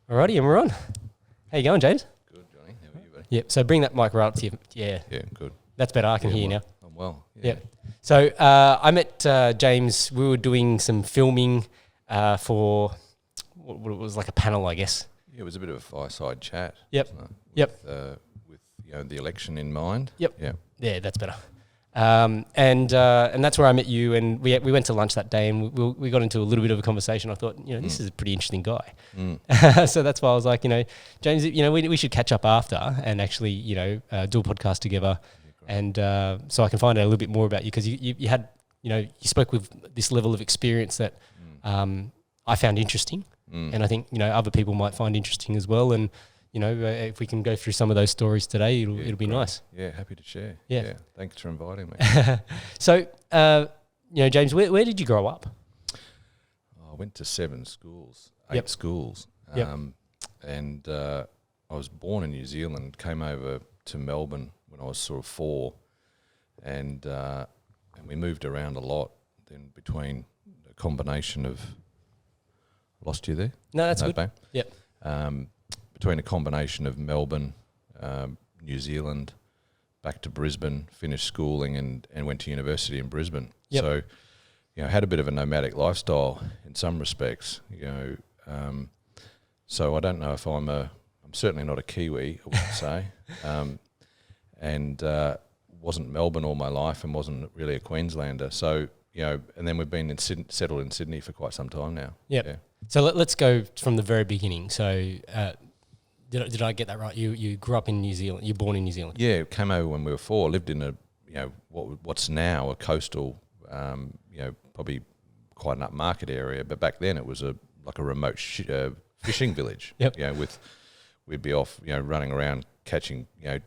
Alrighty, and we're on. How you going, James? Good, Johnny. How are you, buddy? Yep. So bring that mic right up to you. Yeah. Yeah, good. That's better. I can hear you now. I'm well. Yep. So I met James. We were doing some filming for what was like a panel, I guess. Yeah, it was a bit of a fireside chat. Yep. Wasn't it? Yep. With the election in mind. Yep. Yeah. Yeah, that's better. And that's where I met you, and we went to lunch that day, and we got into a little bit of a conversation. I thought, this is a pretty interesting guy. So that's why I was like, James, we should catch up after and actually, do a podcast together, and so I can find out a little bit more about you, because you had, you spoke with this level of experience that I found interesting, and I think other people might find interesting as well, and. If we can go through some of those stories today, it'll be nice. Yeah, happy to share. Yeah. Thanks for inviting me. So, James, where did you grow up? I went to 8 schools. And I was born in New Zealand, came over to Melbourne when I was sort of 4, and we moved around a lot. Then between a combination of, lost you there? No, that's good. Bang. Yep. Between a combination of Melbourne, New Zealand, back to Brisbane, finished schooling and went to university in Brisbane. Yep. So, had a bit of a nomadic lifestyle in some respects, so I don't know if I'm certainly not a Kiwi, I wouldn't say, and wasn't Melbourne all my life and wasn't really a Queenslander. So, and then we've been settled in Sydney for quite some time now. Yep. Yeah. So let's go from the very beginning. So did I get that right? You grew up in New Zealand. You're born in New Zealand. Yeah, came over when we were 4. Lived in what's now a coastal, probably quite an upmarket area, but back then it was like a remote fishing village. Yep. We'd be off, running around catching,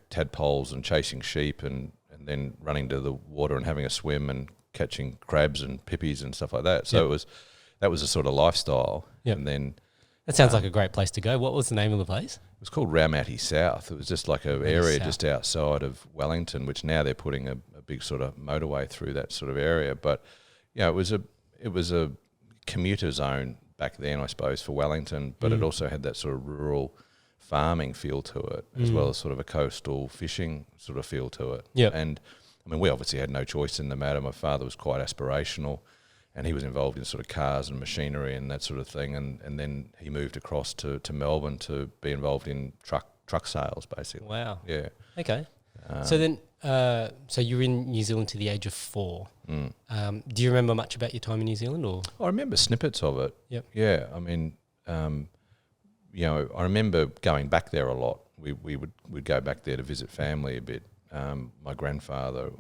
tadpoles and chasing sheep, and then running to the water and having a swim and catching crabs and pippies and stuff like that. So that was a sort of lifestyle. Yep. And then that sounds like a great place to go. What was the name of the place? It was called Raumati South. It was just like an area just outside of Wellington, which now they're putting a big sort of motorway through that sort of area. But it was a commuter zone back then, I suppose, for Wellington. But it also had that sort of rural farming feel to it, as well as sort of a coastal fishing sort of feel to it. Yep. And I mean, we obviously had no choice in the matter. My father was quite aspirational, and he was involved in sort of cars and machinery and that sort of thing. And then he moved across to Melbourne to be involved in truck sales, basically. Wow. Yeah. Okay. So then, so you were in New Zealand to the age of 4. Do you remember much about your time in New Zealand, or? I remember snippets of it. Yep. Yeah. I mean, I remember going back there a lot. We'd go back there to visit family a bit. My grandfather,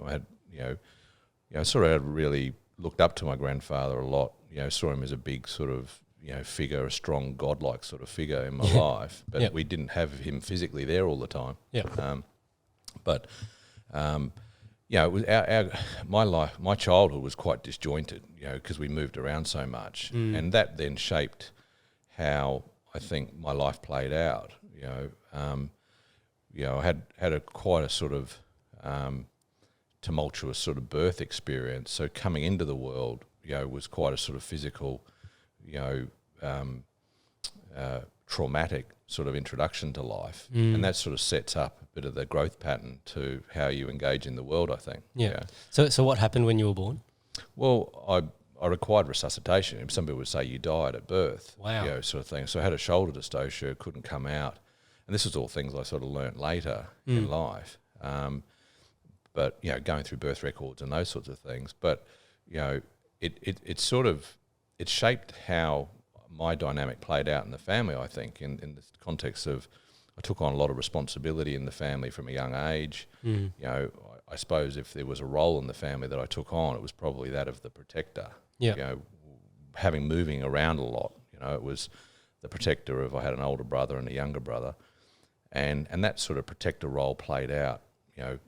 I sort of really looked up to my grandfather a lot. Saw him as a big sort of figure, a strong godlike sort of figure in my life. But we didn't have him physically there all the time. Yeah. It was my childhood was quite disjointed. Because we moved around so much, and that then shaped how I think my life played out. I had quite a sort of tumultuous sort of birth experience. So coming into the world, was quite a sort of physical, traumatic sort of introduction to life, and that sort of sets up a bit of the growth pattern to how you engage in the world, I think. Yeah. So what happened when you were born? Well, I required resuscitation. Some people would say you died at birth. Wow. Sort of thing. So I had a shoulder dystocia, couldn't come out. And this was all things I sort of learnt later in life. But, going through birth records and those sorts of things. But, it shaped how my dynamic played out in the family, I think, in the context of I took on a lot of responsibility in the family from a young age. I suppose if there was a role in the family that I took on, it was probably that of the protector. Yeah. Moving around a lot, it was the protector of, I had an older brother and a younger brother. And that sort of protector role played out,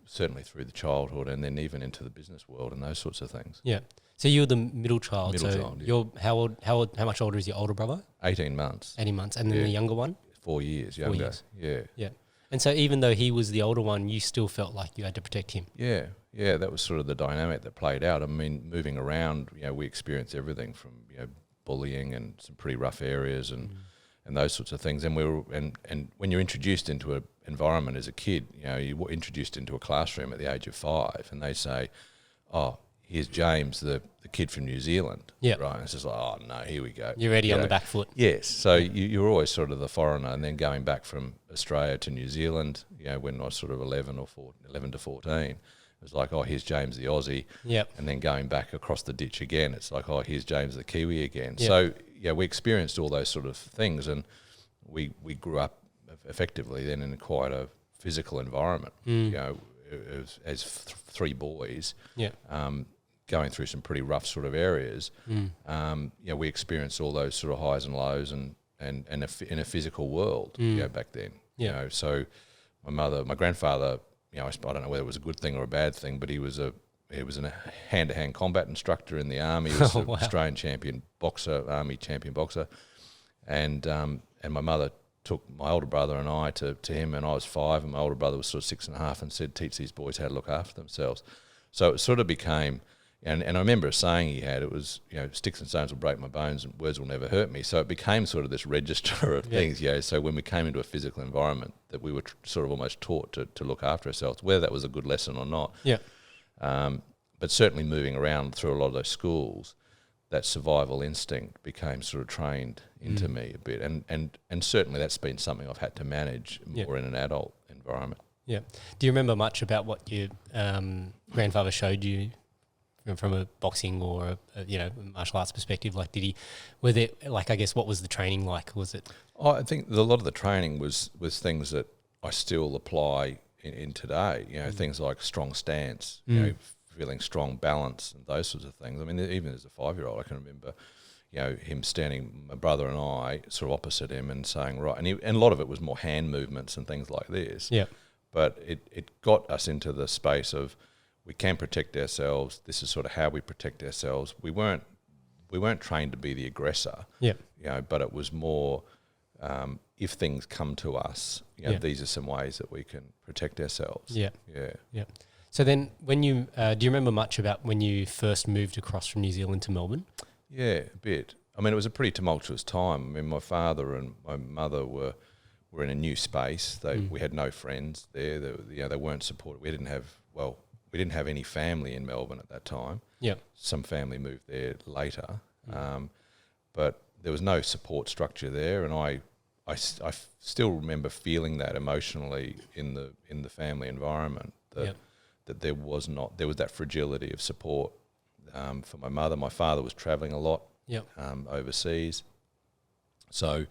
certainly through the childhood and then even into the business world and those sorts of things. Yeah. So you're the middle child. Middle so child, yeah. You're how much older is your older brother? 18 months. 18 months. And then the younger one? 4 years younger. 4 years. Yeah. Yeah. And so even though he was the older one, you still felt like you had to protect him. Yeah. That was sort of the dynamic that played out. I mean, moving around, we experienced everything from, bullying and some pretty rough areas and and those sorts of things. And and when you're introduced into an environment as a kid, you were introduced into a classroom at the age of 5, and they say, "Oh, here's James, the kid from New Zealand." Yeah. Right. And it's just like, oh no, here we go. You're already on the back foot. Yes. So you're always sort of the foreigner, and then going back from Australia to New Zealand, when I was sort of 11 to 14, it was like, oh, here's James the Aussie. Yep. And then going back across the ditch again, it's like, oh, here's James the Kiwi again. Yep. So we experienced all those sort of things, and we grew up effectively then in quite a physical environment. As 3 boys. Yeah. Going through some pretty rough sort of areas. We experienced all those sort of highs and lows and in a physical world. Back then. Yeah. So my grandfather, I don't know whether it was a good thing or a bad thing, but he was a hand-to-hand combat instructor in the army. He was an Australian champion boxer, army champion boxer, and my mother took my older brother and I to him, and I was 5, and my older brother was sort of 6.5, and said, teach these boys how to look after themselves. So it sort of became, and I remember a saying he had, it was, sticks and stones will break my bones and words will never hurt me. So it became sort of this register of things, so when we came into a physical environment that we were sort of almost taught to look after ourselves, whether that was a good lesson or not. Yeah. But certainly moving around through a lot of those schools, that survival instinct became sort of trained into me a bit, and certainly that's been something I've had to manage more in an adult environment. Yeah. Do you remember much about what your grandfather showed you from a boxing or a martial arts perspective? Like, I guess, what was the training like? Was it? I think a lot of the training was things that I still apply in today. Things like strong stance, feeling strong balance and those sorts of things. I mean, even as a 5-year-old, I can remember, him standing, my brother and I, sort of opposite him and saying, right, and a lot of it was more hand movements and things like this. Yeah. But it got us into the space of we can protect ourselves. This is sort of how we protect ourselves. We weren't trained to be the aggressor. Yeah. But it was more if things come to us, these are some ways that we can protect ourselves. Yeah. Yeah. Yeah. So then when you, do you remember much about when you first moved across from New Zealand to Melbourne? Yeah, a bit. I mean, it was a pretty tumultuous time. I mean, my father and my mother were in a new space. We had no friends there. They weren't supported. We didn't have any family in Melbourne at that time. Yeah. Some family moved there later. But there was no support structure there, and I still remember feeling that emotionally in the family environment, that there was that fragility of support for my mother. My father was travelling a lot overseas, so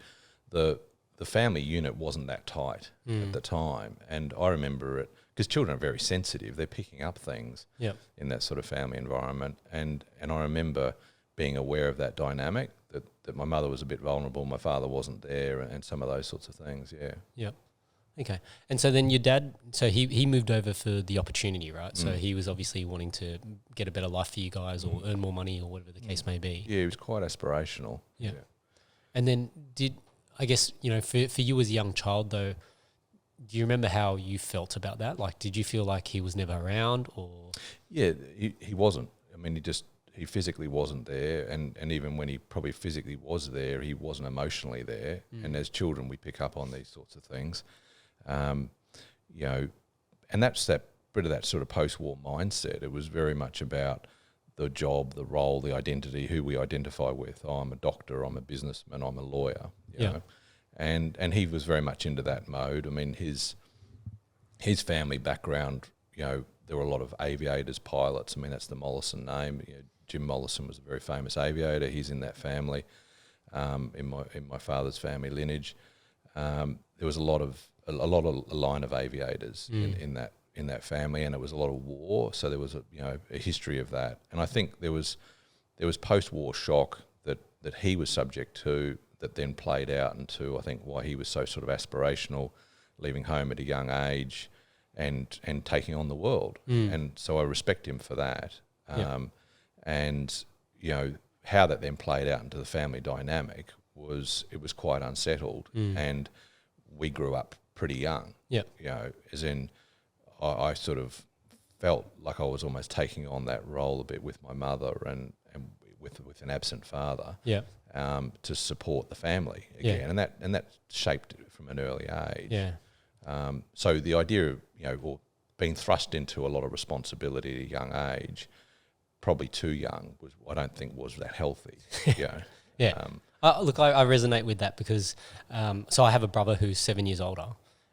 the family unit wasn't that tight at the time. And I remember it because children are very sensitive; they're picking up things in that sort of family environment. And I remember being aware of that dynamic, that my mother was a bit vulnerable, my father wasn't there, and some of those sorts of things. Yeah. Yep. Okay. And so then your dad, so he moved over for the opportunity, right? So he was obviously wanting to get a better life for you guys or earn more money or whatever the case may be. Yeah, he was quite aspirational. Yeah. And then for you as a young child though, do you remember how you felt about that? Like, did you feel like he was never around or? Yeah, he wasn't. I mean, he physically wasn't there, and even when he probably physically was there, he wasn't emotionally there. And as children, we pick up on these sorts of things. And that's that bit of that sort of post-war mindset. It was very much about the job, the role, the identity, who we identify with. Oh, I'm a doctor, I'm a businessman, I'm a lawyer. You know? And he was very much into that mode. I mean, his family background, there were a lot of aviators, pilots. I mean, that's the Mollison name. Jim Mollison was a very famous aviator. He's in that family, in my father's family lineage. There was a line of aviators in that family, and it was a lot of war. So there was a history of that, and I think there was post-war shock that he was subject to, that then played out into, I think, why he was so sort of aspirational, leaving home at a young age, and taking on the world. And so I respect him for that. And how that then played out into the family dynamic was quite unsettled, and we grew up pretty young. As in, I sort of felt like I was almost taking on that role a bit with my mother and with an absent father. to support the family again, Yeah. and that shaped it from an early age. Yeah. So the idea of or being thrust into a lot of responsibility at a young age, probably too young, I don't think was that healthy. Yeah. Look, I resonate with that because so I have a brother who's 7 years older,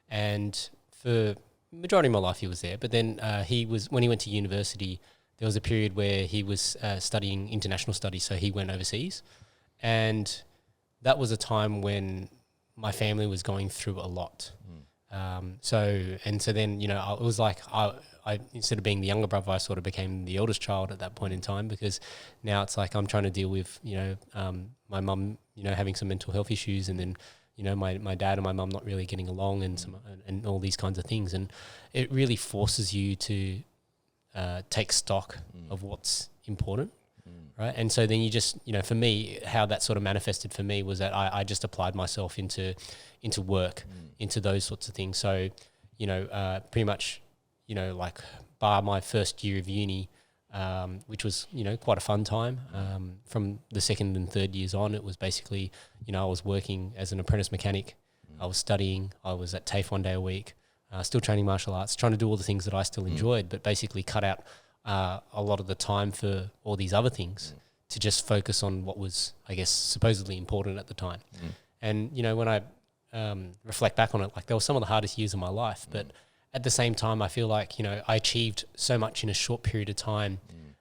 and for majority of my life he was there. But then when he went to university, there was a period where he was studying international studies, so he went overseas, and that was a time when my family was going through a lot. So then it was like I instead of being the younger brother, I sort of became the eldest child at that point in time, because now it's like I'm trying to deal with my mum having some mental health issues, and then my dad and my mum not really getting along, and all these kinds of things, and it really forces you to take stock of what's important. Right. And so then you just, for me, how that sort of manifested for me was that I just applied myself into work, into those sorts of things. So, pretty much, like bar my first year of uni, which was, quite a fun time. From the second and third years on, it was basically, I was working as an apprentice mechanic. I was studying. I was at TAFE 1 day a week, still training martial arts, trying to do all the things that I still enjoyed, but basically cut out a lot of the time for all these other things to just focus on what was, I guess, supposedly important at the time. And, when I reflect back on it, like, there were some of the hardest years of my life, but at the same time, I feel like, I achieved so much in a short period of time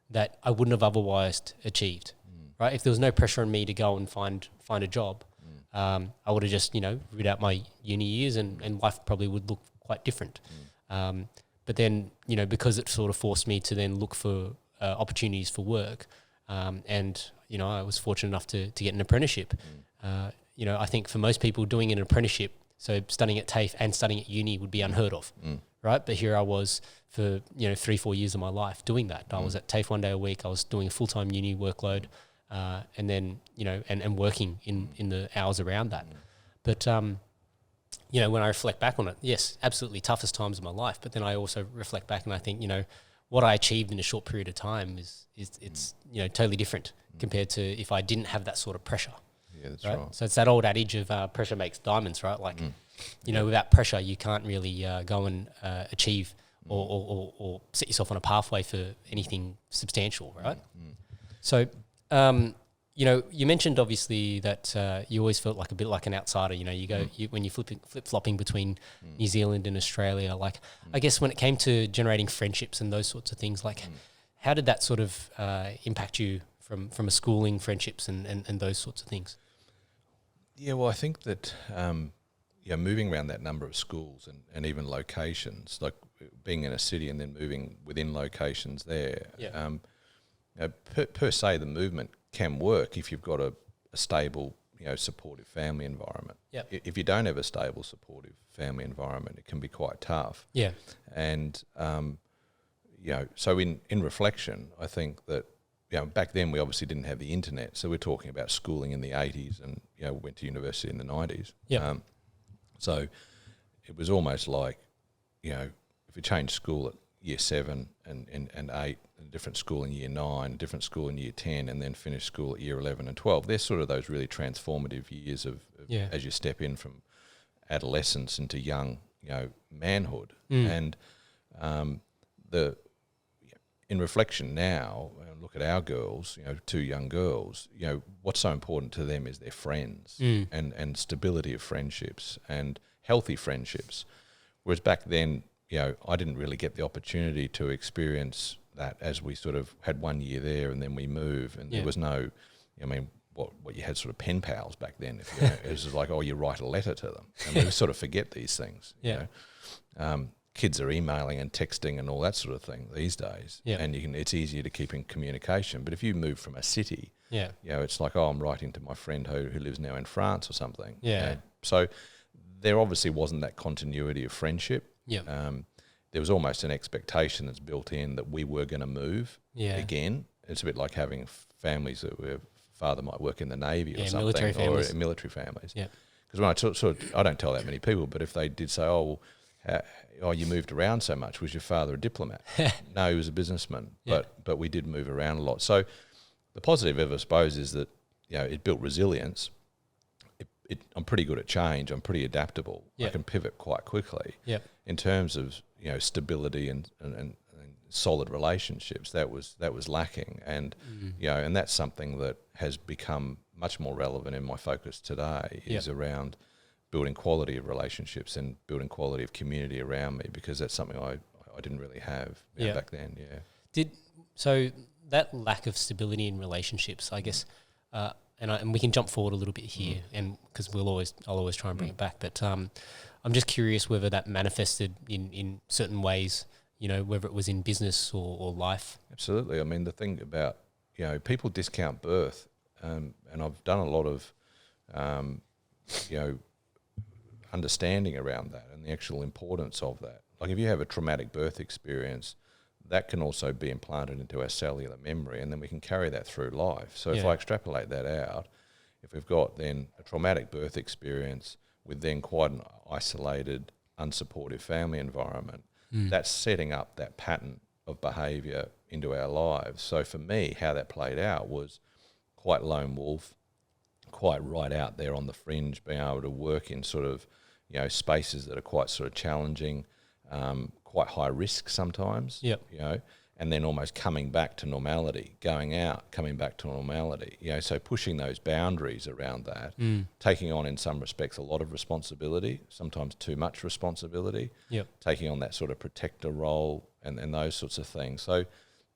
that I wouldn't have otherwise achieved, right? If there was no pressure on me to go and find a job, I would have just, read out my uni years and life probably would look quite different. But then, because it sort of forced me to then look for opportunities for work, and, I was fortunate enough to get an apprenticeship. I think for most people doing an apprenticeship, so studying at TAFE and studying at uni would be unheard of, right? But here I was for, 3-4 years of my life doing that. I was at TAFE 1 day a week. I was doing a full-time uni workload, and then, and working in the hours around that. But, when I reflect back on it, yes, absolutely toughest times of my life. But then I also reflect back and I think, what I achieved in a short period of time is totally different compared to if I didn't have that sort of pressure. Yeah, that's right. So it's that old adage of pressure makes diamonds, right? Like, without pressure, you can't really go and achieve or set yourself on a pathway for anything substantial, right? So, you mentioned obviously that you always felt like a bit like an outsider. When you're flip-flopping between New Zealand and Australia. Like, I guess when it came to generating friendships and those sorts of things, like, how did that sort of impact you from a schooling, friendships, and those sorts of things? Yeah, well, I think that moving around that number of schools and even locations, like being in a city and then moving within locations there, per se, the movement can work if you've got a stable, supportive family environment. Yep. If you don't have a stable, supportive family environment, it can be quite tough. Yeah. And, so in reflection, I think that, back then we obviously didn't have the internet, so we're talking about schooling in the 80s and, went to university in the 90s. Yeah. So it was almost like, if you change school at year 7 and 8, a different school in year 9, a different school in year 10, and then finish school at year 11 and 12. They're sort of those really transformative years of as you step in from adolescence into young, manhood. And in reflection now, look at our girls, 2 young girls, what's so important to them is their friends and stability of friendships and healthy friendships. Whereas back then, I didn't really get the opportunity to experience that, as we sort of had 1 year there and then we move, and there was no, what you had sort of pen pals back then. It was like, you write a letter to them, and we sort of forget these things. Kids are emailing and texting and all that sort of thing these days, and it's easier to keep in communication. But if you move from a city, it's like, I'm writing to my friend who lives now in France or something. So there obviously wasn't that continuity of friendship. There was almost an expectation that's built in that we were going to move again. It's a bit like having families where father might work in the Navy or something, military families. or military families. Because when I don't tell that many people, but if they did say, you moved around so much, was your father a diplomat? No, he was a businessman, but we did move around a lot. So the positive of it, I suppose, is that it built resilience. I'm pretty good at change. I'm pretty adaptable. I can pivot quite quickly. In terms of stability and solid relationships, that was lacking, and and that's something that has become much more relevant in my focus today. Is around building quality of relationships and building quality of community around me, because that's something I didn't really have back then. So that lack of stability in relationships, I guess. And we can jump forward a little bit here, and because I'll always try and bring it back. But I'm just curious whether that manifested in certain ways, whether it was in business or life. Absolutely. I mean, the thing about people discount birth, and I've done a lot of understanding around that and the actual importance of that. Like, if you have a traumatic birth experience, that can also be implanted into our cellular memory, and then we can carry that through life. So if I extrapolate that out, if we've got then a traumatic birth experience with then quite an isolated, unsupportive family environment, that's setting up that pattern of behaviour into our lives. So for me, how that played out was quite lone wolf, quite right out there on the fringe, being able to work in sort of, spaces that are quite sort of challenging, quite high risk sometimes, and then almost coming back to normality, going out, coming back to normality, so pushing those boundaries around that, taking on in some respects a lot of responsibility, sometimes too much responsibility, taking on that sort of protector role and those sorts of things. So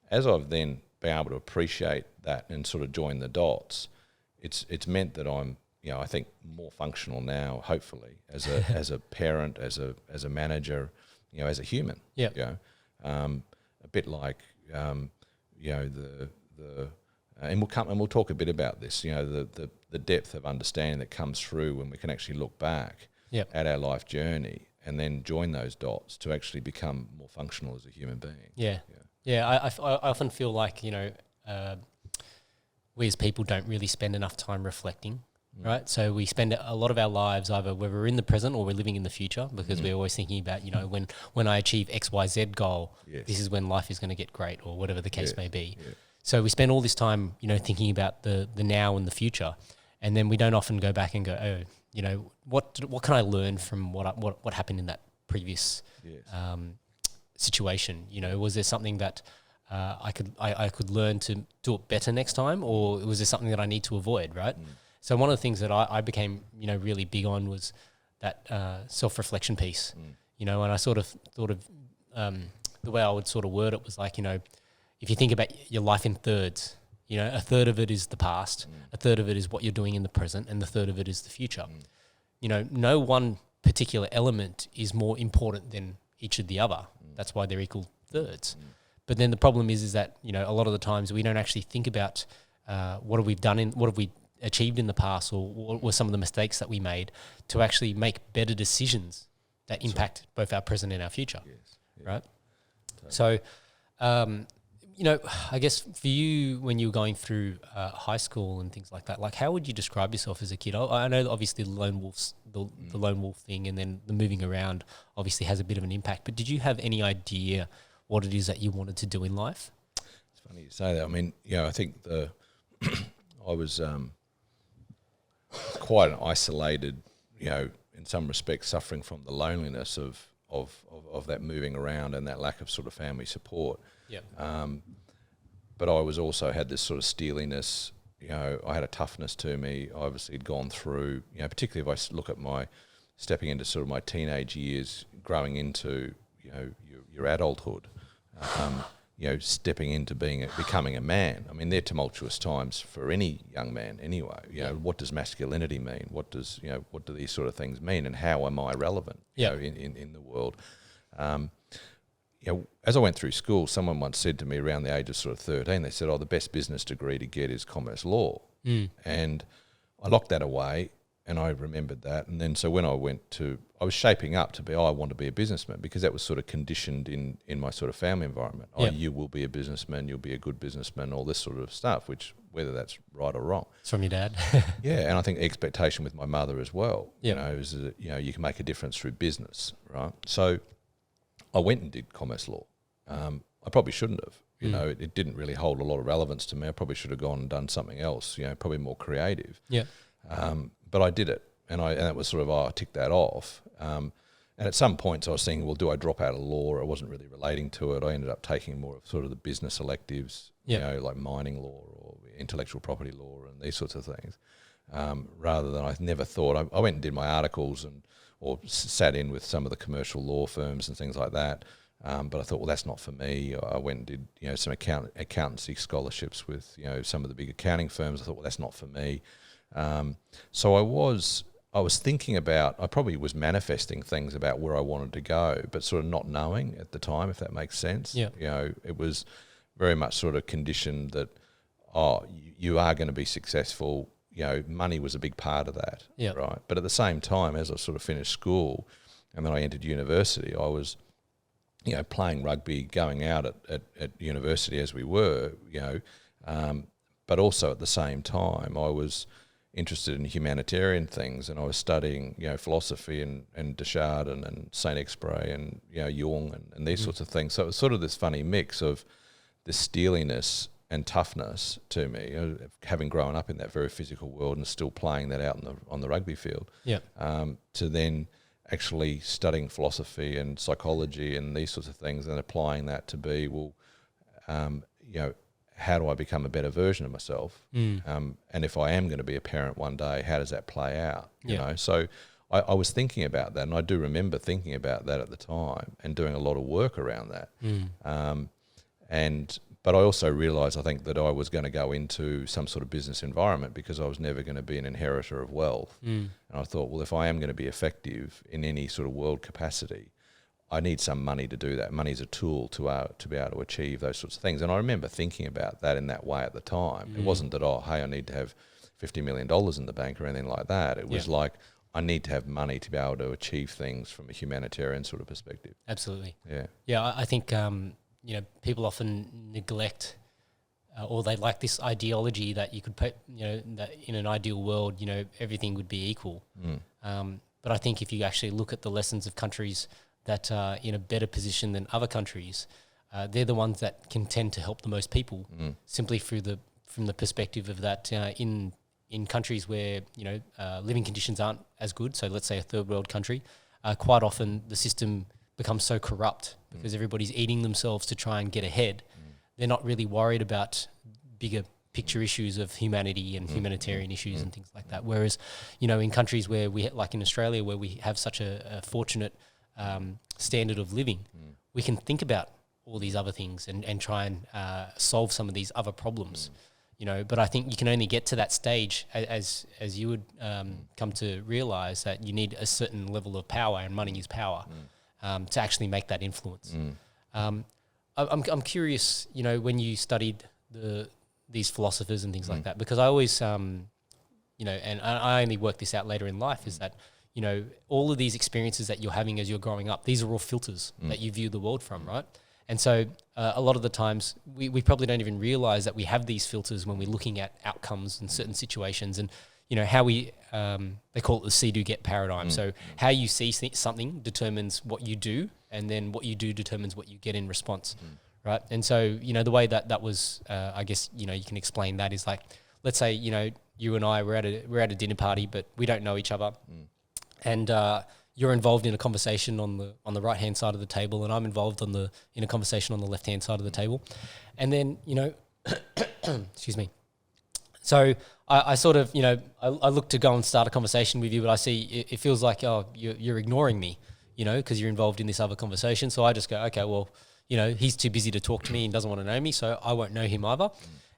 as I've then been able to appreciate that and sort of join the dots, it's meant that I'm, I think more functional now, hopefully, as a parent, as a manager, as a human, a bit like, and we'll talk a bit about this, the depth of understanding that comes through when we can actually look back at our life journey and then join those dots to actually become more functional as a human being. I often feel like, we as people don't really spend enough time reflecting. Right, so we spend a lot of our lives either whether we're in the present or we're living in the future, because we're always thinking about, when I achieve X, Y, Z goal, this is when life is going to get great, or whatever the case may be. So we spend all this time, thinking about the now and the future, and then we don't often go back and go, what can I learn from what happened in that previous situation? Was there something that I could learn to do it better next time, or was there something that I need to avoid? Right. So one of the things that I became, really big on was that self-reflection piece, and I sort of thought of the way I would sort of word it was like, if you think about your life in thirds, a third of it is the past, a third of it is what you're doing in the present, and the third of it is the future. No one particular element is more important than each of the other. That's why they're equal thirds. But then the problem is that, a lot of the times we don't actually think about what have we achieved in the past, or what were some of the mistakes that we made to actually make better decisions that impact both our present and our future, right? So, I guess for you, when you were going through high school and things like that, like how would you describe yourself as a kid? I know that obviously the lone wolf thing, and then the moving around obviously has a bit of an impact, but did you have any idea what it is that you wanted to do in life? It's funny you say that. I mean, I think I was quite an isolated, in some respects, suffering from the loneliness of that moving around and that lack of sort of family support. But I was also had this sort of steeliness. I had a toughness to me. I obviously had gone through, particularly if I look at my stepping into sort of my teenage years, growing into your adulthood. Stepping into becoming a man. I mean, they're tumultuous times for any young man anyway. What does masculinity mean? What do these sort of things mean? And how am I relevant, in the world? As I went through school, someone once said to me around the age of sort of 13, they said, the best business degree to get is commerce law. And I locked that away, and I remembered that. And then so when I was shaping up to be, I want to be a businessman, because that was sort of conditioned in my sort of family environment. You will be a businessman, you'll be a good businessman, all this sort of stuff, which whether that's right or wrong. It's from your dad. And I think the expectation with my mother as well, is that, you can make a difference through business, right? So I went and did commerce law. I probably shouldn't have. You know, it didn't really hold a lot of relevance to me. I probably should have gone and done something else, you know, probably more creative. Yeah. But I did it, and it was sort of, I ticked that off. And at some points I was thinking, well, do I drop out of law? I wasn't really relating to it. I ended up taking more of sort of the business electives, you know, like mining law or intellectual property law and these sorts of things, rather than I never thought. I went and did my articles or sat in with some of the commercial law firms and things like that. But I thought, well, that's not for me. I went and did, you know, some accountancy scholarships with, you know, some of the big accounting firms. I thought, well, that's not for me. So I was thinking about, I probably was manifesting things about where I wanted to go, but sort of not knowing at the time, if that makes sense. Yeah. You know, it was very much sort of conditioned that, oh, you are going to be successful. You know, money was a big part of that. Yeah. Right. But at the same time, as I sort of finished school and then I entered university, I was, you know, playing rugby, going out at university as we were, you know, but also at the same time I was interested in humanitarian things, and I was studying, you know, philosophy and Descartes and Saint-Exupéry and, you know, Jung and these sorts of things. So it was sort of this funny mix of this steeliness and toughness to me, you know, having grown up in that very physical world and still playing that out on the rugby field. Yeah. To then actually studying philosophy and psychology and these sorts of things and applying that to be, well, you know, how do I become a better version of myself? And if I am going to be a parent one day, how does that play out? You know, so I was thinking about that, and I do remember thinking about that at the time and doing a lot of work around that. But I also realised, I think, that I was going to go into some sort of business environment because I was never going to be an inheritor of wealth. And I thought, well, if I am going to be effective in any sort of world capacity, I need some money to do that. Money is a tool to be able to achieve those sorts of things. And I remember thinking about that in that way at the time. It wasn't that, oh, hey, I need to have $50 million in the bank or anything like that. It was like, I need to have money to be able to achieve things from a humanitarian sort of perspective. Absolutely. Yeah. Yeah, I think, you know, people often neglect or they like this ideology that you could put, you know, that in an ideal world, you know, everything would be equal. But I think if you actually look at the lessons of countries that are in a better position than other countries, they're the ones that can tend to help the most people, simply from the perspective of that in countries where, you know, living conditions aren't as good. So let's say a third world country, quite often the system becomes so corrupt because everybody's eating themselves to try and get ahead. They're not really worried about bigger picture issues of humanity and humanitarian issues and things like that. Whereas, you know, in countries where like in Australia, where we have such a fortunate standard of living, we can think about all these other things and try and solve some of these other problems, you know. But I think you can only get to that stage as you would come to realise that you need a certain level of power, and money is power, to actually make that influence. I'm curious, you know, when you studied these philosophers and things like that, because I always, you know, and I only worked this out later in life, is that, you know, all of these experiences that you're having as you're growing up, these are all filters that you view the world from, right? And so a lot of the times we probably don't even realize that we have these filters when we're looking at outcomes in certain situations, and, you know, how we, they call it the see, do, get paradigm. So how you see something determines what you do, and then what you do determines what you get in response, right? And so, you know, the way that was, I guess, you know, you can explain that is like, let's say, you know, you and I, we're at a dinner party, but we don't know each other. And you're involved in a conversation on the right hand side of the table, and I'm involved in a conversation on the left hand side of the table, and then, you know, excuse me. So I sort of, you know, I look to go and start a conversation with you, but I see it feels like, oh, you're ignoring me, you know, because you're involved in this other conversation. So I just go, okay, well, you know, he's too busy to talk to me and doesn't want to know me, so I won't know him either.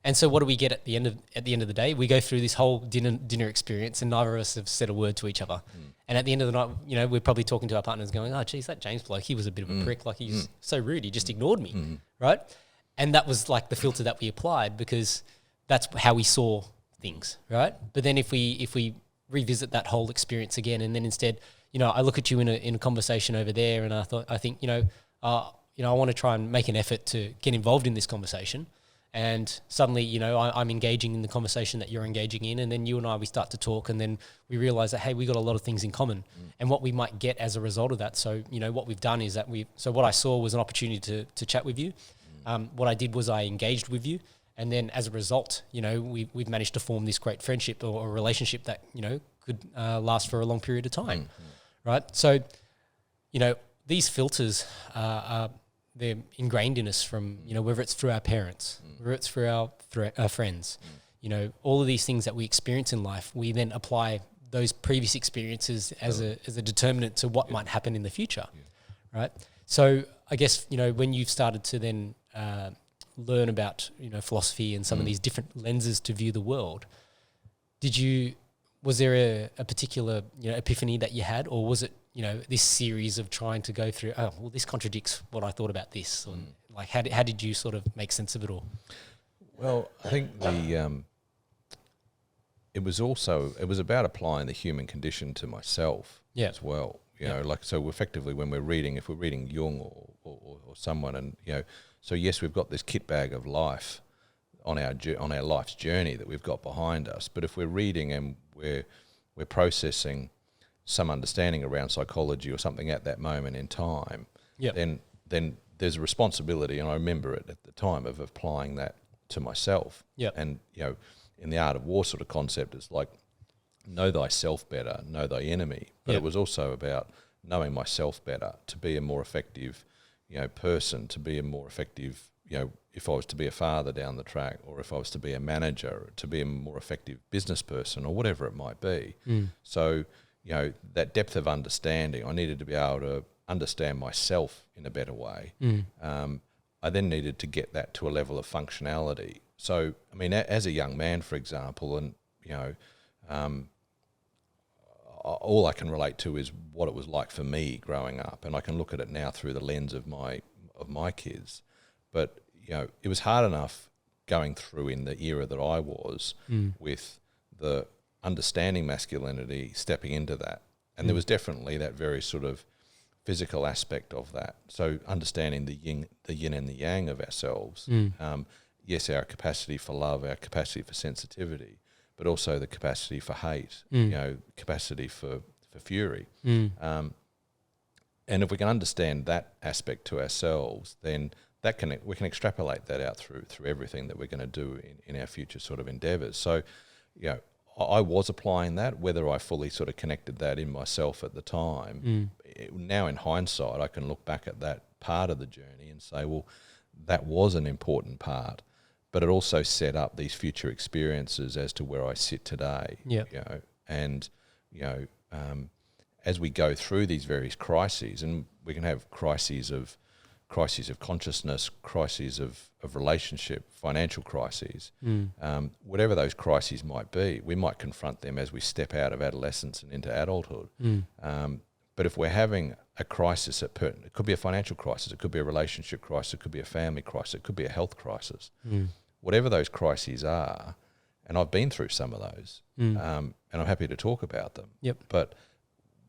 And so what do we get at the end of the day? We go through this whole dinner experience, and neither of us have said a word to each other. And at the end of the night, you know, we're probably talking to our partners going, oh, geez, that James bloke, he was a bit of a prick. Like, he's so rude. He just ignored me, right? And that was like the filter that we applied, because that's how we saw things, right? But then if we revisit that whole experience again, and then instead, you know, I look at you in a conversation over there, and I think, you know, I want to try and make an effort to get involved in this conversation. And suddenly, you know, I'm engaging in the conversation that you're engaging in, and then you and I, we start to talk, and then we realise that, hey, we got a lot of things in common, and what we might get as a result of that. So, you know, what we've done is that so what I saw was an opportunity to chat with you, What I did was I engaged with you, and then as a result, we've managed to form this great friendship or a relationship that, could last for a long period of time, right? So, these filters they're ingrained in us from, whether it's through our parents, whether it's through our friends, all of these things that we experience in life, we then apply those previous experiences as a determinant to what might happen in the future, right? So I guess, when you've started to then learn about, philosophy and some of these different lenses to view the world, was there a particular, epiphany that you had, or was it, this series of trying to go through, this contradicts what I thought about this? Or like, how did you sort of make sense of it all? Well, I think it was about applying the human condition to myself as well. So effectively when if we're reading Jung or someone, and, so yes, we've got this kit bag of life on our life's journey that we've got behind us. But if we're reading and we're processing some understanding around psychology or something at that moment in time, then there's a responsibility, and I remember it at the time, of applying that to myself. And, in the Art of War sort of concept, it's like, know thyself better, know thy enemy. But it was also about knowing myself better to be a more effective, person, to be a more effective, if I was to be a father down the track, or if I was to be a manager, to be a more effective business person, or whatever it might be. So, that depth of understanding, I needed to be able to understand myself in a better way. I then needed to get that to a level of functionality. So, I mean, as a young man, for example, and, all I can relate to is what it was like for me growing up, and I can look at it now through the lens of my kids. But, it was hard enough going through in the era that I was with the understanding masculinity, stepping into that. And there was definitely that very sort of physical aspect of that. So understanding the yin and the yang of ourselves. Yes, our capacity for love, our capacity for sensitivity, but also the capacity for hate, capacity for fury. And if we can understand that aspect to ourselves, then we can extrapolate that out through everything that we're going to do in our future sort of endeavours. So, I was applying that, whether I fully sort of connected that in myself at the time. Now in hindsight, I can look back at that part of the journey and say, well, that was an important part, but it also set up these future experiences as to where I sit today. As we go through these various crises, and we can have crises of consciousness, crises of relationship, financial crises, whatever those crises might be, we might confront them as we step out of adolescence and into adulthood. But if we're having a crisis it could be a financial crisis, it could be a relationship crisis, it could be a family crisis, it could be a health crisis. Whatever those crises are, and I've been through some of those, and I'm happy to talk about them. But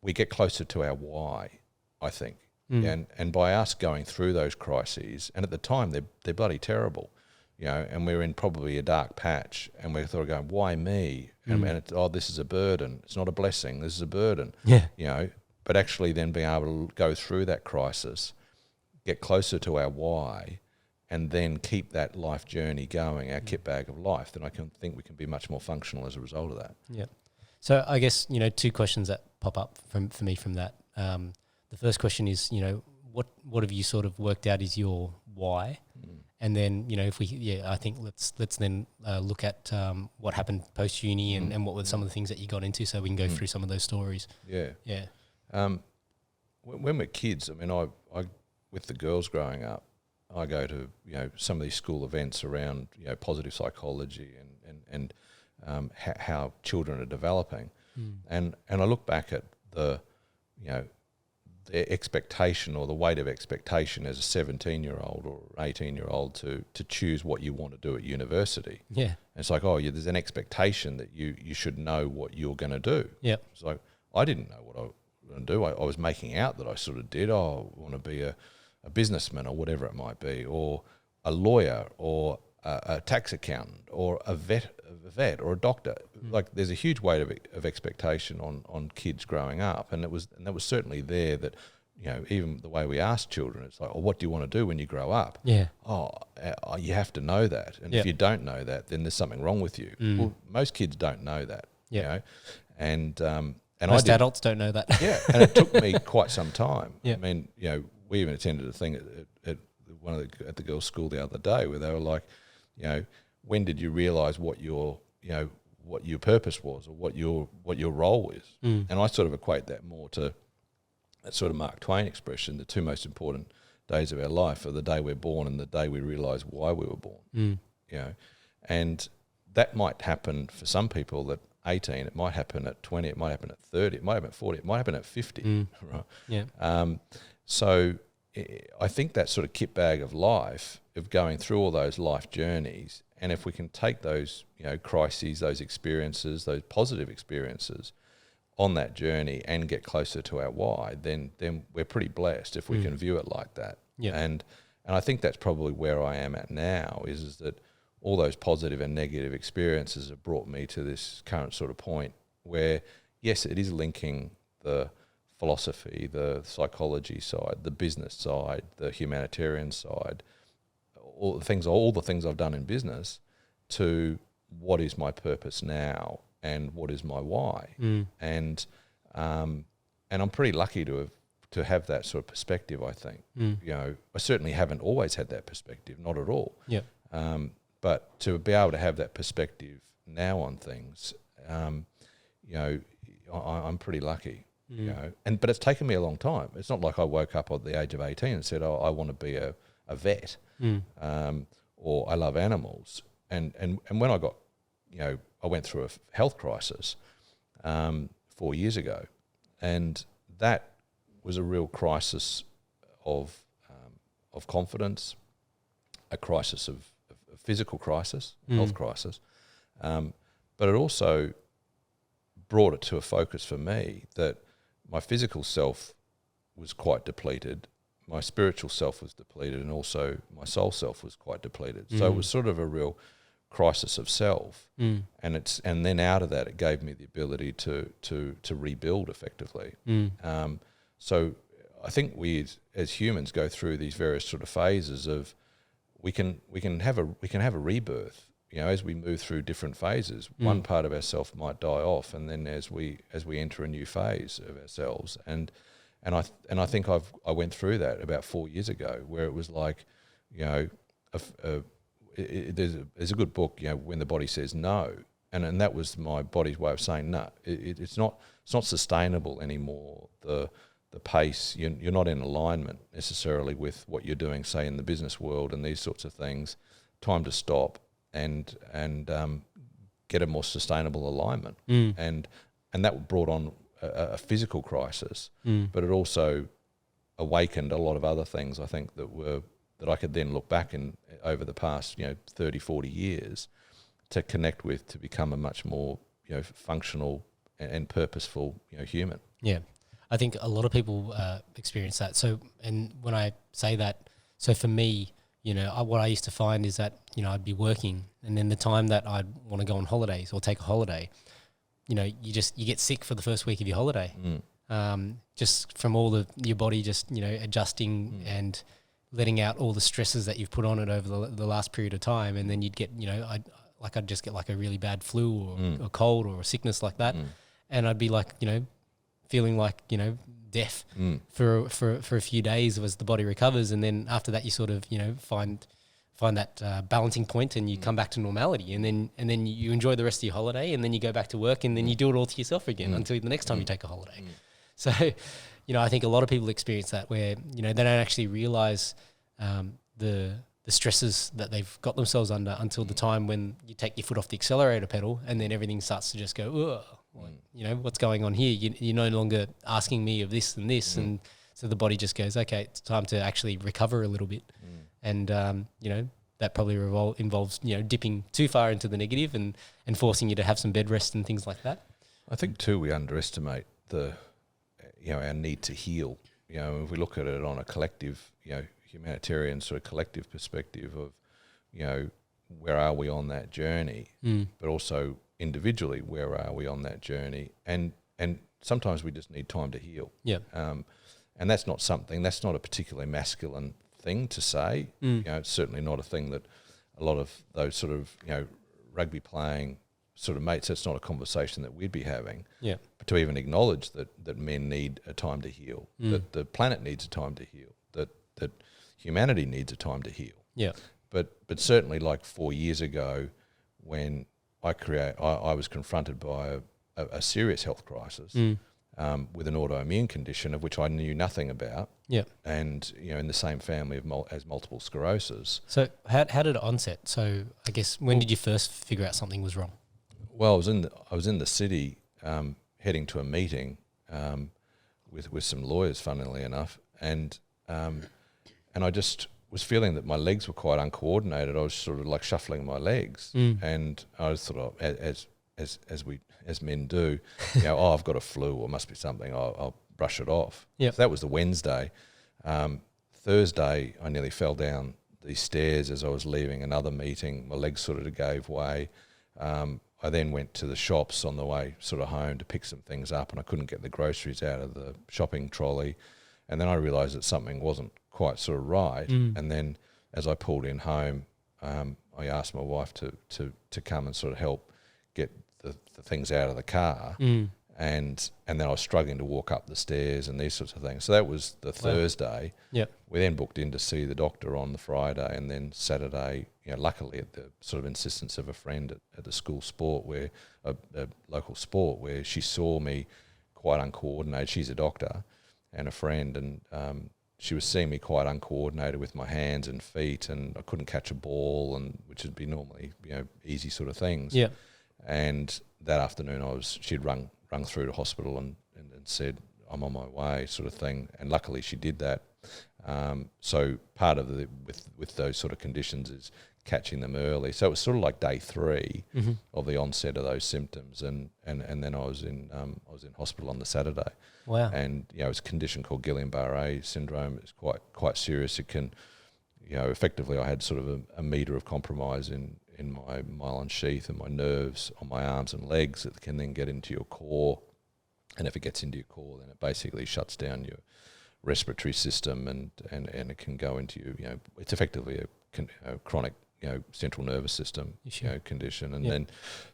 we get closer to our why, I think. And by us going through those crises, and at the time they're bloody terrible, and we're in probably a dark patch, and we're sort of going, why me? And it's, this is a burden. It's not a blessing. This is a burden. But actually then being able to go through that crisis, get closer to our why, and then keep that life journey going, our kit bag of life, then I can think we can be much more functional as a result of that. So I guess, two questions that pop up for me from that. The first question is, what have you sort of worked out is your why? And then, I think let's then look at what happened post uni and what were some of the things that you got into, so we can go through some of those stories. When we're kids, I mean, I with the girls growing up, I go to some of these school events around positive psychology and how children are developing, and I look back at the expectation or the weight of expectation as a 17-year-old or 18-year-old to choose what you want to do at university. And it's like, there's an expectation that you should know what you're going to do. It's like, I didn't know what I was going to do. I was making out that I sort of did. I want to be a businessman or whatever it might be, or a lawyer or a tax accountant or a vet or a doctor. Like, there's a huge weight of expectation on kids growing up, and that was certainly there, that even the way we ask children, it's like, oh, what do you want to do when you grow up? Yeah. Oh, you have to know that. And if you don't know that, then there's something wrong with you. Well, most kids don't know that, and most adults don't know that. Yeah, and it took me quite some time. Yeah. I mean, we even attended a thing at the girls' school the other day where they were like, when did you realise what your purpose was or what your role is? And I sort of equate that more to that sort of Mark Twain expression: the two most important days of our life are the day we're born and the day we realise why we were born. And that might happen for some people at 18, it might happen at 20, it might happen at 30, it might happen at 40, it might happen at 50, right? Yeah. So I think that sort of kit bag of life, of going through all those life journeys, and if we can take those, crises, those experiences, those positive experiences on that journey and get closer to our why, then we're pretty blessed if we can view it like that. Yeah. And I think that's probably where I am at now, is that all those positive and negative experiences have brought me to this current sort of point where, yes, it is linking the philosophy, the psychology side, the business side, the humanitarian side, all the things I've done in business, to what is my purpose now and what is my why. And I'm pretty lucky to have that sort of perspective, I think. I certainly haven't always had that perspective, not at all. Yeah. But to be able to have that perspective now on things, I'm pretty lucky. But it's taken me a long time. It's not like I woke up at the age of 18 and said, "Oh, I want to be a vet," or "I love animals." And when I got, I went through a health crisis 4 years ago, and that was a real crisis of confidence, a crisis of physical crisis, health crisis, but it also brought it to a focus for me that my physical self was quite depleted, my spiritual self was depleted, and also my soul self was quite depleted. So it was sort of a real crisis of self, and then out of that, it gave me the ability to rebuild effectively. So I think we as humans go through these various sort of phases of we can have a rebirth. As we move through different phases, one part of ourself might die off, and then as we enter a new phase of ourselves, and I think I went through that about 4 years ago, where it was like, there's a good book, When the Body Says No, and that was my body's way of saying no. It's not sustainable anymore. The pace, you're not in alignment necessarily with what you're doing, say in the business world and these sorts of things. Time to stop and get a more sustainable alignment. And that brought on a physical crisis, but it also awakened a lot of other things, I think, that I could then look back over the past 30, 40 years to connect with, to become a much more functional and purposeful human. Yeah. I think a lot of people experience that. So, and when I say that, so for me, what I used to find is that, I'd be working, and then the time that I'd want to go on holidays or take a holiday, you get sick for the first week of your holiday, just from your body just, adjusting and letting out all the stresses that you've put on it over the last period of time. And then you'd get, I'd just get like a really bad flu or a cold or a sickness like that. And I'd be like, feeling like, death for a few days as the body recovers. And then after that, you sort of, find that balancing point, and you come back to normality. And then you enjoy the rest of your holiday, and then you go back to work, and then you do it all to yourself again until the next time you take a holiday. So, I think a lot of people experience that, where, they don't actually realize the stresses that they've got themselves under until the time when you take your foot off the accelerator pedal, and then everything starts to just go, ugh. What's going on here? You're no longer asking me of this and this, and so the body just goes, okay, it's time to actually recover a little bit, and that probably involves dipping too far into the negative and forcing you to have some bed rest and things like that. I think too we underestimate our need to heal. If we look at it on a collective, humanitarian sort of collective perspective of, where are we on that journey, but also individually, where are we on that journey? And sometimes we just need time to heal. Yeah. And that's not a particularly masculine thing to say. It's certainly not a thing that a lot of those sort of, rugby playing sort of mates, that's not a conversation that we'd be having. Yeah. But to even acknowledge that men need a time to heal, that the planet needs a time to heal, that humanity needs a time to heal. Yeah. But certainly, like 4 years ago, when I was confronted by a serious health crisis with an autoimmune condition of which I knew nothing about. Yeah. And in the same family as multiple sclerosis. So how did it onset? So I guess when did you first figure out something was wrong? Well, I was in the city heading to a meeting with some lawyers, funnily enough, and I just was feeling that my legs were quite uncoordinated. I was sort of like shuffling my legs, and I just thought, as men do, I've got a flu or must be something. I'll brush it off. Yep. So that was the Wednesday. Thursday, I nearly fell down these stairs as I was leaving another meeting. My legs sort of gave way. I then went to the shops on the way sort of home to pick some things up, and I couldn't get the groceries out of the shopping trolley. And then I realised that something wasn't quite sort of right. And then as I pulled in home, I asked my wife to come and sort of help get the things out of the car. And then I was struggling to walk up the stairs and these sorts of things. So that was the Thursday. Yep. We then booked in to see the doctor on the Friday, and then Saturday, luckily at the sort of insistence of a friend at the school sport, where a local sport, where she saw me quite uncoordinated. She's a doctor and a friend, and she was seeing me quite uncoordinated with my hands and feet, and I couldn't catch a ball, and which would be normally easy sort of things. Yeah. And that afternoon, she'd rung through to hospital and said, I'm on my way, sort of thing. And luckily she did that. So part of with those sort of conditions is catching them early. So it was sort of like day 3 of the onset of those symptoms, and then I was in hospital on the Saturday. Wow. And it's a condition called Guillain Barre Syndrome. It's quite serious. It can, effectively, I had sort of a metre of compromise in my myelin sheath and my nerves on my arms and legs that can then get into your core. And if it gets into your core, then it basically shuts down your respiratory system, and it can go into you. It's effectively a chronic central nervous system condition. And then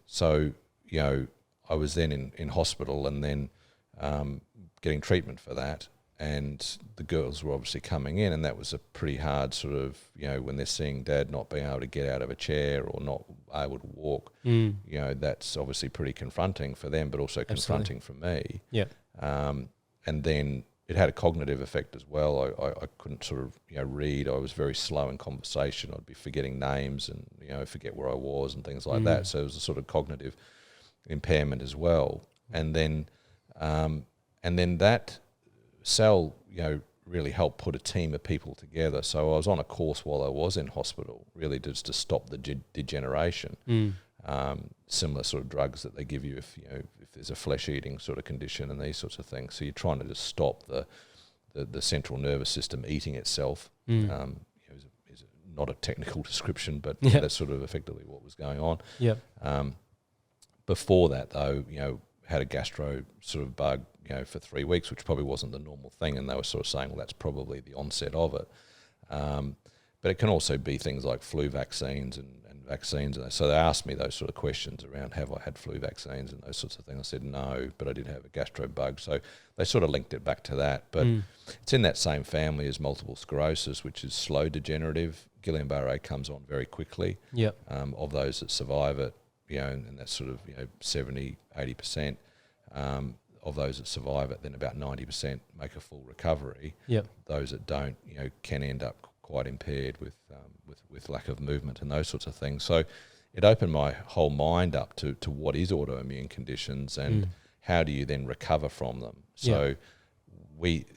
so I was then in hospital, and then getting treatment for that. And the girls were obviously coming in, and that was a pretty hard sort of, when they're seeing Dad not being able to get out of a chair or not able to walk, that's obviously pretty confronting for them, but also confronting for me. Yeah. And then it had a cognitive effect as well. I couldn't sort of, read. I was very slow in conversation. I'd be forgetting names and, forget where I was and things like that. So it was a sort of cognitive impairment as well. And then that cell, really helped put a team of people together. So I was on a course while I was in hospital, really just to stop the degeneration. Similar sort of drugs that they give you if there's a flesh-eating sort of condition and these sorts of things. So you're trying to just stop the central nervous system eating itself. Is not a technical description, but that's sort of effectively what was going on. Yeah. Before that, though, had a gastro sort of bug, for 3 weeks, which probably wasn't the normal thing, and they were sort of saying, well, that's probably the onset of it. But it can also be things like flu vaccines and vaccines. So they asked me those sort of questions around, have I had flu vaccines and those sorts of things. I said no, but I did have a gastro bug. So they sort of linked it back to that. But it's in that same family as multiple sclerosis, which is slow degenerative. Guillain Barre comes on very quickly. Yep. Of those that survive it, and that's sort of 70, 80%. Of those that survive it, then about 90% make a full recovery. Yep. Those that don't, can end up quite impaired with lack of movement and those sorts of things. So it opened my whole mind up to what is autoimmune conditions and how do you then recover from them. So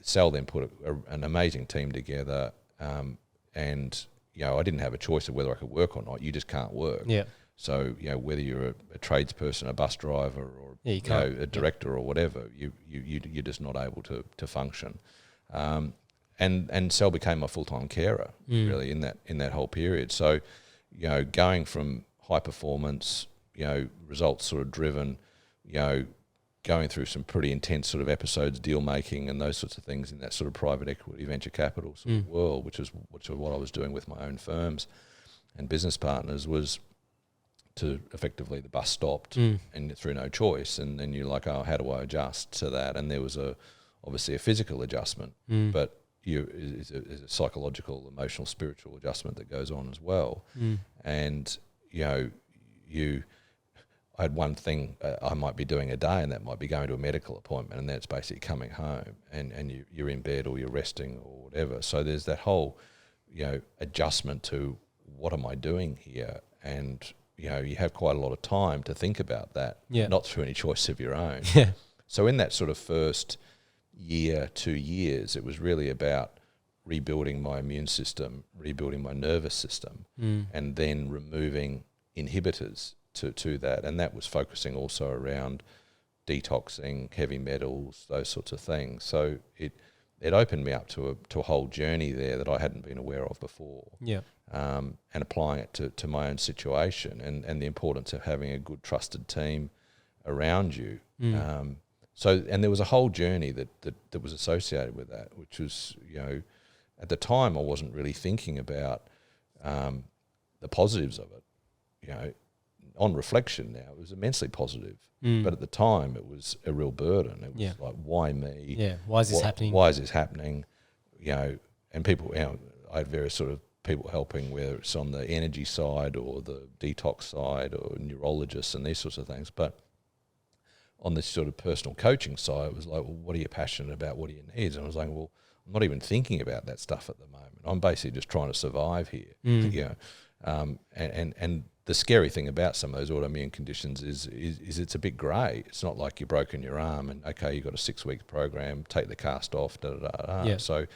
Sal then put an amazing team together, and I didn't have a choice of whether I could work or not. You just can't work. Yeah. So whether you're a tradesperson, a bus driver, or a director or whatever, you're just not able to function. And Sal became my full-time carer really in that whole period. So going from high performance, results sort of driven, going through some pretty intense sort of episodes, deal making and those sorts of things in that sort of private equity, venture capital sort of world, which is what I was doing with my own firms and business partners, was to effectively the bus stopped and through no choice. And then you're like, oh, how do I adjust to that? And there was obviously a physical adjustment, but is a psychological, emotional, spiritual adjustment that goes on as well. And, I had one thing I might be doing a day, and that might be going to a medical appointment, and that's basically coming home and you're in bed or you're resting or whatever. So there's that whole, adjustment to what am I doing here? And, you have quite a lot of time to think about that, not through any choice of your own. Yeah. So in that sort of first year, 2 years, it was really about rebuilding my immune system, rebuilding my nervous system, and then removing inhibitors to that. And that was focusing also around detoxing, heavy metals, those sorts of things. So it opened me up to a whole journey there that I hadn't been aware of before. Yeah. And applying it to my own situation and the importance of having a good trusted team around you. And there was a whole journey that was associated with that, which was, at the time I wasn't really thinking about the positives of it. On reflection now, it was immensely positive. But at the time, it was a real burden. It was like, why me? Yeah, why is this happening? Why is this happening? And people, I had various sort of people helping, whether it's on the energy side or the detox side or neurologists and these sorts of things. But on this sort of personal coaching side, it was like, well, what are you passionate about? What are your needs? And I was like, well, I'm not even thinking about that stuff at the moment. I'm basically just trying to survive here. And the scary thing about some of those autoimmune conditions is it's a bit grey. It's not like you've broken your arm and, okay, you've got a 6-week program, take the cast off, da-da-da-da. Yeah. So,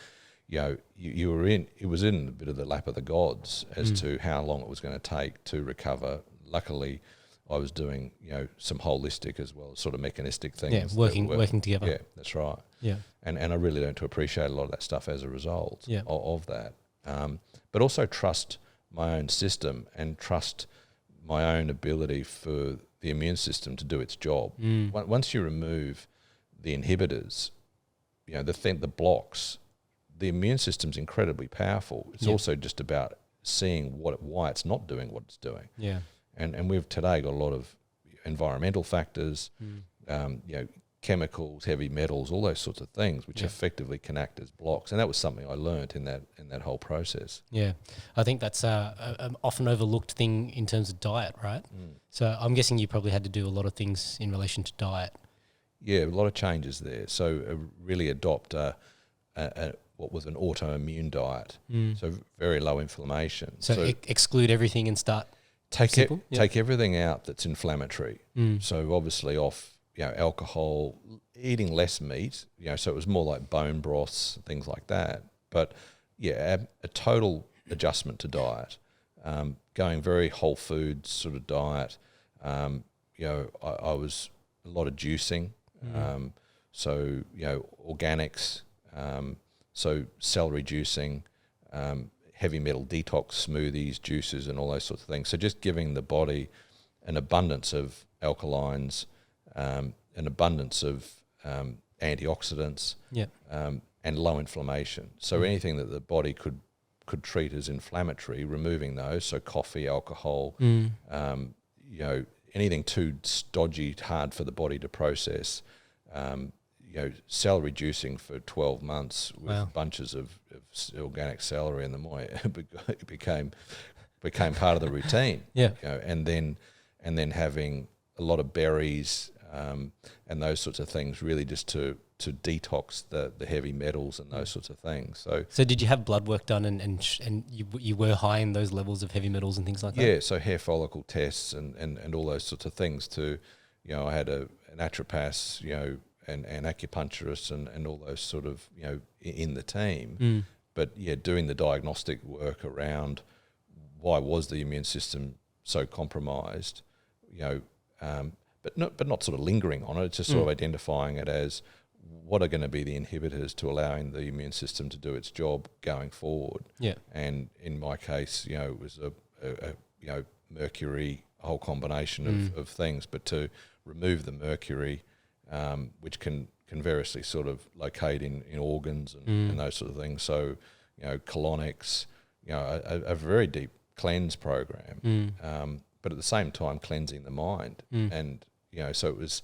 it was in a bit of the lap of the gods as to how long it was going to take to recover. Luckily, I was doing, some holistic as well as sort of mechanistic things. Yeah, working together. Yeah, that's right. Yeah. And I really learned to appreciate a lot of that stuff as a result of that. But also trust my own system and trust my own ability for the immune system to do its job. Once you remove the inhibitors, the blocks, the immune system's incredibly powerful. It's also just about seeing why it's not doing what it's doing. Yeah. And we've today got a lot of environmental factors, chemicals, heavy metals, all those sorts of things, which effectively can act as blocks. And that was something I learnt in that whole process. Yeah, I think that's an often overlooked thing in terms of diet, right? So I'm guessing you probably had to do a lot of things in relation to diet. Yeah, a lot of changes there. So really adopt what was an autoimmune diet, so very low inflammation. So exclude everything and start take everything out that's inflammatory. So obviously off alcohol, eating less meat, so it was more like bone broths, things like that. But a total adjustment to diet, going very whole foods sort of diet. I was a lot of juicing, so organics, so celery juicing, heavy metal detox smoothies, juices, and all those sorts of things. So just giving the body an abundance of alkalines, an abundance of antioxidants, and low inflammation. So anything that the body could treat as inflammatory, removing those. So coffee, alcohol, anything too stodgy, hard for the body to process. Celery juicing for 12 months with bunches of organic celery, and the more it became part of the routine. And then having a lot of berries and those sorts of things, really just to detox the heavy metals and those sorts of things. So did you have blood work done and you were high in those levels of heavy metals and things like that? Yeah, so hair follicle tests and all those sorts of things to, I had a naturopath, and acupuncturists and all those sort of, in the team. But doing the diagnostic work around why was the immune system so compromised, but not sort of lingering on it. It's just sort of identifying it as what are going to be the inhibitors to allowing the immune system to do its job going forward. Yeah. And in my case, it was a mercury, a whole combination of things, but to remove the mercury, which can variously sort of locate in organs and those sort of things. So, colonics, a very deep cleanse program, but at the same time cleansing the mind. And, so it was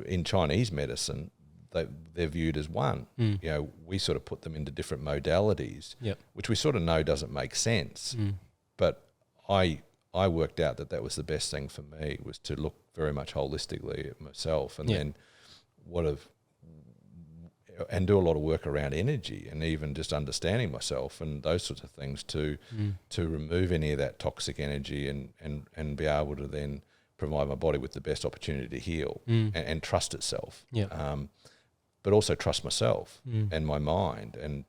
in Chinese medicine, they're viewed as one. We sort of put them into different modalities, which we sort of know doesn't make sense. But I worked out that was the best thing for me, was to look very much holistically at myself, and then and do a lot of work around energy and even just understanding myself and those sorts of things to remove any of that toxic energy and be able to then provide my body with the best opportunity to heal and trust itself. But also trust myself and my mind, and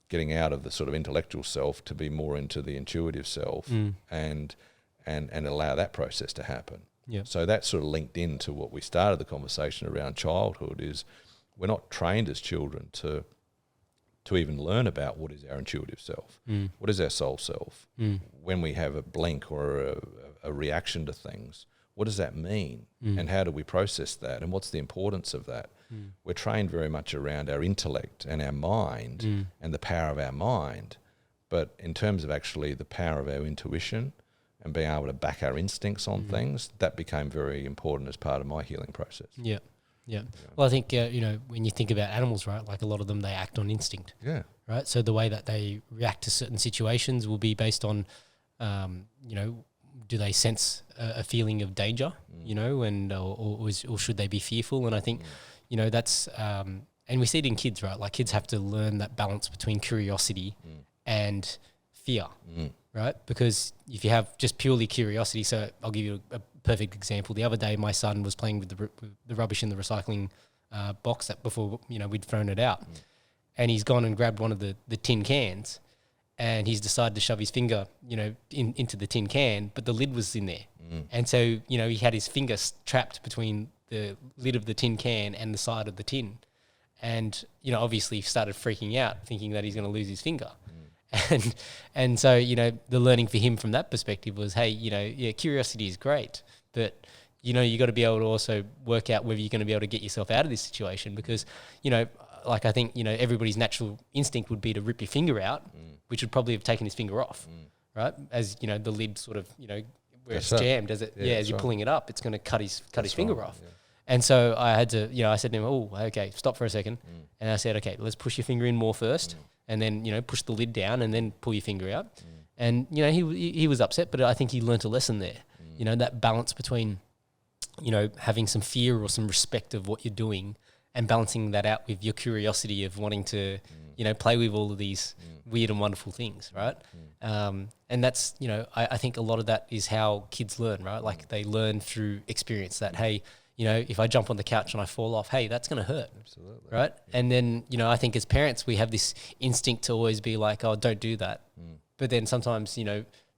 getting out of the sort of intellectual self to be more into the intuitive self and allow that process to happen. So that's sort of linked into what we started the conversation around childhood, is we're not trained as children to even learn about what is our intuitive self, what is our soul self. When we have a blink or a reaction to things, what does that mean? And how do we process that? And what's the importance of that? We're trained very much around our intellect and our mind and the power of our mind. But in terms of actually the power of our intuition and being able to back our instincts on things, that became very important as part of my healing process. Well, I think, when you think about animals, right, like a lot of them, they act on instinct. Right? So the way that they react to certain situations will be based on, do they sense a feeling of danger, and or should they be fearful? And I think, that's, and we see it in kids, right? Like kids have to learn that balance between curiosity and fear, right? Because if you have just purely curiosity, so I'll give you a perfect example. The other day, my son was playing with the rubbish in the recycling box that before, we'd thrown it out. And he's gone and grabbed one of the tin cans, and he's decided to shove his finger, into the tin can, but the lid was in there. And so, he had his finger trapped between the lid of the tin can and the side of the tin. And, obviously started freaking out, thinking that he's going to lose his finger. And so, the learning for him from that perspective was, hey, curiosity is great, but, you got to be able to also work out whether you're going to be able to get yourself out of this situation, because, like I think, everybody's natural instinct would be to rip your finger out, which would probably have taken his finger off, right? As, the lid sort of, where it's jammed, as you're pulling it up, it's going to cut his finger off. Yeah. And so I had to, I said to him, oh, okay, stop for a second. And I said, okay, let's push your finger in more first, and then, push the lid down and then pull your finger out. And, he was upset, but I think he learnt a lesson there, that balance between, having some fear or some respect of what you're doing and balancing that out with your curiosity of wanting to, play with all of these weird and wonderful things, right? And that's, I think a lot of that is how kids learn, right? Like they learn through experience that, hey, if I jump on the couch and I fall off, hey, that's going to hurt. Absolutely. Right? And then, I think as parents, we have this instinct to always be like, oh, don't do that. But then sometimes,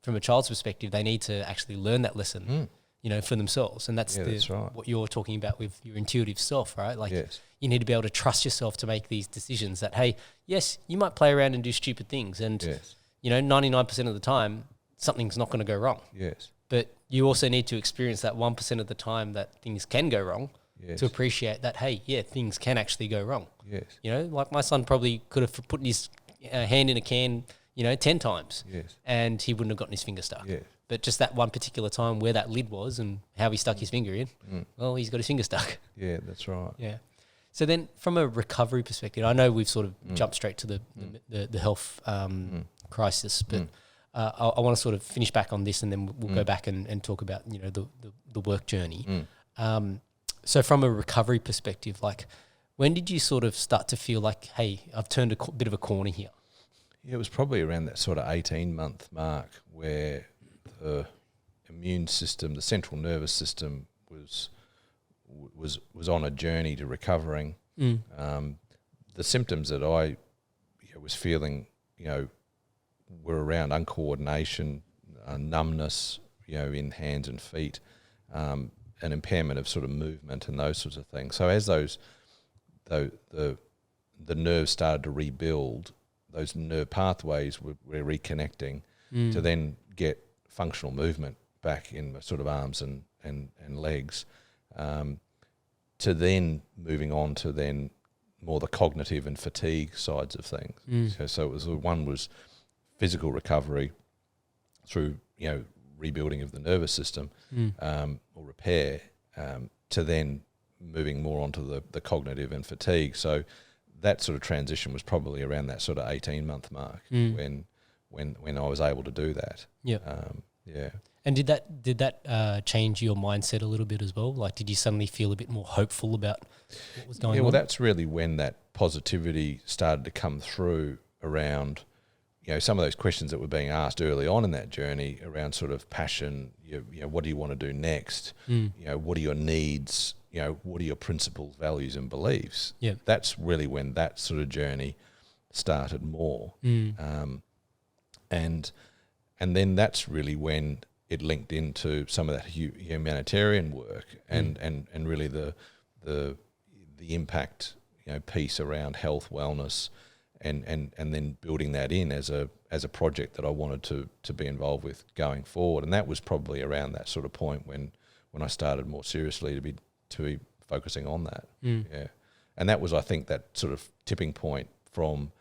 from a child's perspective, they need to actually learn that lesson, for themselves. And that's, right. What you're talking about with your intuitive self, right? Like you need to be able to trust yourself to make these decisions that, hey, yes, you might play around and do stupid things. And, 99% of the time, something's not going to go wrong. But you also need to experience that 1% of the time that things can go wrong to appreciate that, hey, things can actually go wrong. Like my son probably could have put his hand in a can, 10 times and he wouldn't have gotten his finger stuck. But just that one particular time where that lid was and how he stuck his finger in, well, he's got his finger stuck. Yeah, that's right. Yeah. So then from a recovery perspective, I know we've sort of jumped straight to the health crisis, but I want to sort of finish back on this, and then we'll go back and talk about, the work journey. So from a recovery perspective, like when did you sort of start to feel like, hey, I've turned a bit of a corner here? Yeah, it was probably around that sort of 18-month mark where the immune system, the central nervous system was on a journey to recovering. The symptoms that I was feeling, were around uncoordination, numbness, in hands and feet, an impairment of sort of movement and those sorts of things. So as the nerves started to rebuild, those nerve pathways were reconnecting to then get functional movement back in my sort of arms and legs. to then moving on to then more the cognitive and fatigue sides of things. So it was, one was physical recovery through, rebuilding of the nervous system or repair, to then moving more onto the cognitive and fatigue. So that sort of transition was probably around that sort of 18-month mark when I was able to do that. Yeah. Yeah. And did that change your mindset a little bit as well? Like, did you suddenly feel a bit more hopeful about what was going on? Yeah, well, that's really when that positivity started to come through around, some of those questions that were being asked early on in that journey around sort of passion, what do you want to do next? What are your needs? What are your principles, values and beliefs? Yeah. That's really when that sort of journey started more. And then that's really when it linked into some of that humanitarian work and really the impact piece around health, wellness, and then building that in as a project that I wanted to be involved with going forward. And that was probably around that sort of point when I started more seriously to be focusing on that. Yeah. And that was, I think, that sort of tipping point from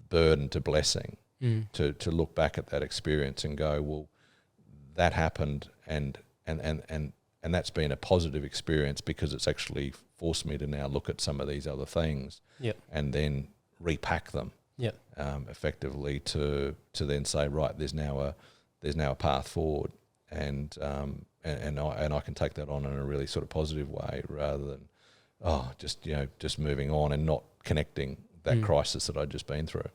burden to blessing, to look back at that experience and go, well, that happened and that's been a positive experience because it's actually forced me to now look at some of these other things and then repack them effectively to then say, right, there's now a path forward, and I can take that on in a really sort of positive way rather than just moving on and not connecting that crisis that I'd just been through.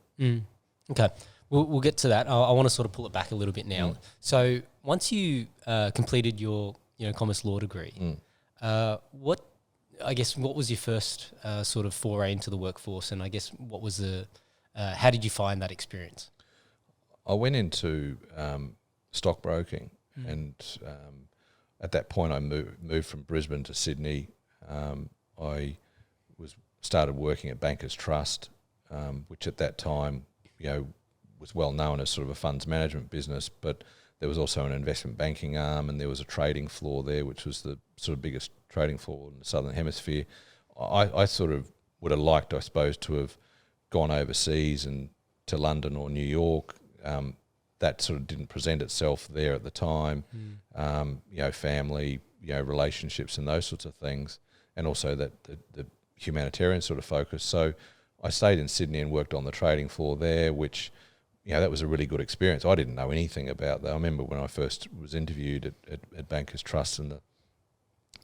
Okay. We'll get to that. I want to sort of pull it back a little bit now. So once you completed your commerce law degree, what was your first sort of foray into the workforce, and I guess what was how did you find that experience? I went into stockbroking, and at that point I moved from Brisbane to Sydney. I started working at Bankers Trust, which at that time was well known as sort of a funds management business, but there was also an investment banking arm, and there was a trading floor there, which was the sort of biggest trading floor in the Southern Hemisphere. I sort of would have liked, I suppose, to have gone overseas and to London or New York. That sort of didn't present itself there at the time. Family, relationships and those sorts of things, and also that the humanitarian sort of focus. So I stayed in Sydney and worked on the trading floor there, which, that was a really good experience. I didn't know anything about that. I remember when I first was interviewed at Bankers Trust, and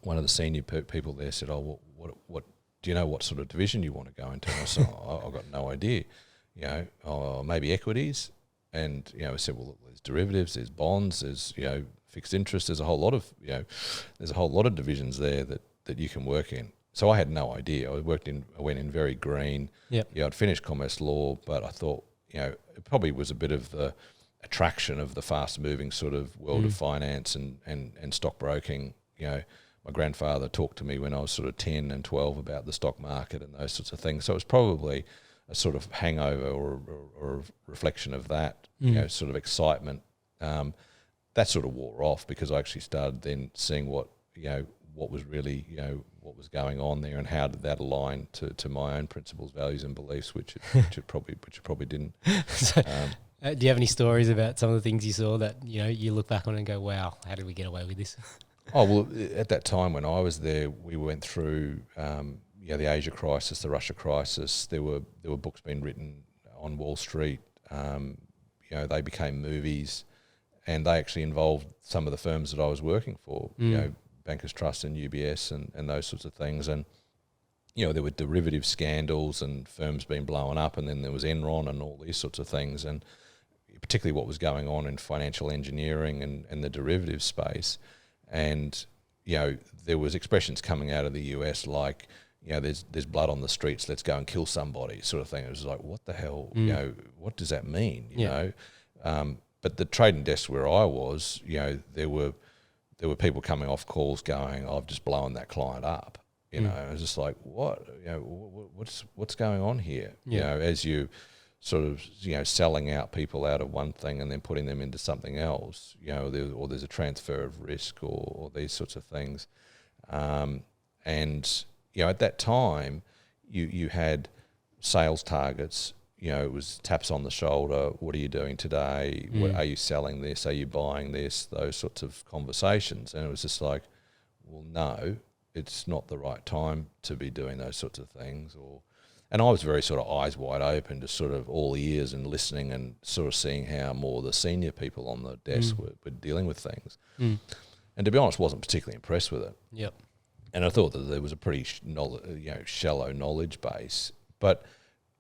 one of the senior people there said, "Oh, what do you know what sort of division you want to go into?" And I said, "I've got no idea. Maybe equities." And I said, "Well, there's derivatives, there's bonds, there's fixed interest. There's a whole lot of divisions there that you can work in." So I had no idea. I went in very green. Yep. I'd finished commerce law, but I thought, it probably was a bit of the attraction of the fast-moving sort of world of finance and stockbroking. My grandfather talked to me when I was sort of 10 and 12 about the stock market and those sorts of things. So it was probably a sort of hangover or a reflection of that, sort of excitement. That sort of wore off because I actually started then seeing what was really, what was going on there, and how did that align to my own principles, values and beliefs, which it probably didn't. So, do you have any stories about some of the things you saw that, you look back on and go, wow, how did we get away with this? Oh, well, at that time when I was there, we went through, the Asia crisis, the Russia crisis. There were books being written on Wall Street. They became movies, and they actually involved some of the firms that I was working for, Bankers Trust and UBS and those sorts of things. And, there were derivative scandals and firms being blown up, and then there was Enron and all these sorts of things, and particularly what was going on in financial engineering and the derivative space. And, there was expressions coming out of the US like, there's blood on the streets, let's go and kill somebody sort of thing. It was like, what the hell, what does that mean, But the trading desk where I was, there were people coming off calls going, I've just blown that client up. I was just like, what? What's going on here? As you sort of, selling out people out of one thing and then putting them into something else, or there's a transfer of risk or these sorts of things. And, at that time, you had sales targets. It was taps on the shoulder. What are you doing today? Are you selling this? Are you buying this? Those sorts of conversations. And it was just like, well, no, it's not the right time to be doing those sorts of things. And I was very sort of eyes wide open to sort of all ears and listening and sort of seeing how more the senior people on the desk were dealing with things. And to be honest, wasn't particularly impressed with it. Yep. And I thought that there was a pretty shallow knowledge base. But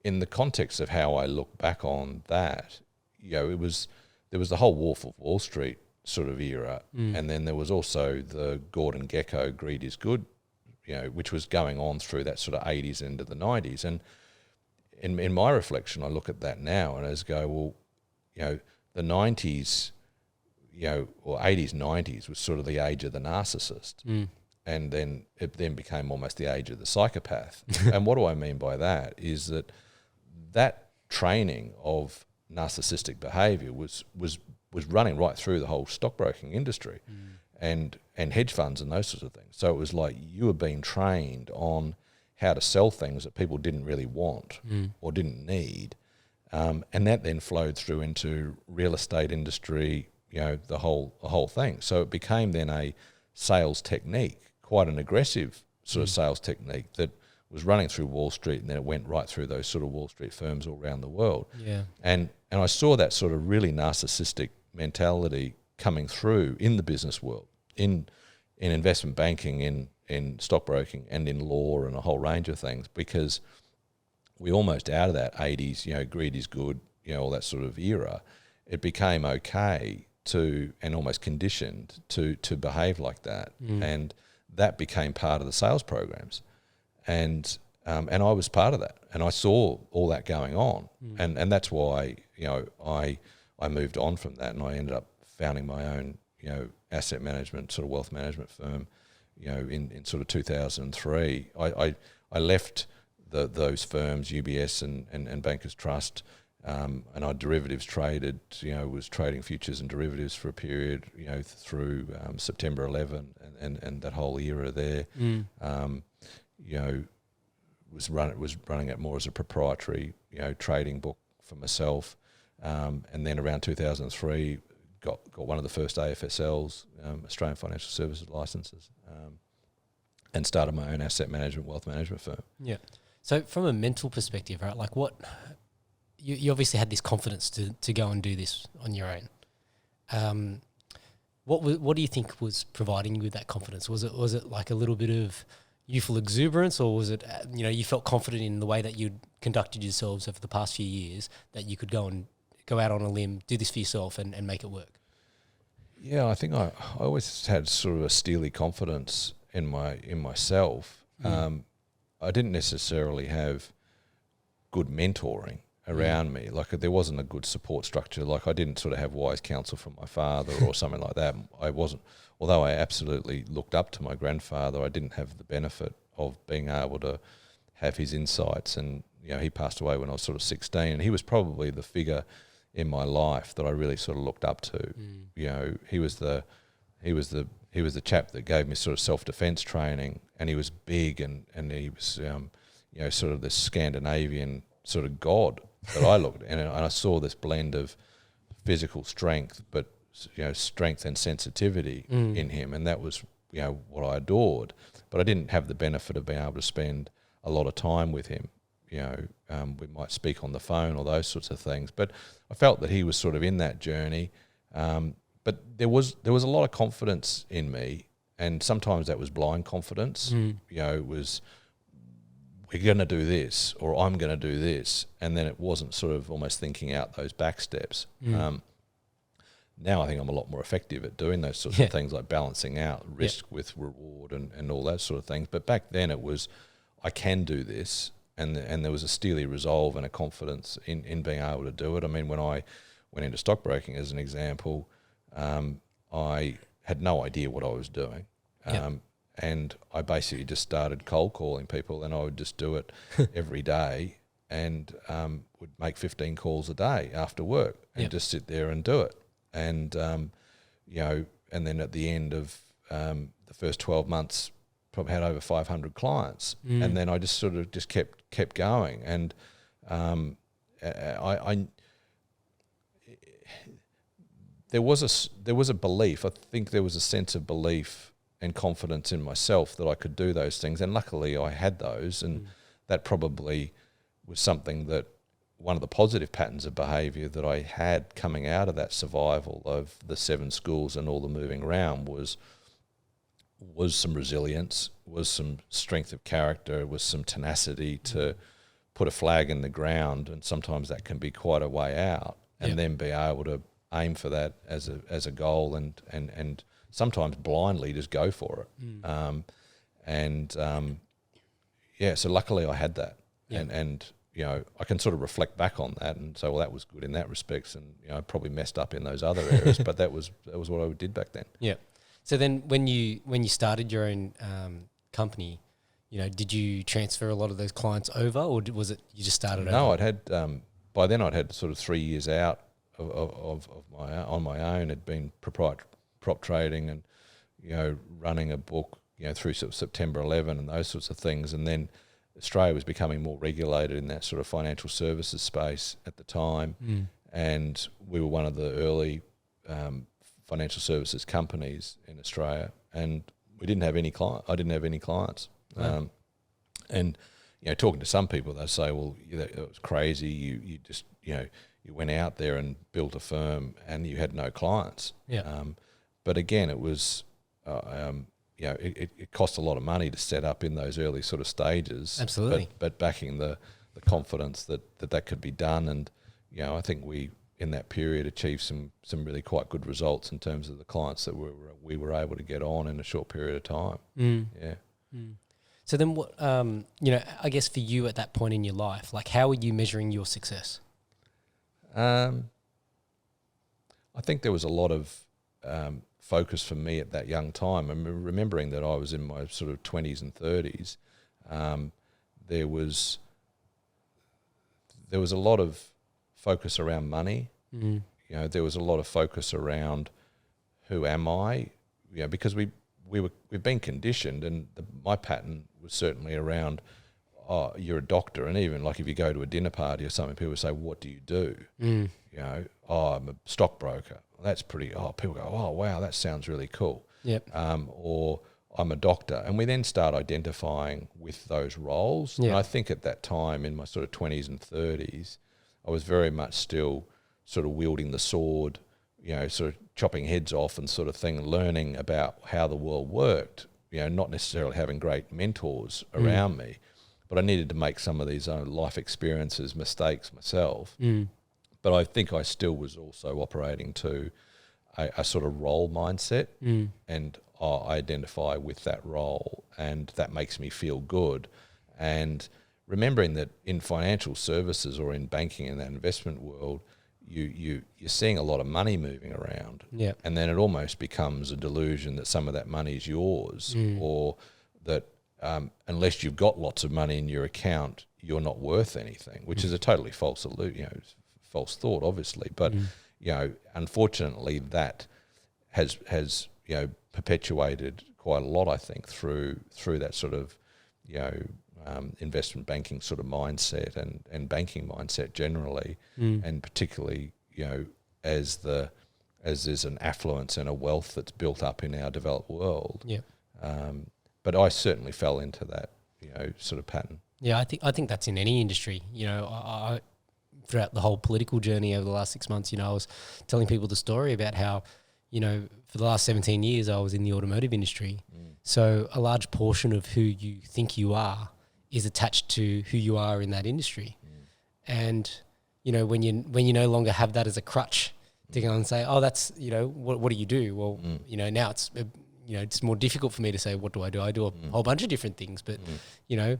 in the context of how I look back on that, there was the whole Wolf of Wall Street sort of era, and then there was also the Gordon Gekko greed is good, which was going on through that sort of 80s into the 90s. And in my reflection, I look at that now and I just go, well, the 90s, or 80s, 90s was sort of the age of the narcissist. And then it then became almost the age of the psychopath. And what do I mean by that is that training of narcissistic behaviour was running right through the whole stockbroking industry and hedge funds and those sorts of things. So it was like you were being trained on how to sell things that people didn't really want or didn't need. And that then flowed through into real estate industry, the whole thing. So it became then a sales technique, quite an aggressive sort of sales technique that was running through Wall Street, and then it went right through those sort of Wall Street firms all around the world. Yeah. And I saw that sort of really narcissistic mentality coming through in the business world, in investment banking, in stockbroking, and in law, and a whole range of things, because we almost out of that 80s, greed is good, all that sort of era, it became okay to, and almost conditioned to behave like that. And that became part of the sales programs. And I was part of that, and I saw all that going on, and that's why I moved on from that, and I ended up founding my own asset management, sort of wealth management firm, in sort of 2003. I left those firms, UBS and Bankers Trust, and I derivatives traded, was trading futures and derivatives for a period, through September 11 and that whole era there. Was running it more as a proprietary, trading book for myself, and then around 2003 got one of the first AFSLs, Australian Financial Services licenses, and started my own asset management, wealth management firm. Yeah. So from a mental perspective, right, like what you obviously had this confidence to go and do this on your own. What do you think was providing you with that confidence? Was it like a little bit of youthful exuberance, or was it you felt confident in the way that you'd conducted yourselves over the past few years that you could go out on a limb, do this for yourself, and make it work? Yeah, I think I always had sort of a steely confidence in myself. I didn't necessarily have good mentoring around me. Like, there wasn't a good support structure. Like, I didn't sort of have wise counsel from my father or something like that. I wasn't, although I absolutely looked up to my grandfather, I didn't have the benefit of being able to have his insights. And, he passed away when I was sort of 16, and he was probably the figure in my life that I really sort of looked up to. He was the chap that gave me sort of self-defense training, and he was big, and he was, sort of this Scandinavian sort of god that I looked at, and I saw this blend of physical strength, but strength and sensitivity in him, and that was what I adored. But I didn't have the benefit of being able to spend a lot of time with him. We might speak on the phone or those sorts of things, but I felt that he was sort of in that journey. But there was a lot of confidence in me, and sometimes that was blind confidence. It was, we're going to do this, or I'm going to do this, and then it wasn't sort of almost thinking out those back steps. Now I think I'm a lot more effective at doing those sorts of things, like balancing out risk with reward and all that sort of things. But back then it was, I can do this, and there was a steely resolve and a confidence in being able to do it. I mean, when I went into stockbroking as an example, I had no idea what I was doing. And I basically just started cold calling people, and I would just do it every day, and would make 15 calls a day after work, and just sit there and do it. And and then at the end of the first 12 months probably had over 500 clients, and then I just sort of just kept going, and there was a belief. I think there was a sense of belief and confidence in myself that I could do those things, and luckily I had those, and that probably was something that one of the positive patterns of behaviour that I had coming out of that survival of the 7 schools and all the moving around was some resilience, was some strength of character, was some tenacity to put a flag in the ground, and sometimes that can be quite a way out, and then be able to aim for that as a goal, and sometimes blindly just go for it. So luckily I had that, and you know, I can sort of reflect back on that and say, well, that was good in that respects, and you know, I probably messed up in those other areas, but that was what I did back then. Yeah. So then, when you started your own company, you know, did you transfer a lot of those clients over, or was it you just started? No, over? I'd had by then I'd had sort of 3 years out of on my own. Had been proprietary prop trading, and you know, running a book, you know, through sort of September 11 and those sorts of things, and then Australia was becoming more regulated in that sort of financial services space at the time, and we were one of the early financial services companies in Australia, and we didn't have any I didn't have any clients. Wow. And you know, talking to some people, they say, "Well, that was crazy. You just, you know, you went out there and built a firm, and you had no clients." Yeah. But again, it was. You know, it cost a lot of money to set up in those early sort of stages. Absolutely. But backing the confidence that could be done, and you know, I think we in that period achieved some really quite good results in terms of the clients that we were able to get on in a short period of time. Yeah. So then, what you know, I guess for you at that point in your life, like, how were you measuring your success? I think there was a lot of focus for me at that young time. I'm remembering that I was in my sort of 20s and 30s. There was a lot of focus around money. You know, there was a lot of focus around who am I? You know, because we've been conditioned, and my pattern was certainly around, oh, you're a doctor, and even like if you go to a dinner party or something, people say, what do you do? You know, oh, I'm a stockbroker. That's pretty. Oh, people go, oh wow, that sounds really cool. Yep. Or I'm a doctor, and we then start identifying with those roles. Yep. And I think at that time, in my sort of 20s and 30s, I was very much still sort of wielding the sword, you know, sort of chopping heads off and sort of thing, learning about how the world worked. You know, not necessarily having great mentors around me, but I needed to make some of these own life experiences, mistakes myself. But I think I still was also operating to a sort of role mindset, and I identify with that role, and that makes me feel good. And remembering that in financial services or in banking in that investment world, you're seeing a lot of money moving around, and then it almost becomes a delusion that some of that money is yours, or that unless you've got lots of money in your account, you're not worth anything, which is a totally false false thought, obviously, but you know, unfortunately, that has you know, perpetuated quite a lot, I think, through that sort of, you know, investment banking sort of mindset and banking mindset generally, and particularly, you know, as there's an affluence and a wealth that's built up in our developed world. But I certainly fell into that, you know, sort of pattern. Yeah, I think that's in any industry. You know, I throughout the whole political journey over the last 6 months, you know, I was telling people the story about how, you know, for the last 17 years I was in the automotive industry. So a large portion of who you think you are is attached to who you are in that industry. And, you know, when you no longer have that as a crutch to go and say, oh, that's, you know, what do you do? Well, you know, now it's, you know, it's more difficult for me to say, what do? I do a whole bunch of different things, but, you know,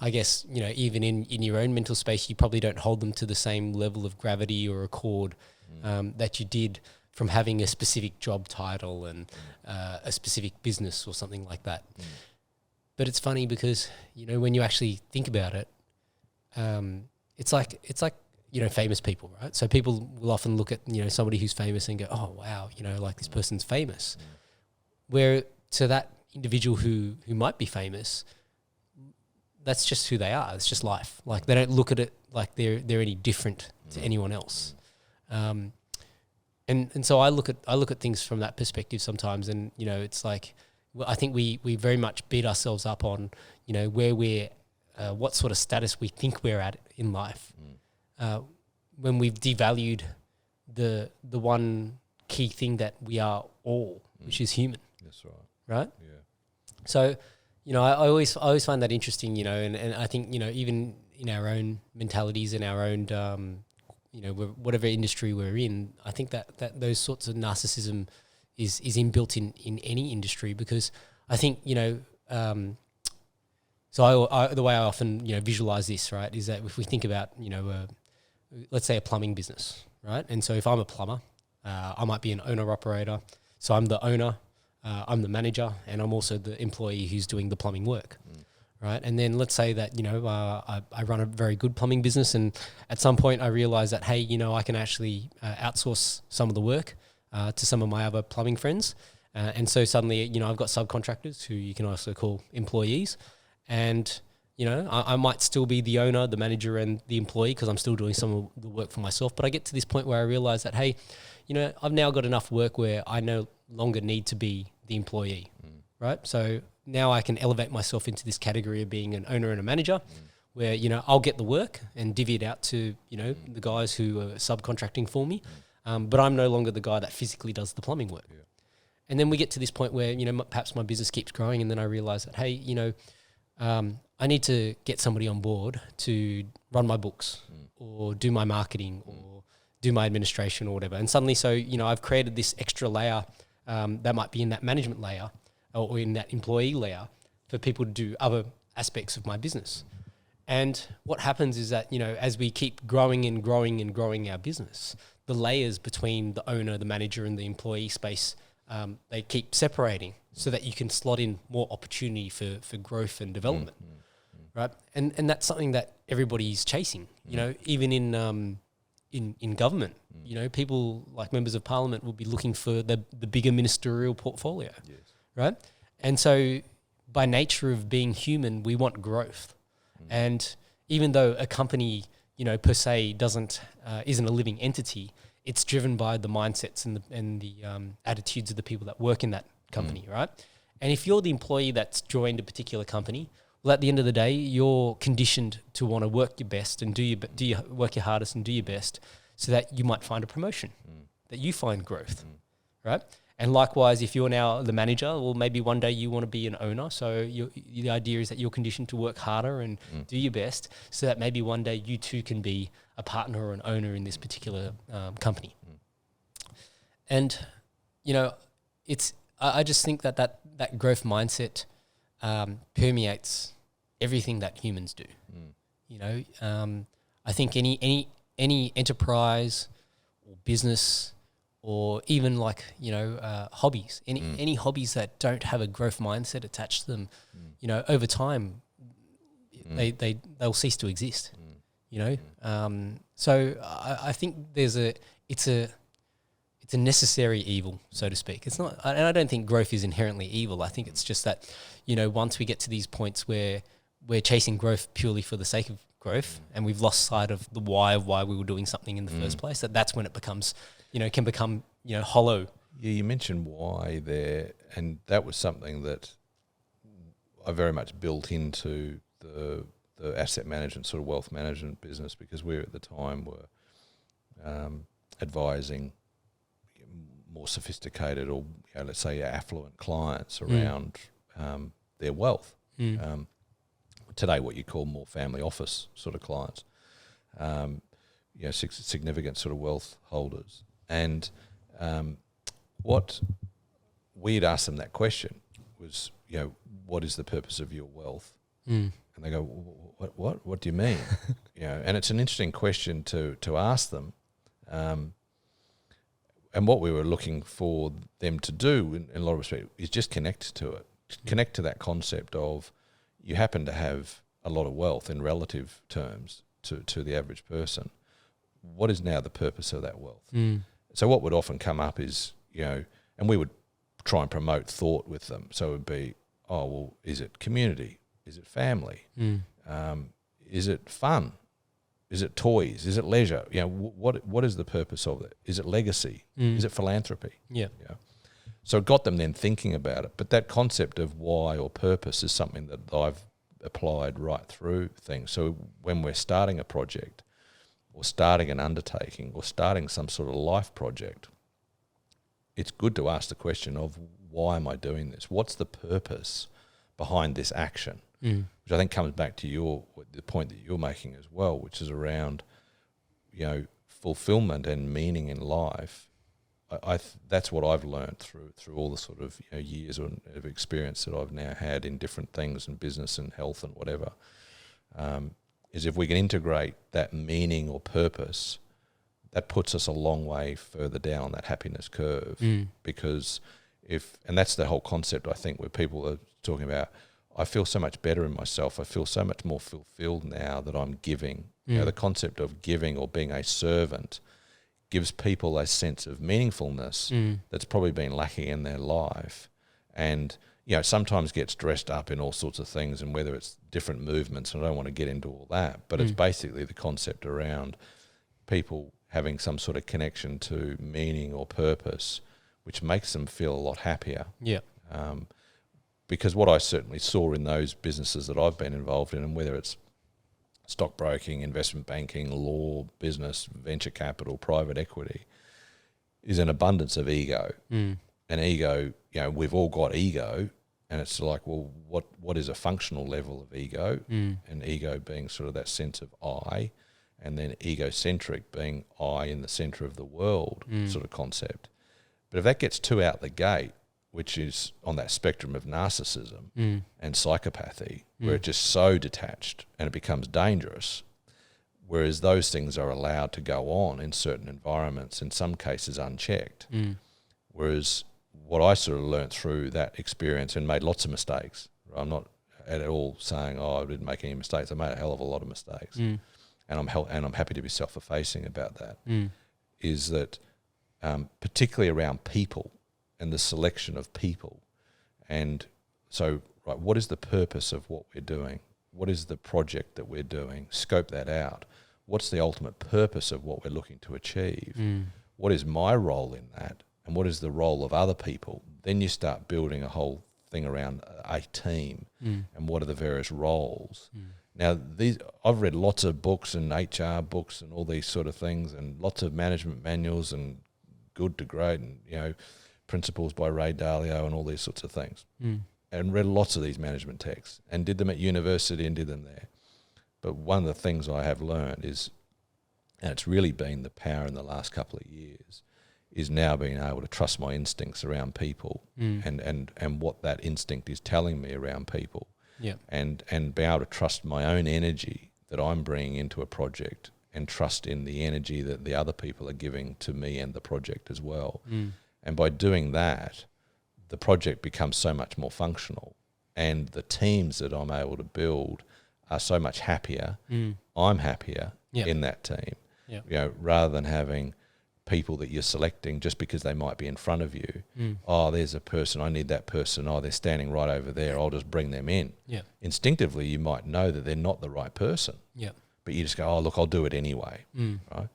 I guess, you know, even in your own mental space, you probably don't hold them to the same level of gravity or accord that you did from having a specific job title and a specific business or something like that. But it's funny because, you know, when you actually think about it, it's like, you know, famous people, right? So people will often look at, you know, somebody who's famous and go, oh, wow, you know, like this person's famous. Where to that individual who might be famous, that's just who they are. It's just life. Like they don't look at it like they're any different to anyone else. And so I look at things from that perspective sometimes, and you know, it's like I think we very much beat ourselves up on, you know, where we're what sort of status we think we're at in life, when we've devalued the one key thing that we are all, which is human. That's right. Right? Yeah. So, you know, I always find that interesting, you know, and I think, you know, even in our own mentalities, in our own, you know, whatever industry we're in, I think that those sorts of narcissism is inbuilt in any industry, because I think, you know, so I the way I often, you know, visualize this, right, is that if we think about, you know, let's say a plumbing business, right? And so if I'm a plumber, I might be an owner-operator. So I'm the owner, I'm the manager, and I'm also the employee who's doing the plumbing work, right? And then let's say that, you know, I run a very good plumbing business, and at some point I realize that, hey, you know, I can actually outsource some of the work to some of my other plumbing friends. And so suddenly, you know, I've got subcontractors who you can also call employees. And, you know, I might still be the owner, the manager, and the employee, because I'm still doing some of the work for myself. But I get to this point where I realize that, hey, you know, I've now got enough work where I no longer need to be the employee, right? So now I can elevate myself into this category of being an owner and a manager, where, you know, I'll get the work and divvy it out to, you know, the guys who are subcontracting for me. But I'm no longer the guy that physically does the plumbing work. Yeah. And then we get to this point where, you know, perhaps my business keeps growing, and then I realize that, hey, you know, I need to get somebody on board to run my books or do my marketing or do my administration or whatever. And suddenly, so, you know, I've created this extra layer that might be in that management layer or in that employee layer for people to do other aspects of my business. And what happens is that, you know, as we keep growing and growing and growing our business, the layers between the owner, the manager, and the employee space, they keep separating so that you can slot in more opportunity for growth and development, right? And that's something that everybody's chasing. You know, even in government, you know, people like members of parliament will be looking for the bigger ministerial portfolio, right? And so by nature of being human, we want growth. And even though a company, you know, per se isn't a living entity, it's driven by the mindsets and the attitudes of the people that work in that company, right? And if you're the employee that's joined a particular company, well, at the end of the day, you're conditioned to want to work your best and work your hardest and do your best, so that you might find a promotion, that you find growth, right? And likewise, if you're now the manager, well, maybe one day you want to be an owner. So the idea is that you're conditioned to work harder and do your best, so that maybe one day you too can be a partner or an owner in this particular company. And, you know, I just think that growth mindset permeates everything that humans do. You know, I think any enterprise or business, or even like, you know, hobbies, any hobbies that don't have a growth mindset attached to them, you know, over time, they'll cease to exist, you know? So I think it's a necessary evil, so to speak. It's not, and I don't think growth is inherently evil. I think it's just that, you know, once we get to these points where we're chasing growth purely for the sake of growth, and we've lost sight of the why of why we were doing something in the first place, that's when it becomes, you know, can become, you know, hollow. Yeah, you mentioned why there, and that was something that I very much built into the asset management, sort of wealth management business, because we at the time were advising more sophisticated, or, you know, let's say affluent clients around their wealth. Today, what you call more family office sort of clients, you know, significant sort of wealth holders. And what we'd ask them that question was, you know, what is the purpose of your wealth? And they go, what do you mean? You know, and it's an interesting question to ask them. And what we were looking for them to do in a lot of respects is just connect to it, connect to that concept of, you happen to have a lot of wealth in relative terms to the average person. What is now the purpose of that wealth? So what would often come up is, you know, and we would try and promote thought with them. So it would be, oh, well, is it community? Is it family? Is it fun? Is it toys? Is it leisure? You know, what is the purpose of it? Is it legacy? Is it philanthropy? Yeah. You know? So it got them then thinking about it. But that concept of why or purpose is something that I've applied right through things. So when we're starting a project or starting an undertaking or starting some sort of life project, it's good to ask the question of, why am I doing this? What's the purpose behind this action? Which I think comes back to the point that you're making as well, which is around, you know, fulfillment and meaning in life. That's what I've learned through all the sort of, you know, years of experience that I've now had in different things in business and health and whatever, is if we can integrate that meaning or purpose, that puts us a long way further down that happiness curve. Because and that's the whole concept, I think, where people are talking about, I feel so much better in myself. I feel so much more fulfilled now that I'm giving. You know, the concept of giving or being a servant gives people a sense of meaningfulness that's probably been lacking in their life. And, you know, sometimes gets dressed up in all sorts of things, and whether it's different movements, and I don't want to get into all that, but it's basically the concept around people having some sort of connection to meaning or purpose, which makes them feel a lot happier. Yeah. Because what I certainly saw in those businesses that I've been involved in, and whether it's stockbroking, investment banking, law, business, venture capital, private equity, is an abundance of ego. And ego, you know, we've all got ego, and it's like, well, what is a functional level of ego? And ego being sort of that sense of I, and then egocentric being I in the centre of the world sort of concept. But if that gets too out the gate, which is on that spectrum of narcissism and psychopathy, where it's just so detached and it becomes dangerous, whereas those things are allowed to go on in certain environments, in some cases unchecked. Whereas what I sort of learnt through that experience, and made lots of mistakes, I'm not at all saying, oh, I didn't make any mistakes, I made a hell of a lot of mistakes, and I'm happy to be self-effacing about that, is that particularly around people, and the selection of people. And so, right, what is the purpose of what we're doing? What is the project that we're doing? Scope that out. What's the ultimate purpose of what we're looking to achieve? What is my role in that? And what is the role of other people? Then you start building a whole thing around a team and what are the various roles. Now, I've read lots of books and HR books and all these sort of things, and lots of management manuals and Good to Great, and, you know, Principles by Ray Dalio and all these sorts of things, and read lots of these management texts and did them at university and did them there. But one of the things I have learned is, and it's really been the power in the last couple of years, is now being able to trust my instincts around people and what that instinct is telling me around people, and be able to trust my own energy that I'm bringing into a project, and trust in the energy that the other people are giving to me and the project as well. And by doing that, the project becomes so much more functional, and the teams that I'm able to build are so much happier. I'm happier in that team, you know, rather than having people that you're selecting just because they might be in front of you. Oh, there's a person, I need that person. Oh, they're standing right over there, I'll just bring them in. Instinctively, you might know that they're not the right person, but you just go, oh, look, I'll do it anyway, right?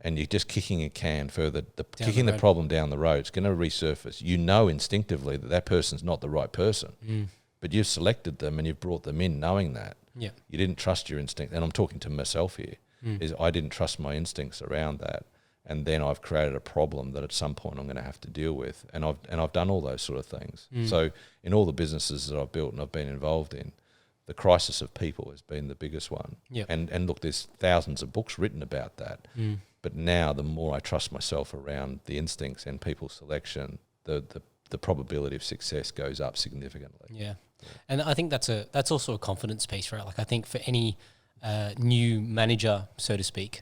And you're just kicking a can further, kicking the problem down the road. It's going to resurface. You know instinctively that person's not the right person, but you've selected them and you've brought them in knowing that. You didn't trust your instinct. And I'm talking to myself here, is I didn't trust my instincts around that. And then I've created a problem that at some point I'm going to have to deal with. And I've done all those sort of things. So in all the businesses that I've built and I've been involved in, the crisis of people has been the biggest one. And look, there's thousands of books written about that. But now the more I trust myself around the instincts and people selection, the probability of success goes up significantly. And I think that's also a confidence piece, right? Like, I think for any new manager, so to speak,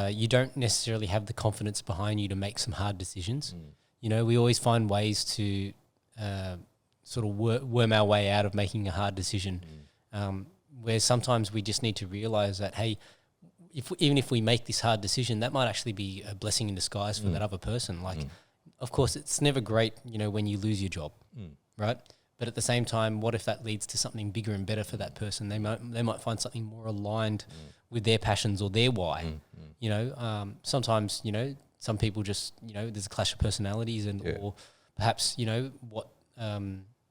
you don't necessarily have the confidence behind you to make some hard decisions. You know, we always find ways to sort of worm our way out of making a hard decision, where sometimes we just need to realize that, hey, even if we make this hard decision, that might actually be a blessing in disguise for that other person. Like, of course, it's never great, when you lose your job, right? But at the same time, what if that leads to something bigger and better for that person? They might find something more aligned with their passions or their why. Sometimes, some people just, there's a clash of personalities or perhaps, what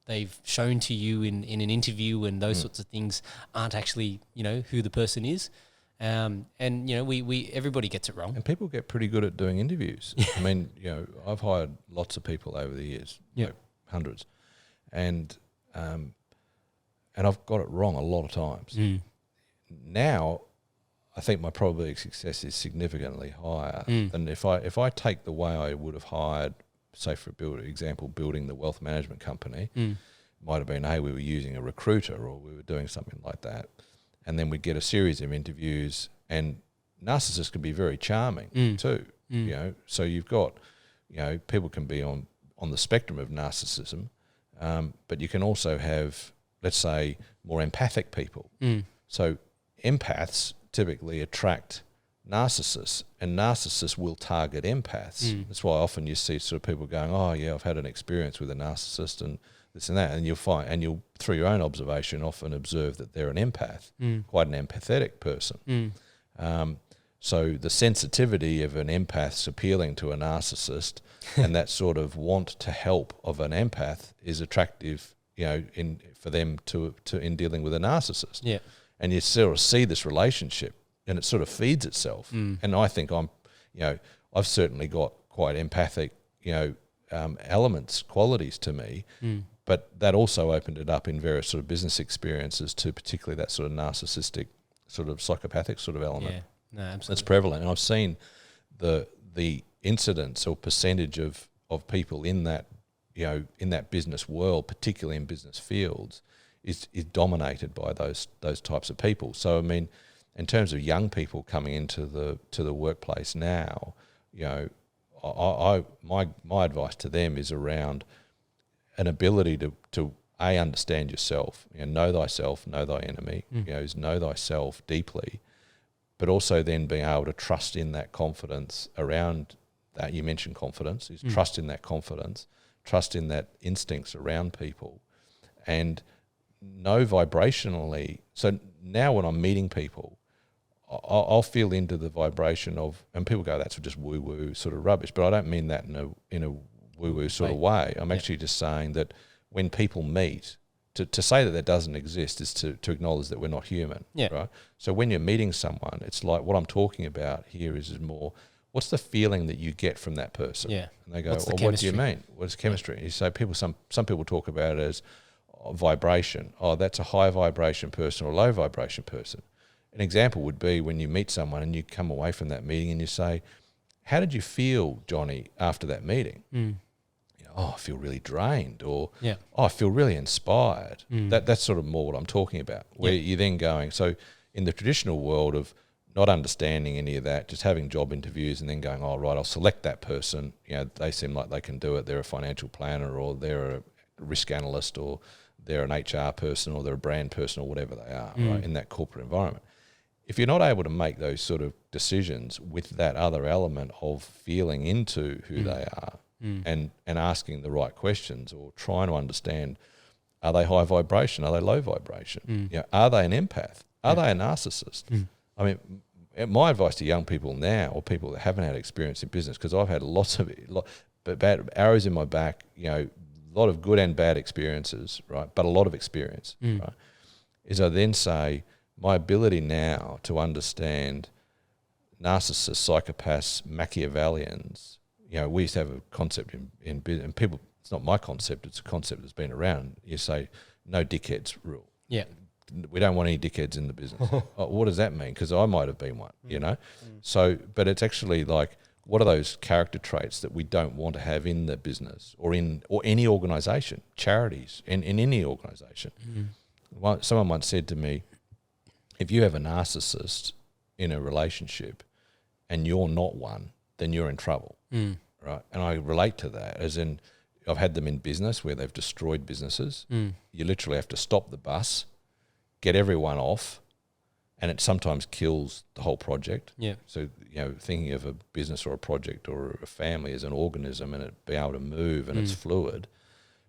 they've shown to you in an interview and those sorts of things aren't actually, who the person is. We everybody gets it wrong. And people get pretty good at doing interviews. I mean, I've hired lots of people over the years, hundreds. And I've got it wrong a lot of times. Now, I think my probability of success is significantly higher than if I take the way I would have hired, say for example, building the wealth management company. Might have been, hey, we were using a recruiter or we were doing something like that, and then we'd get a series of interviews. And narcissists can be very charming too. So you've got, people can be on the spectrum of narcissism. But you can also have, let's say, more empathic people. So empaths typically attract narcissists, and narcissists will target empaths. That's why often you see sort of people going, oh yeah, I've had an experience with a narcissist and this and that, and you'll through your own observation often observe that they're an empath, quite an empathetic person. So the sensitivity of an empath's appealing to a narcissist and that sort of want to help of an empath is attractive, for them in dealing with a narcissist. Yeah. And you sort of see this relationship and it sort of feeds itself. And I think I've certainly got quite empathic, elements, qualities to me, but that also opened it up in various sort of business experiences to particularly that sort of narcissistic, sort of psychopathic sort of element. Yeah. No, absolutely. That's prevalent. And I've seen the incidence or percentage of people in that, in that business world, particularly in business fields, is dominated by those types of people. So I mean, in terms of young people coming into the workplace now, my advice to them is around an ability to understand yourself, know thyself, know thy enemy, know thyself deeply, but also then being able to trust in that confidence around that. You mentioned confidence, is trust in that confidence, trust in that instincts around people, and know vibrationally. So now when I'm meeting people, I'll feel into the vibration of, and people go, that's just woo-woo sort of rubbish, but I don't mean that in a woo-woo sort of way. I'm actually just saying that when people meet, to say that doesn't exist is to acknowledge that we're not human, right? So when you're meeting someone, it's like what I'm talking about here is more, what's the feeling that you get from that person? Yeah. And they go, well, what do you mean? What is chemistry? And you say, some people talk about it as vibration. Oh, that's a high vibration person or a low vibration person. An example would be when you meet someone and you come away from that meeting and you say, how did you feel, Johnny, after that meeting? Oh, I feel really drained, or oh, I feel really inspired. That's sort of more what I'm talking about, where you're then going, so in the traditional world of not understanding any of that, just having job interviews and then going, oh, right, I'll select that person. They seem like they can do it. They're a financial planner, or they're a risk analyst, or they're an HR person, or they're a brand person, or whatever they are, right, in that corporate environment. If you're not able to make those sort of decisions with that other element of feeling into who they are, and asking the right questions, or trying to understand, are they high vibration? Are they low vibration? Are they an empath? Are they a narcissist? I mean, my advice to young people now, or people that haven't had experience in business, because I've had lots of bad arrows in my back, a lot of good and bad experiences, right? But a lot of experience, right? Is I then say, my ability now to understand narcissists, psychopaths, Machiavellians. We used to have a concept in business, and people, it's not my concept, it's a concept that's been around. You say, no dickheads rule. Yeah. We don't want any dickheads in the business. Oh, what does that mean? Because I might have been one, So, but it's actually like, what are those character traits that we don't want to have in the business or any organisation, charities, in any organisation? Someone once said to me, if you have a narcissist in a relationship and you're not one, then you're in trouble, right? And I relate to that, as in I've had them in business where they've destroyed businesses. You literally have to stop the bus, get everyone off, and it sometimes kills the whole project. Yeah. So, thinking of a business or a project or a family as an organism and it be able to move and it's fluid,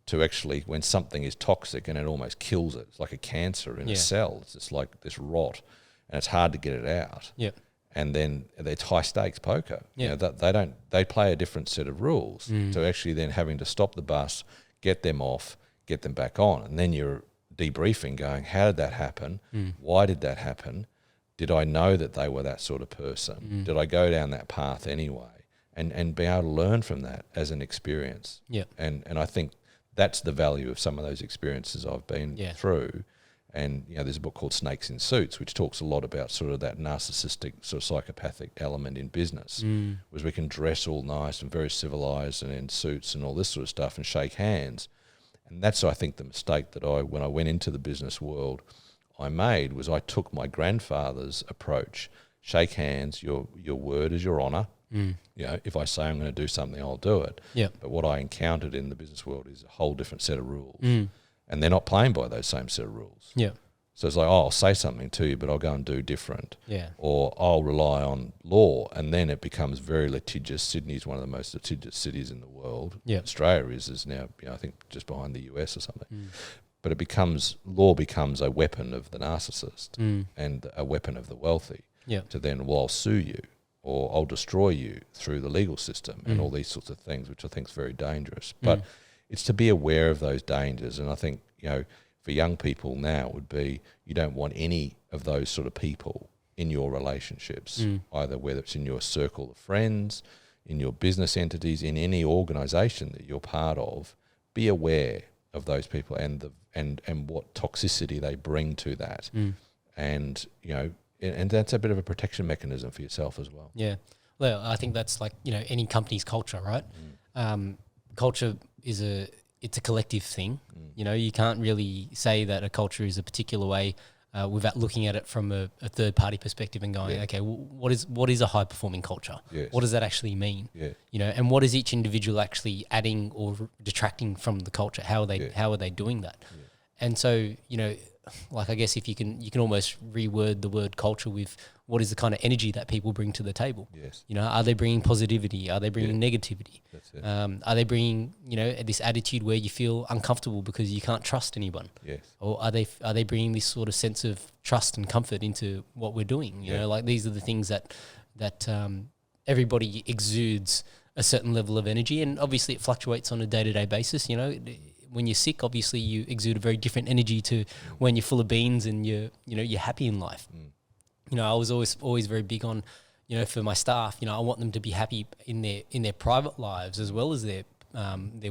to actually, when something is toxic and it almost kills it, it's like a cancer in a cell. It's just like this rot, and it's hard to get it out. Yeah. And then it's high stakes poker. Yeah. They play a different set of rules to actually then having to stop the bus, get them off, get them back on, and then you're debriefing, going, how did that happen? Why did that happen? Did I know that they were that sort of person? Did I go down that path anyway? And be able to learn from that as an experience. Yeah. And I think that's the value of some of those experiences I've been through. And, there's a book called Snakes in Suits, which talks a lot about sort of that narcissistic, sort of psychopathic element in business, whereas we can dress all nice and very civilized and in suits and all this sort of stuff and shake hands. And that's, I think, the mistake that when I went into the business world, I made was I took my grandfather's approach: shake hands, your word is your honour. If I say I'm going to do something, I'll do it. Yeah. But what I encountered in the business world is a whole different set of rules, and they're not playing by those same set of rules. Yeah. So it's like, I'll say something to you, but I'll go and do different. Yeah. Or I'll rely on law, and then it becomes very litigious. Sydney's one of the most litigious cities in the world. Yeah. Australia is now, I think, just behind the US or something. But law becomes a weapon of the narcissist and a weapon of the wealthy. Yeah. To then, I'll sue you, or I'll destroy you through the legal system and all these sorts of things, which I think is very dangerous. But it's to be aware of those dangers. And I think, for young people now would be, you don't want any of those sort of people in your relationships, either whether it's in your circle of friends, in your business entities, in any organisation that you're part of. Be aware of those people and what toxicity they bring to that. And, and that's a bit of a protection mechanism for yourself as well. Yeah. Well, I think that's like, any company's culture, right? Culture is it's a collective thing. You can't really say that a culture is a particular way without looking at it from a third party perspective and going, okay, what is a high performing culture? Yes. What does that actually mean? Yeah. And what is each individual actually adding or detracting from the culture? How are they doing that? Yeah. And so, like, I guess if you can almost reword the word culture with what is the kind of energy that people bring to the table. Yes. Are they bringing positivity? Are they bringing negativity? That's it. Are they bringing, this attitude where you feel uncomfortable because you can't trust anyone? Yes. Or are they bringing this sort of sense of trust and comfort into what we're doing? Like these are the things that everybody exudes a certain level of energy, and obviously it fluctuates on a day-to-day basis. When you're sick, obviously you exude a very different energy to when you're full of beans and you're happy in life. I was always very big on, for my staff, I want them to be happy in their private lives as well as their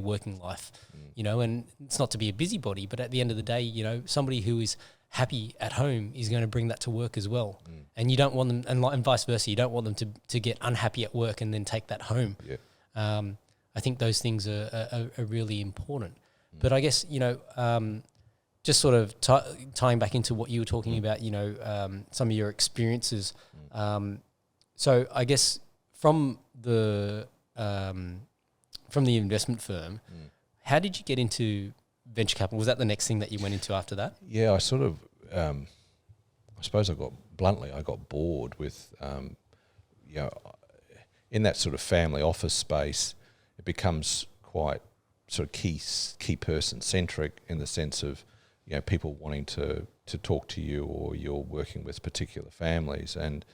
working life. And it's not to be a busybody, but at the end of the day, somebody who is happy at home is going to bring that to work as well. And you don't want them, and vice versa, you don't want them to get unhappy at work and then take that home. Yeah. I think those things are really important. But I guess, just sort of tying back into what you were talking about, some of your experiences. So I guess from the investment firm, how did you get into venture capital? Was that the next thing that you went into after that? Yeah, I sort of, I suppose I got bored with, in that sort of family office space, it becomes quite sort of key person centric in the sense of, people wanting to talk to you, or you're working with particular families. And,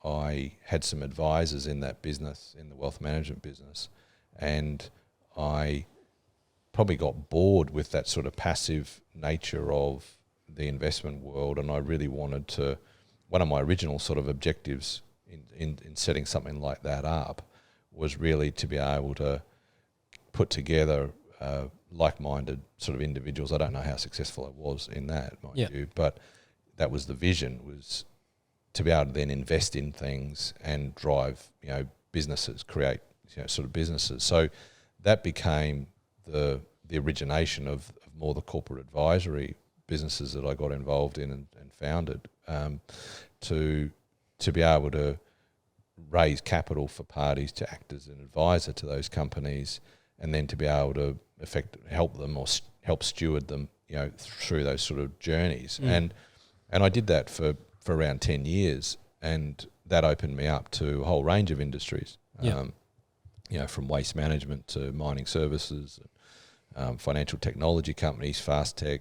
I had some advisors in that business, in the wealth management business, and I probably got bored with that sort of passive nature of the investment world. And I really wanted to, one of my original sort of objectives in setting something like that up was really to be able to put together like-minded sort of individuals. I don't know how successful I was in that, mind you, but that was the vision, was to be able to then invest in things and drive, businesses, create, sort of businesses. So that became the origination of more the corporate advisory businesses that I got involved in and founded, to be able to raise capital for parties to act as an advisor to those companies, and then to be able to help them or help steward them, through those sort of journeys. And And I did that for around 10 years, and that opened me up to a whole range of industries, from waste management to mining services, financial technology companies, fast tech,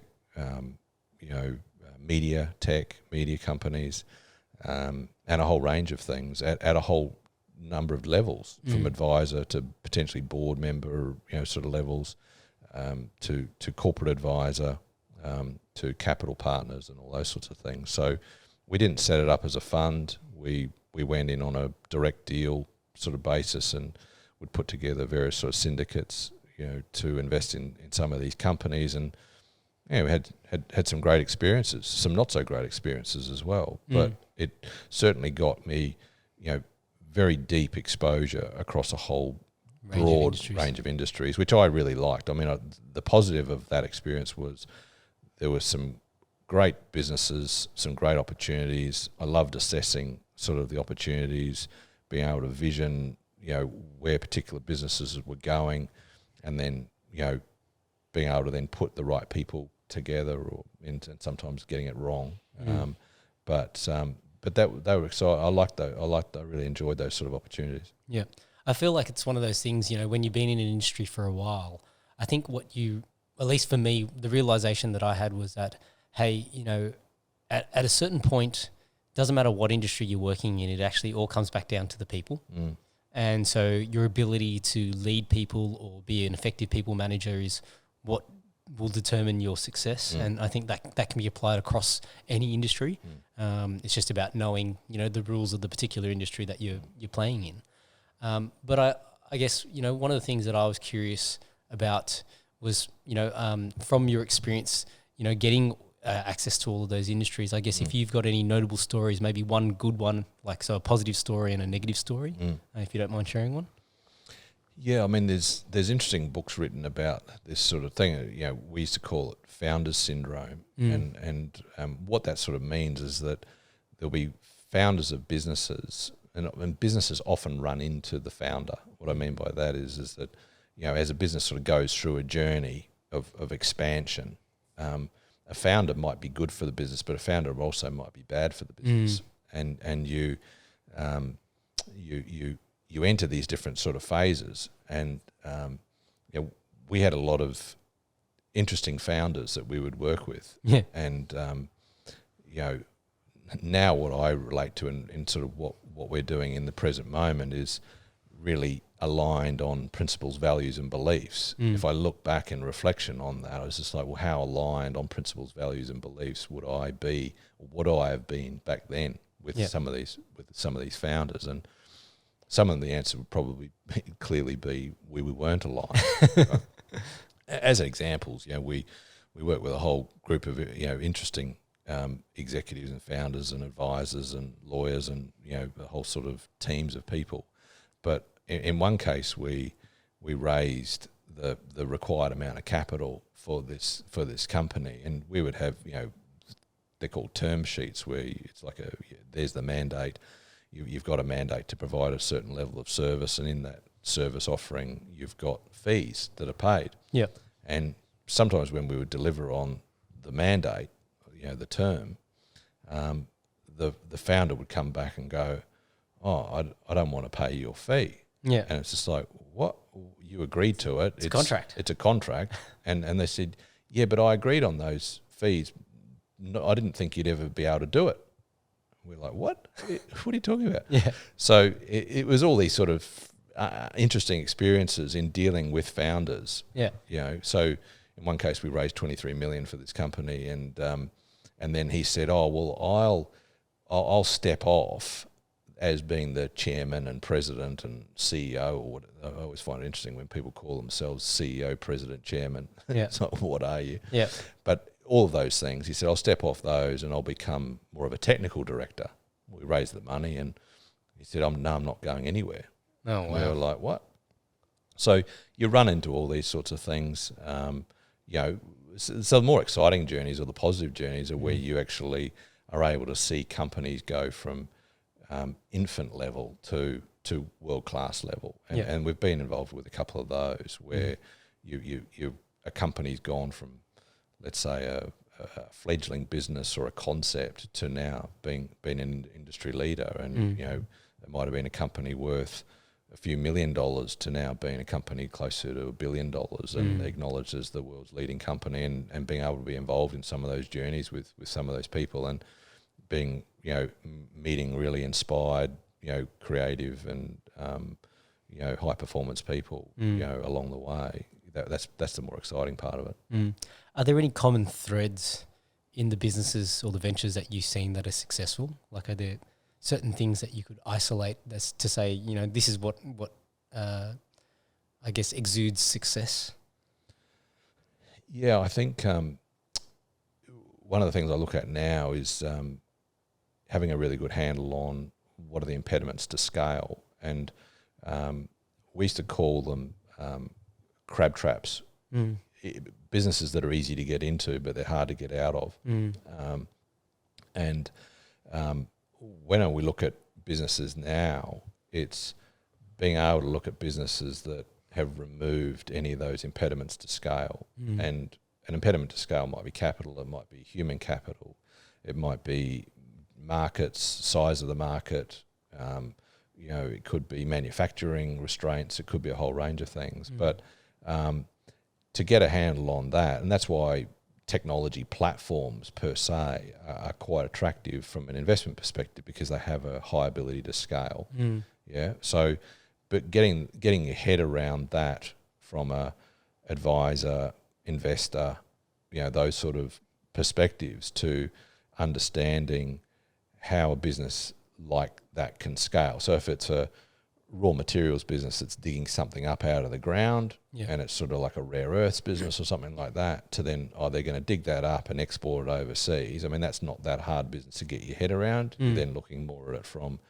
media tech, media companies, and a whole range of things at a whole number of levels, from advisor to potentially board member, sort of levels, to corporate advisor, to capital partners and all those sorts of things. So we didn't set it up as a fund. We went in on a direct deal sort of basis and would put together various sort of syndicates, to invest in some of these companies. And we had some great experiences, some not so great experiences as well. But it certainly got me, very deep exposure across a whole broad range of industries, which I really liked. I mean, the positive of that experience was there were some great businesses, some great opportunities. I loved assessing sort of the opportunities, being able to vision, where particular businesses were going, and then, being able to then put the right people together, and sometimes getting it wrong. But they were exciting. I really enjoyed those sort of opportunities. Yeah. I feel like it's one of those things, when you've been in an industry for a while, I think at least for me, the realization that I had was that, hey, at a certain point, doesn't matter what industry you're working in, it actually all comes back down to the people. And so your ability to lead people or be an effective people manager is what will determine your success. And I think that can be applied across any industry. It's just about knowing, the rules of the particular industry that you're playing in. But I guess, one of the things that I was curious about was, from your experience, getting access to all of those industries. I guess if you've got any notable stories, maybe one good one, so a positive story and a negative story, if you don't mind sharing one. Yeah, I mean, there's interesting books written about this sort of thing. We used to call it founders syndrome, and what that sort of means is that there'll be founders of businesses, and businesses often run into the founder. What I mean by that is that as a business sort of goes through a journey of expansion, a founder might be good for the business, but a founder also might be bad for the business, and you enter these different sort of phases, and we had a lot of interesting founders that we would work with, and now what I relate to in sort of what we're doing in the present moment is really aligned on principles, values and beliefs. If I look back in reflection on that, I was just like, well, how aligned on principles, values and beliefs would I be, or would I have been back then with some of these founders? And some of the answer would probably clearly be we weren't aligned. As examples, we work with a whole group of interesting executives and founders and advisors and lawyers and the whole sort of teams of people. But in one case, we raised the required amount of capital for this company, and we would have they're called term sheets, where it's like there's the mandate. You've got a mandate to provide a certain level of service, and in that service offering, you've got fees that are paid. Yep. And sometimes when we would deliver on the mandate, the term, the founder would come back and go, "Oh, I don't want to pay your fee." Yeah. And it's just like, what? You agreed to it. It's a contract. It's a contract. and they said, yeah, but I agreed on those fees. No, I didn't think you'd ever be able to do it. We're like, what? What are you talking about? Yeah. So it was all these sort of interesting experiences in dealing with founders. Yeah. So in one case we raised 23 million for this company, and then he said, oh, well, I'll step off as being the chairman and president and CEO, or what. I always find it interesting when people call themselves CEO, president, chairman. Yeah. It's not, what are you? Yeah. But all of those things, he said, I'll step off those and I'll become more of a technical director. We raised the money, and he said, I'm not going anywhere. Oh, wow. And we were like, what? So you run into all these sorts of things. So the more exciting journeys, or the positive journeys, are where you actually are able to see companies go from infant level to world-class level. And we've been involved with a couple of those where a company's gone from, let's say, a fledgling business or a concept to now being an industry leader, and it might have been a company worth a few $1 million to now being a company closer to $1 billion and acknowledged as the world's leading company, and being able to be involved in some of those journeys with some of those people, and being, meeting really inspired, creative and, high performance people, along the way. That's the more exciting part of it. Are there any common threads in the businesses or the ventures that you've seen that are successful? Like, are there certain things that you could isolate that's to say, this is what I guess exudes success? Yeah, I think one of the things I look at now is having a really good handle on what are the impediments to scale. And we used to call them crab traps, businesses that are easy to get into, but they're hard to get out of. When we look at businesses now, it's being able to look at businesses that have removed any of those impediments to scale. And an impediment to scale might be capital, it might be human capital, it might be markets, size of the market, it could be manufacturing restraints, it could be a whole range of things. But to get a handle on that, and that's why technology platforms per se are quite attractive from an investment perspective, because they have a high ability to scale. Yeah. So, but getting your head around that from a advisor, investor, those sort of perspectives, to understanding how a business like that can scale. So if it's a raw materials business that's digging something up out of the ground, and it's sort of like a rare earths business or something like that, to then, they're going to dig that up and export it overseas. I mean, that's not that hard business to get your head around. You're then looking more at it from,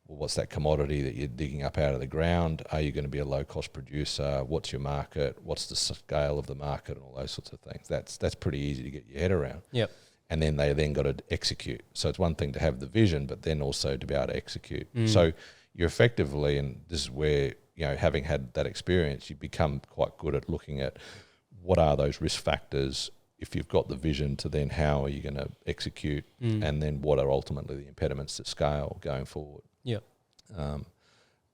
well, what's that commodity that you're digging up out of the ground? Are you going to be a low-cost producer? What's your market? What's the scale of the market? And all those sorts of things. That's pretty easy to get your head around. Yep. And then they got to execute. So it's one thing to have the vision, but then also to be able to execute. So you're effectively, and this is where, having had that experience, you become quite good at looking at what are those risk factors if you've got the vision, to then how are you going to execute, and then what are ultimately the impediments to scale going forward. Yep.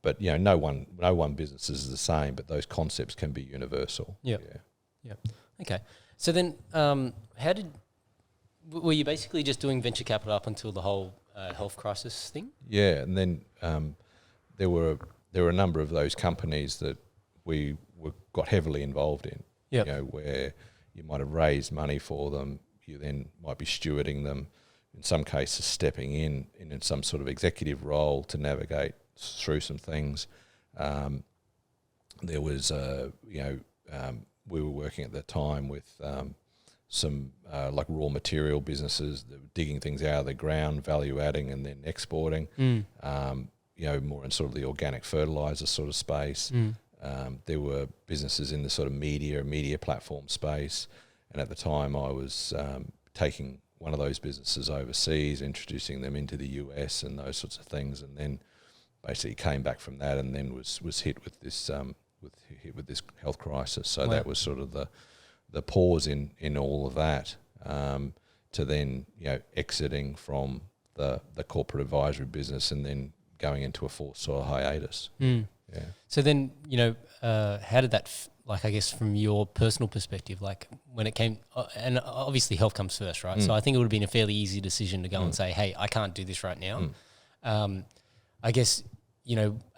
But no one business is the same, but those concepts can be universal. Yep. Okay. So then, were you basically just doing venture capital up until the whole health crisis thing? Yeah, and then there were a number of those companies that we got heavily involved in. Where you might have raised money for them, you then might be stewarding them, in some cases stepping in some sort of executive role to navigate through some things. There was we were working at the time with some like raw material businesses that were digging things out of the ground, value adding and then exporting, more in sort of the organic fertilizer sort of space. There were businesses in the sort of media platform space. And at the time I was taking one of those businesses overseas, introducing them into the US and those sorts of things. And then basically came back from that, and then was hit with this health crisis. So that was sort of the pause in all of that, to then exiting from the corporate advisory business and then going into a forced sort of hiatus. So then how did that I guess from your personal perspective, like when it came, and obviously health comes first, right? So I think it would have been a fairly easy decision to go and say, hey, I can't do this right now. I guess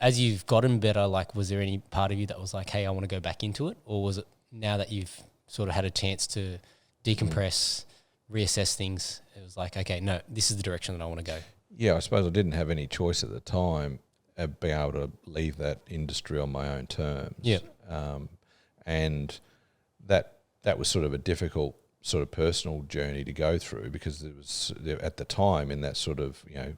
as you've gotten better, was there any part of you that was like, hey, I want to go back into it? Or was it now that you've sort of had a chance to decompress, reassess things, it was like, okay, no, this is the direction that I want to go? Yeah, I suppose I didn't have any choice at the time of being able to leave that industry on my own terms. Yeah. And that was sort of a difficult sort of personal journey to go through, because there was at the time in that sort of, you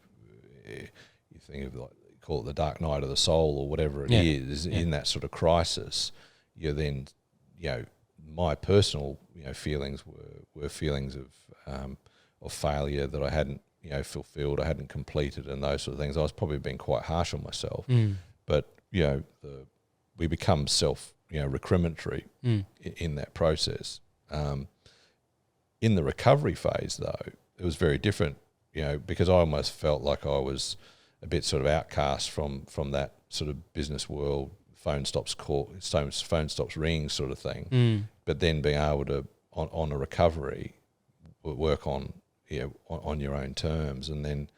think of call it the dark night of the soul or whatever it is, in that sort of crisis, you then, my personal, feelings were feelings of failure that I hadn't, fulfilled, I hadn't completed, and those sort of things. I was probably being quite harsh on myself, but we become self, recriminatory in that process. In the recovery phase, though, it was very different, because I almost felt like I was a bit sort of outcast from that sort of business world, phone stops ringing sort of thing. But then being able to, on a recovery, work on your own terms, and then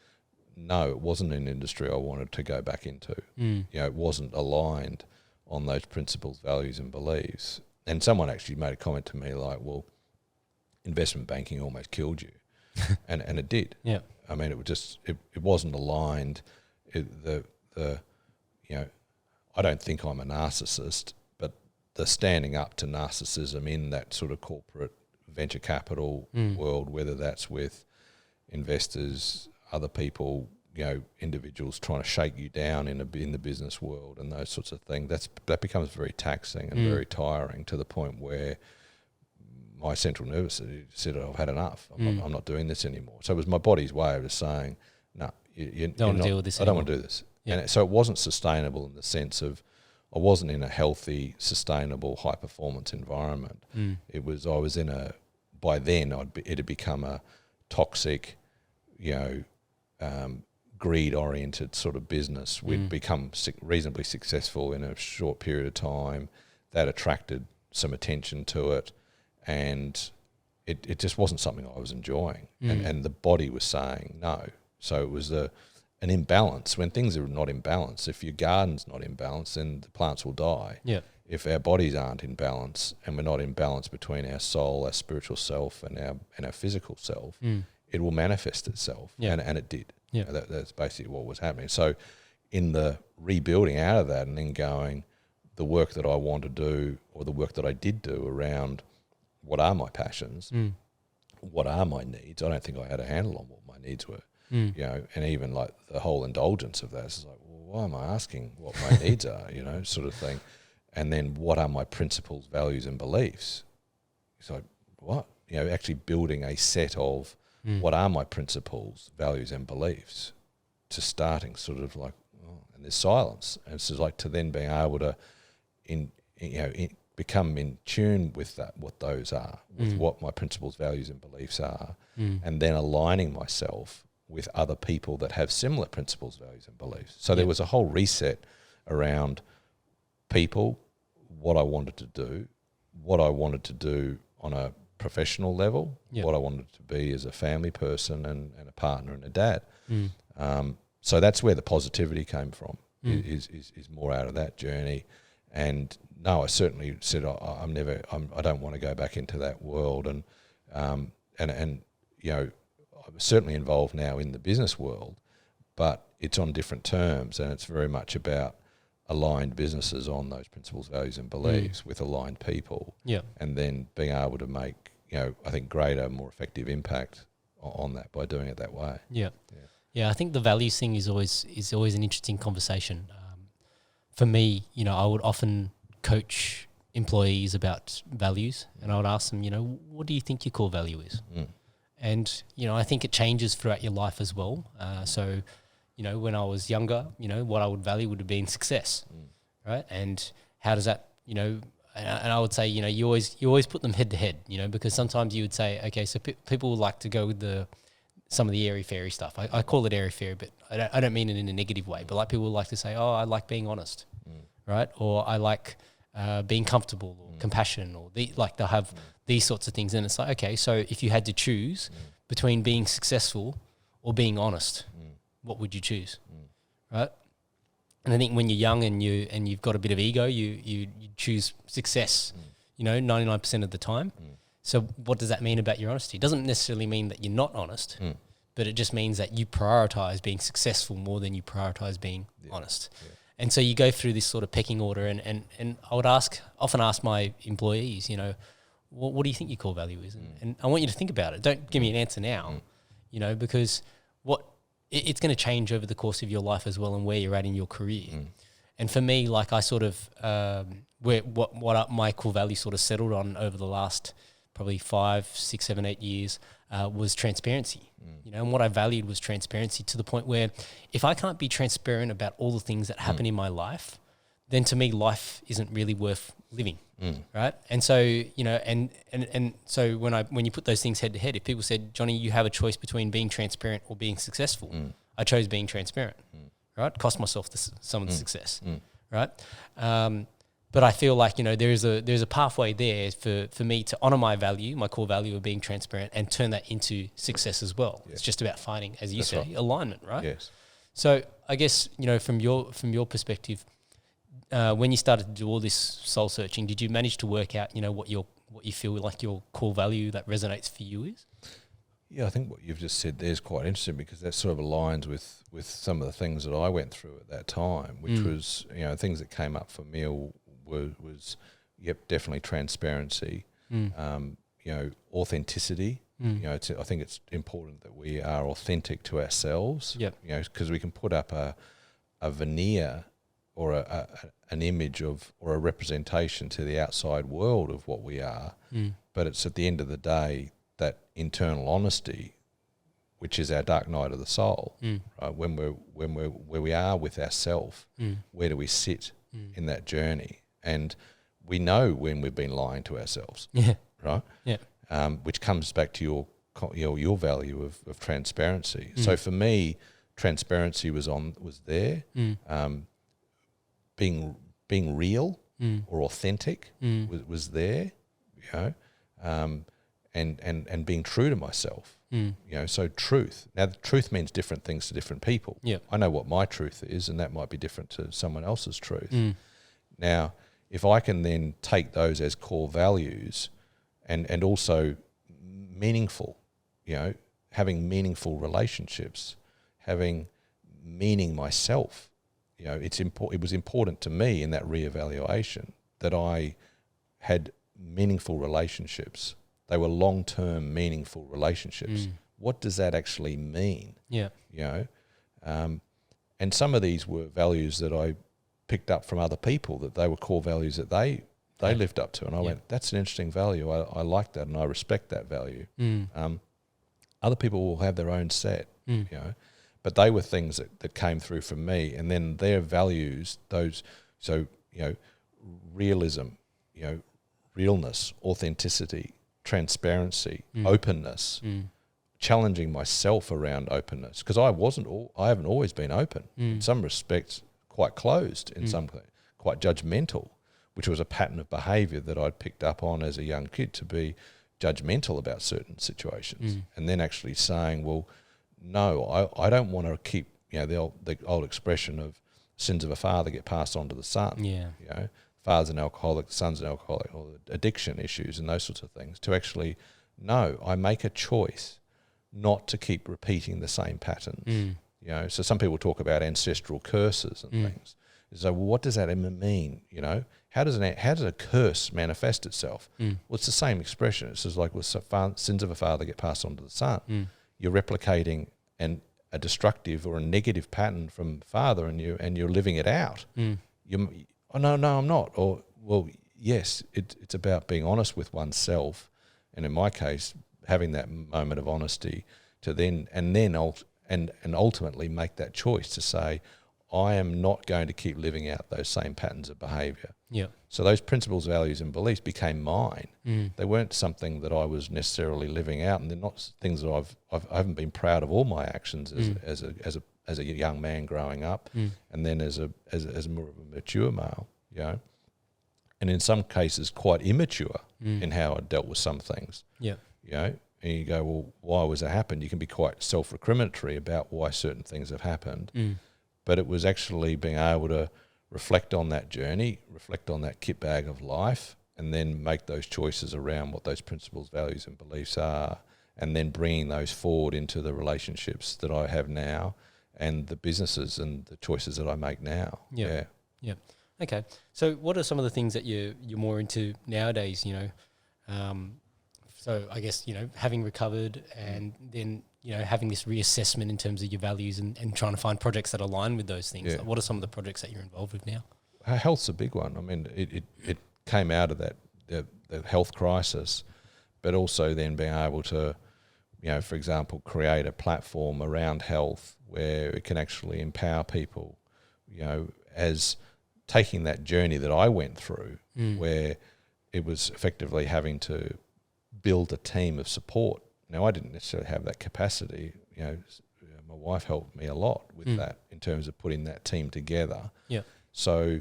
no, it wasn't an industry I wanted to go back into. It wasn't aligned on those principles, values, and beliefs. And someone actually made a comment to me like, "Well, investment banking almost killed you," and it did. Yeah. I mean, it was just it wasn't aligned. I don't think I'm a narcissist, but the standing up to narcissism in that sort of corporate venture capital world, whether that's with investors, other people, individuals trying to shake you down in the business world and those sorts of things, that becomes very taxing and very tiring, to the point where my central nervous system said, "I've had enough. I'm not doing this anymore." So it was my body's way of just saying, "No, you don't want to deal with this. I don't want to do this." Yeah. And so it wasn't sustainable in the sense of I wasn't in a healthy, sustainable, high performance environment. I was in by then it had become a toxic, greed oriented sort of business. We'd become reasonably successful in a short period of time. That attracted some attention to it, and it just wasn't something I was enjoying. And the body was saying no. So it was an imbalance. When things are not in balance, if your garden's not in balance, then the plants will die. Yeah. If our bodies aren't in balance, and we're not in balance between our soul, our spiritual self, and our physical self, it will manifest itself. Yeah. And it did. Yeah. That's basically what was happening. So in the rebuilding out of that, and then going, the work that I want to do, or the work that I did do around what are my passions, what are my needs, I don't think I had a handle on what my needs were. And even like the whole indulgence of that, it's like, well, why am I asking what my needs are, sort of thing. And then what are my principles, values, and beliefs? It's like, what? Actually building a set of what are my principles, values, and beliefs, to starting sort of like, and there's silence. And it's just like to then being able to become in tune with that, what those are, with what my principles, values, and beliefs are, and then aligning myself with other people that have similar principles, values, and beliefs. So there was a whole reset around people, what I wanted to do on a professional level, what I wanted to be as a family person and a partner and a dad. So that's where the positivity came from, is more out of that journey. And no, I certainly said I don't want to go back into that world. And I'm certainly involved now in the business world, but it's on different terms, and it's very much about aligned businesses on those principles, values, and beliefs with aligned people. Yeah. And then being able to make, I think, greater, more effective impact on that by doing it that way. Yeah. Yeah, I think the values thing is always an interesting conversation. For me, I would often coach employees about values, and I would ask them, what do you think your core value is? And, I think it changes throughout your life as well. So, when I was younger, what I would value would have been success, right? And how does that, and I would say, you always put them head to head, because sometimes you would say, okay, so people like to go with some of the airy-fairy stuff. I call it airy-fairy, but I don't mean it in a negative way. But like people like to say, oh, I like being honest, right? Or I like being comfortable or compassion, or they'll have these sorts of things. And it's like, okay, so if you had to choose between being successful or being honest, what would you choose, right? And I think when you're young and you've got a bit of ego, you choose success, 99% of the time. So what does that mean about your honesty? It doesn't necessarily mean that you're not honest, but it just means that you prioritize being successful more than you prioritize being honest. Yeah. And so you go through this sort of pecking order, and I would often ask my employees, what do you think your core value is? And I want you to think about it. Don't give me an answer now, because it's going to change over the course of your life as well, and where you're at in your career. And for me, like I sort of, what my core value sort of settled on over the last probably 5, 6, 7, 8 years was transparency. And what I valued was transparency, to the point where if I can't be transparent about all the things that happen in my life, then to me life isn't really worth living, right? And so, you know, and so when you put those things head to head, if people said, Johnny, you have a choice between being transparent or being successful, I chose being transparent, right? Cost myself some of the success, right? But I feel like, you know, there's a pathway there for me to honor my value, my core value of being transparent, and turn that into success as well. Yeah. It's just about finding, as you say, alignment, right? Yes. So I guess, you know, from your perspective, when you started to do all this soul searching, did you manage to work out, you know, what you feel like your core value that resonates for you is? Yeah, I think what you've just said there is quite interesting, because that sort of aligns with some of the things that I went through at that time, which was, you know, things that came up for me was definitely transparency, you know, authenticity. You know, I think it's important that we are authentic to ourselves. You know, because we can put up a veneer or an image of, or a representation to the outside world of what we are, but it's at the end of the day that internal honesty, which is our dark night of the soul, right? When we're where we are with ourselves, where do we sit in that journey? And we know when we've been lying to ourselves, right? Which comes back to your value of transparency. So for me, transparency was there. Being real or authentic was there, you know, and being true to myself, you know. So truth. Now, the truth means different things to different people. I know what my truth is, and that might be different to someone else's truth. Now, if I can then take those as core values and also meaningful, you know, having meaningful relationships, having meaning myself, you know, it was important to me in that reevaluation that I had meaningful relationships. They were long-term meaningful relationships. What does that actually mean? You know, and some of these were values that I picked up from other people, that they were core values that they lived up to. And I went, that's an interesting value. I like that and I respect that value. Other people will have their own set, you know, but they were things that came through from me. And then their values, so, you know, realism, you know, realness, authenticity, transparency, openness, challenging myself around openness, because I haven't always been open. In some respects, quite closed, in some quite judgmental, which was a pattern of behaviour that I'd picked up on as a young kid, to be judgmental about certain situations, and then actually saying, well, no, I don't want to keep, you know, the old expression of sins of a father get passed on to the son. You know, father's an alcoholic, the son's an alcoholic, or addiction issues and those sorts of things. To actually, no, I make a choice not to keep repeating the same patterns. You know, so some people talk about ancestral curses and things. So, well, what does that even mean? You know, how does a curse manifest itself? Well, it's the same expression. It's just like, well, sins of a father get passed on to the son. You're replicating a destructive or a negative pattern from father, and you're living it out. Oh, no, I'm not. Or, well, yes, it's about being honest with oneself, and in my case, having that moment of honesty to then ultimately make that choice to say, I am not going to keep living out those same patterns of behaviour. So those principles, values, and beliefs became mine. They weren't something that I was necessarily living out, and they're not things that I haven't been proud of all my actions as a young man growing up, and then as more of a mature male, you know, and in some cases quite immature in how I dealt with some things. You know, and you go, well, why was that happened? You can be quite self-recriminatory about why certain things have happened, but it was actually being able to reflect on that journey, reflect on that kit bag of life, and then make those choices around what those principles, values, and beliefs are, and then bringing those forward into the relationships that I have now and the businesses and the choices that I make now. Okay. So what are some of the things that you're more into nowadays, you know? So I guess, you know, having recovered and then, you know, having this reassessment in terms of your values and trying to find projects that align with those things. Like, what are some of the projects that you're involved with now? Health's a big one. I mean, it came out of that, the health crisis, but also then being able to, you know, for example, create a platform around health where it can actually empower people, you know, as taking that journey that I went through, where it was effectively having to build a team of support. Now, I didn't necessarily have that capacity. My wife helped me a lot with that in terms of putting that team together. Yeah. So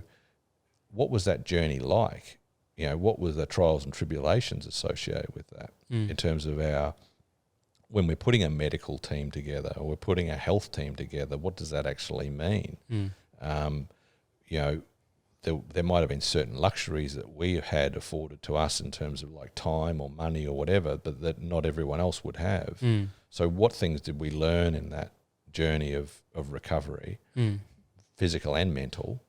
what was that journey like? What were the trials and tribulations associated with that in terms of when we're putting a medical team together or we're putting a health team together, what does that actually mean? There might have been certain luxuries that we had afforded to us in terms of like time or money or whatever, but that not everyone else would have. So what things did we learn in that journey of recovery, physical and mental,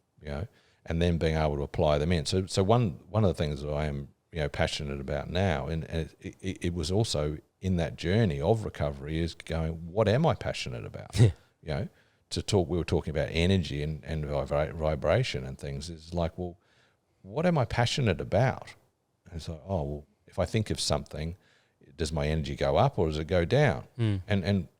and then being able to apply them in. So one of the things that I am passionate about now, and it was also in that journey of recovery, is going, what am I passionate about? We were talking about energy and vibration and things. It's like, well, what am I passionate about? And it's like, oh, well, if I think of something, does my energy go up or does it go down?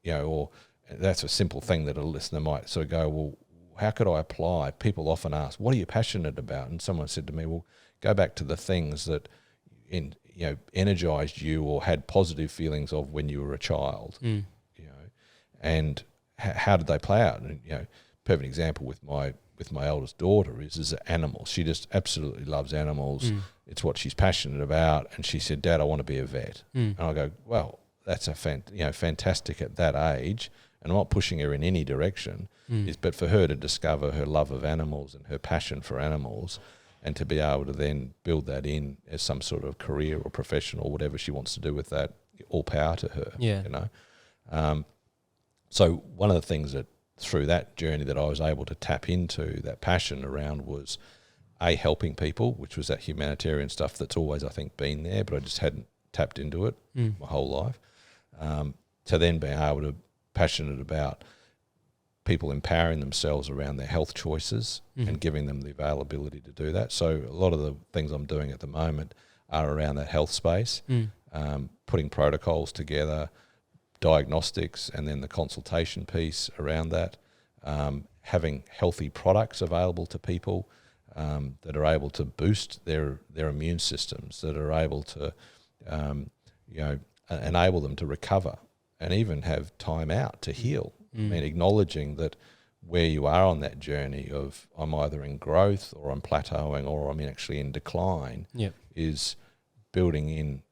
Or that's a simple thing that a listener might sort of go, well, how could I apply? People often ask, what are you passionate about? And someone said to me, well, go back to the things that energized you or had positive feelings of when you were a child, and how did they play out? And perfect example with my eldest daughter is animals. She just absolutely loves animals. It's what she's passionate about. And she said, Dad, I want to be a vet. And I go, well, that's fantastic at that age. And I'm not pushing her in any direction. But for her to discover her love of animals and her passion for animals, and to be able to then build that in as some sort of career or profession or whatever she wants to do with that, all power to her. So one of the things that through that journey that I was able to tap into that passion around was helping people, which was that humanitarian stuff that's always, I think, been there, but I just hadn't tapped into it my whole life. To then being able to passionate about people empowering themselves around their health choices and giving them the availability to do that. So a lot of the things I'm doing at the moment are around that health space, putting protocols together, diagnostics, and then the consultation piece around that, having healthy products available to people that are able to boost their immune systems, that are able to enable them to recover and even have time out to heal. I mean, acknowledging that where you are on that journey of I'm either in growth or I'm plateauing or I'm actually in decline is building in,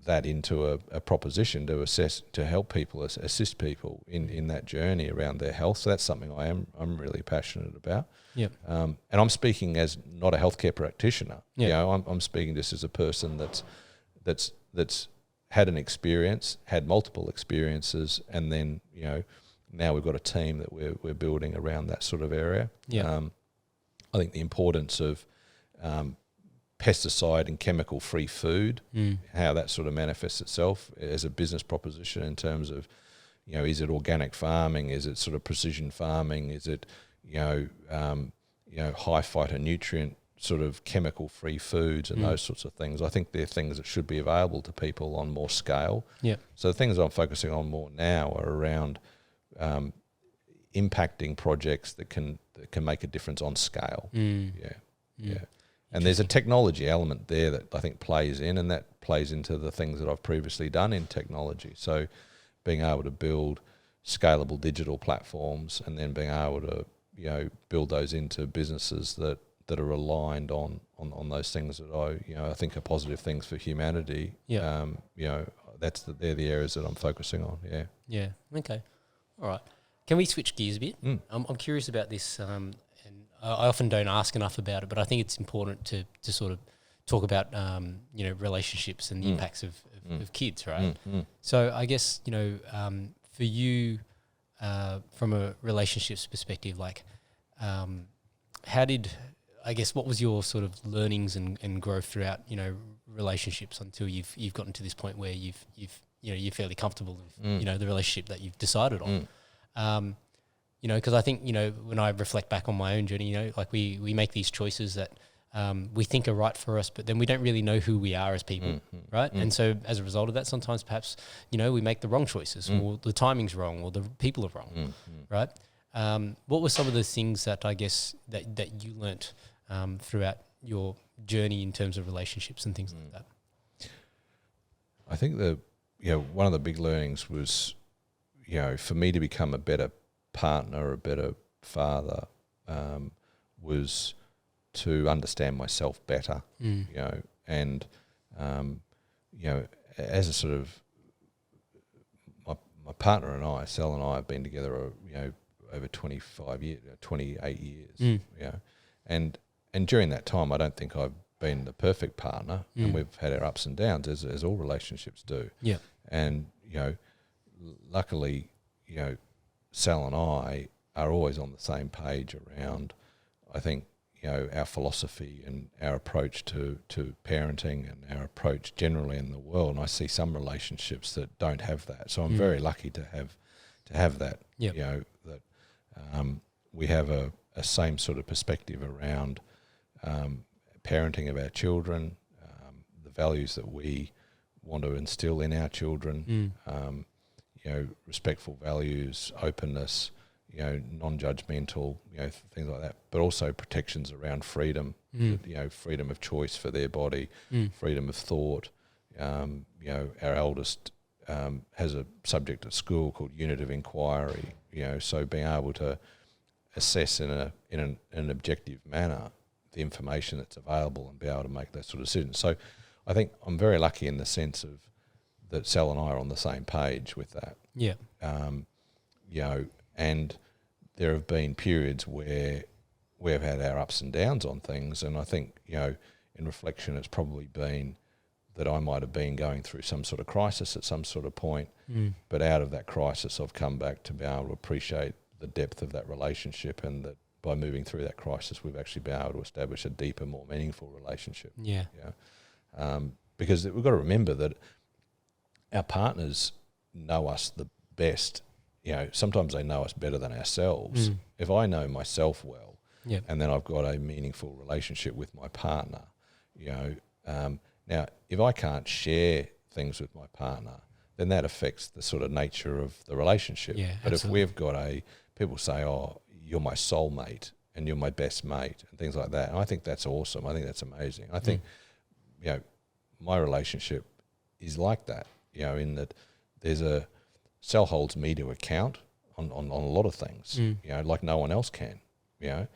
that into a proposition to assess, to help people, assist people in that journey around their health. So that's something I'm really passionate about. And I'm speaking as not a healthcare practitioner. I'm speaking just as a person that's had an experience, had multiple experiences, and then now we've got a team that we're building around that sort of area. I think the importance of pesticide and chemical-free food, how that sort of manifests itself as a business proposition in terms of, is it organic farming? Is it sort of precision farming? Is it, high phytonutrient sort of chemical-free foods and those sorts of things? I think they're things that should be available to people on more scale. So the things I'm focusing on more now are around impacting projects that can make a difference on scale. And there's a technology element there that I think plays in, and that plays into the things that I've previously done in technology. So being able to build scalable digital platforms and then being able to, build those into businesses that are aligned on those things that I think are positive things for humanity. They're the areas that I'm focusing on. Okay. All right. Can we switch gears a bit? I'm curious about this, and I often don't ask enough about it, but I think it's important to sort of talk about relationships and the impacts of kids, right? So I guess for you, from a relationships perspective, like what was your sort of learnings and growth throughout relationships until you've gotten to this point where you're fairly comfortable with the relationship that you've decided on. Because I think, when I reflect back on my own journey, like we make these choices that we think are right for us, but then we don't really know who we are as people, right? And so as a result of that, sometimes perhaps, we make the wrong choices or the timing's wrong or the people are wrong, right? What were some of the things that I guess that you learnt throughout your journey in terms of relationships and things like that? I think one of the big learnings was, for me to become a better partner, a better father, was to understand myself better, and as a sort of my partner and I, Sal and I, have been together, over 28 years, and during that time, I don't think I've been the perfect partner, and we've had our ups and downs as all relationships do. Yeah, and luckily, Sal and I are always on the same page around, I think, our philosophy and our approach to parenting and our approach generally in the world. And I see some relationships that don't have that. So I'm very lucky to have that. Yep. That we have a same sort of perspective around parenting of our children, the values that we want to instill in our children, respectful values, openness, non-judgmental, things like that, but also protections around freedom, freedom of choice for their body, freedom of thought. Our eldest has a subject at school called unit of inquiry, so being able to assess in an objective manner the information that's available and be able to make that sort of decision. So I think I'm very lucky in the sense of that Sal and I are on the same page with that. Yeah. And there have been periods where we've had our ups and downs on things, and I think, in reflection, it's probably been that I might have been going through some sort of crisis at some sort of point, but out of that crisis I've come back to be able to appreciate the depth of that relationship, and that by moving through that crisis we've actually been able to establish a deeper, more meaningful relationship. Yeah. Because we've got to remember that our partners know us the best. Sometimes they know us better than ourselves. If I know myself well, and then I've got a meaningful relationship with my partner, now if I can't share things with my partner, then that affects the sort of nature of the relationship. Yeah, but absolutely. if we've got people say, oh, you're my soulmate and you're my best mate and things like that, and I think that's awesome. I think that's amazing. I think, my relationship is like that, in that there's Sal holds me to account on a lot of things, like no one else can, and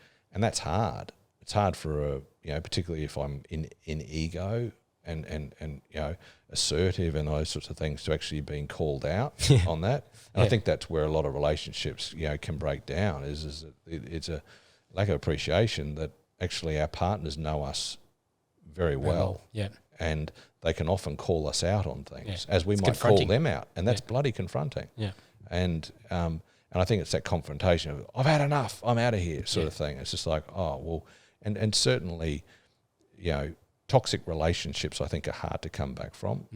that's hard. It's hard for particularly if I'm in ego and assertive and those sorts of things, to actually being called out on that. And I think that's where a lot of relationships, can break down, is it's a lack of appreciation that actually our partners know us very well. Yeah. And they can often call us out on things, as we It's might call confronting. them out, and that's bloody confronting. Yeah. And I think it's that confrontation of, I've had enough, I'm out of here, sort of thing. It's just like, oh well, and certainly, toxic relationships I think are hard to come back from.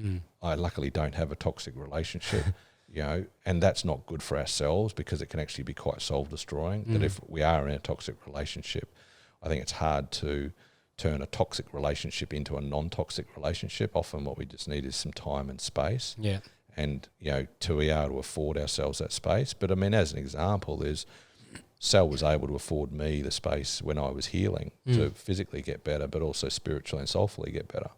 I luckily don't have a toxic relationship, and that's not good for ourselves, because it can actually be quite soul destroying. That if we are in a toxic relationship, I think it's hard to turn a toxic relationship into a non-toxic relationship. Often what we just need is some time and space. Yeah. And, to be able to afford ourselves that space. But I mean, as an example, Sal was able to afford me the space when I was healing to physically get better, but also spiritually and soulfully get better.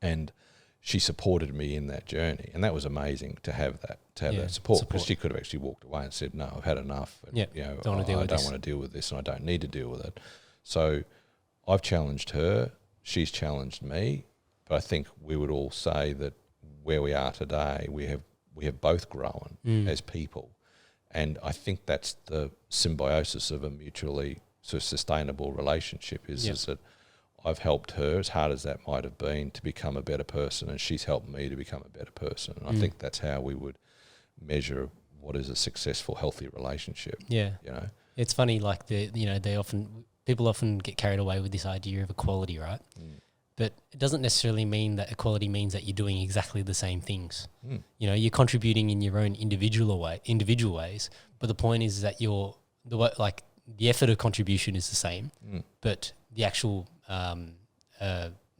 And she supported me in that journey. And that was amazing to have that support, because she could have actually walked away and said, no, I've had enough. And, I don't want to deal with this, and I don't need to deal with it. So I've challenged her, she's challenged me, but I think we would all say that where we are today, we have both grown as people, and I think that's the symbiosis of a mutually sort of sustainable relationship. Is that I've helped her, as hard as that might have been, to become a better person, and she's helped me to become a better person. And I think that's how we would measure what is a successful, healthy relationship. Yeah. It's funny, like people often get carried away with this idea of equality, right? But it doesn't necessarily mean that equality means that you're doing exactly the same things. You're contributing in your own individual ways. But the point is that the effort of contribution is the same, but the actual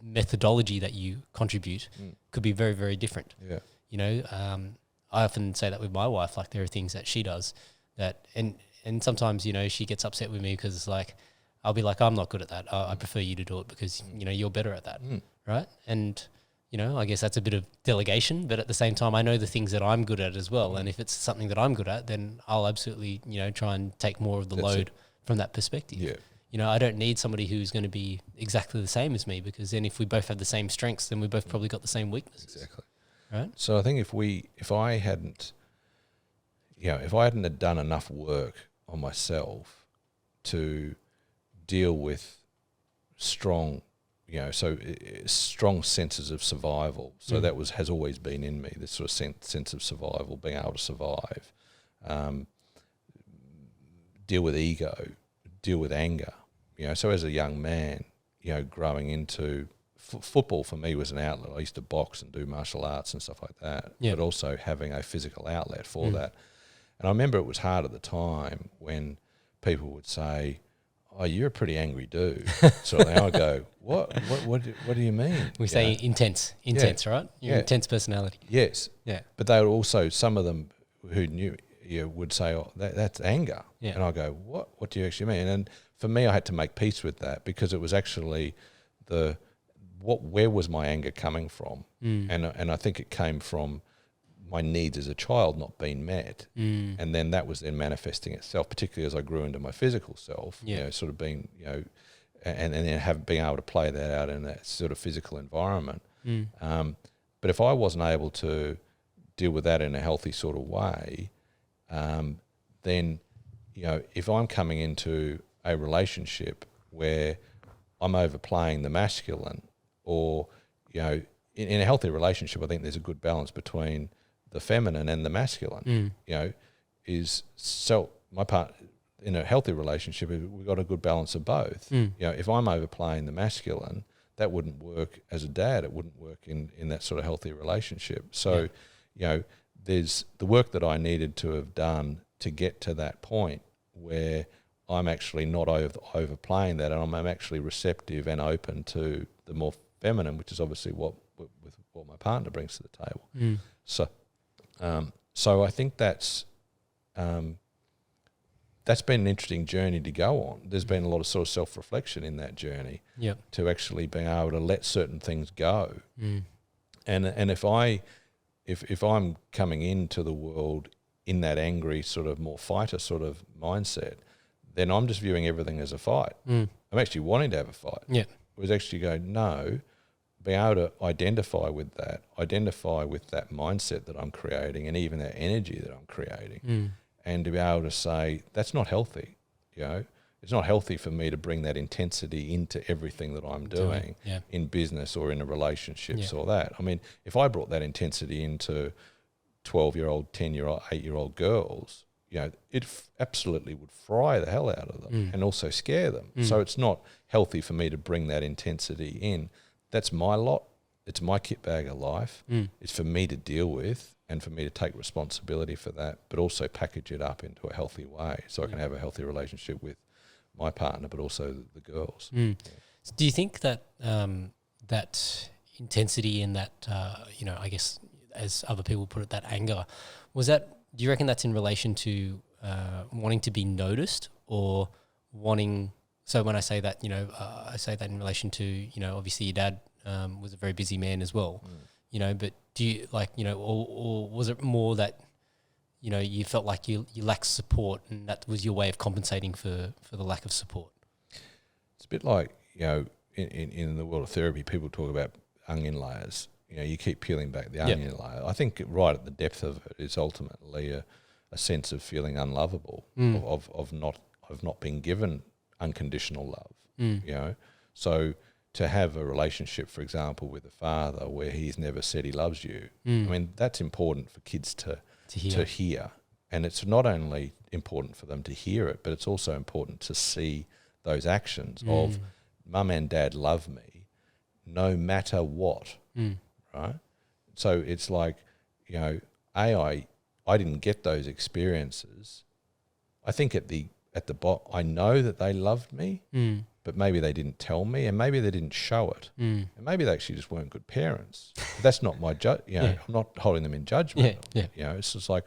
methodology that you contribute could be very, very different. Yeah. I often say that with my wife. Like, there are things that she does that, and and sometimes, you know, she gets upset with me because like, I'll be like, I'm not good at that. I prefer you to do it because, you know, you're better at that. Right. And, you know, I guess that's a bit of delegation, but at the same time, I know the things that I'm good at as well. And if it's something that I'm good at, then I'll absolutely, you know, try and take more of the load from that perspective. Yeah. You know, I don't need somebody who's going to be exactly the same as me, because then if we both have the same strengths, then we both probably got the same weaknesses. Exactly. Right. So I think if I hadn't had done enough work on myself to deal with strong, you know, strong senses of survival. So that has always been in me, this sort of sense of survival, being able to survive, deal with ego, deal with anger. You know, so as a young man, you know, growing into football for me was an outlet. I used to box and do martial arts and stuff like that, but also having a physical outlet for that. And I remember it was hard at the time when people would say, "Oh, you're a pretty angry dude." So now I go, "What do you mean?" We say intense, right? You're intense personality. Yes. Yeah. But they would also, some of them who knew you would say, "Oh, that's anger." Yeah. And I go, "What do you actually mean?" And for me, I had to make peace with that, because it was actually where was my anger coming from? And I think it came from my needs as a child not being met, and then that was then manifesting itself, particularly as I grew into my physical self. You know, sort of being, you know, and then being able to play that out in that sort of physical environment. But if I wasn't able to deal with that in a healthy sort of way, then, you know, if I'm coming into a relationship where I'm overplaying the masculine, or, you know, in a healthy relationship, I think there's a good balance between the feminine and the masculine. You know, my part in a healthy relationship, we've got a good balance of both. You know, if I'm overplaying the masculine, that wouldn't work as a dad. It wouldn't work in that sort of healthy relationship. So, you know, there's the work that I needed to have done to get to that point where I'm actually not overplaying that, and I'm actually receptive and open to the more feminine, which is obviously what my partner brings to the table. So I think that's been an interesting journey to go on. There's been a lot of sort of self-reflection in that journey to actually being able to let certain things go. And if I'm coming into the world in that angry sort of more fighter sort of mindset, then I'm just viewing everything as a fight. I'm actually wanting to have a fight. It was actually go, no, be able to identify with that mindset that I'm creating, and even that energy that I'm creating, and to be able to say, that's not healthy. You know, it's not healthy for me to bring that intensity into everything that I'm doing in business or in a relationships or that. I mean, if I brought that intensity into 12-year-old, 10-year-old, 8-year-old girls, you know, it absolutely would fry the hell out of them and also scare them. So it's not healthy for me to bring that intensity in. That's my lot. It's my kit bag of life. It's for me to deal with and for me to take responsibility for that, but also package it up into a healthy way so I can have a healthy relationship with my partner, but also the girls. So do you think that that intensity and that, you know, I guess as other people put it, that anger, do you reckon that's in relation to wanting to be noticed, or wanting, so when I say that, you know, I say that in relation to, you know, obviously your dad was a very busy man as well, you know, but do you like, you know, or was it more that, you know, you felt like you lacked support and that was your way of compensating for the lack of support? It's a bit like, you know, in the world of therapy, people talk about onion layers. You know, you keep peeling back the onion layer. I think right at the depth of it is ultimately a sense of feeling unlovable, of not being given unconditional love. You know, so to have a relationship, for example, with a father where he's never said he loves you, I mean, that's important for kids to hear. And it's not only important for them to hear it, but it's also important to see those actions of mum and dad love me no matter what. Right? So it's like, you know, I didn't get those experiences. I think at the bottom, I know that they loved me, but maybe they didn't tell me, and maybe they didn't show it, and maybe they actually just weren't good parents. But that's not my you know, I'm not holding them in judgment. You know, it's just like,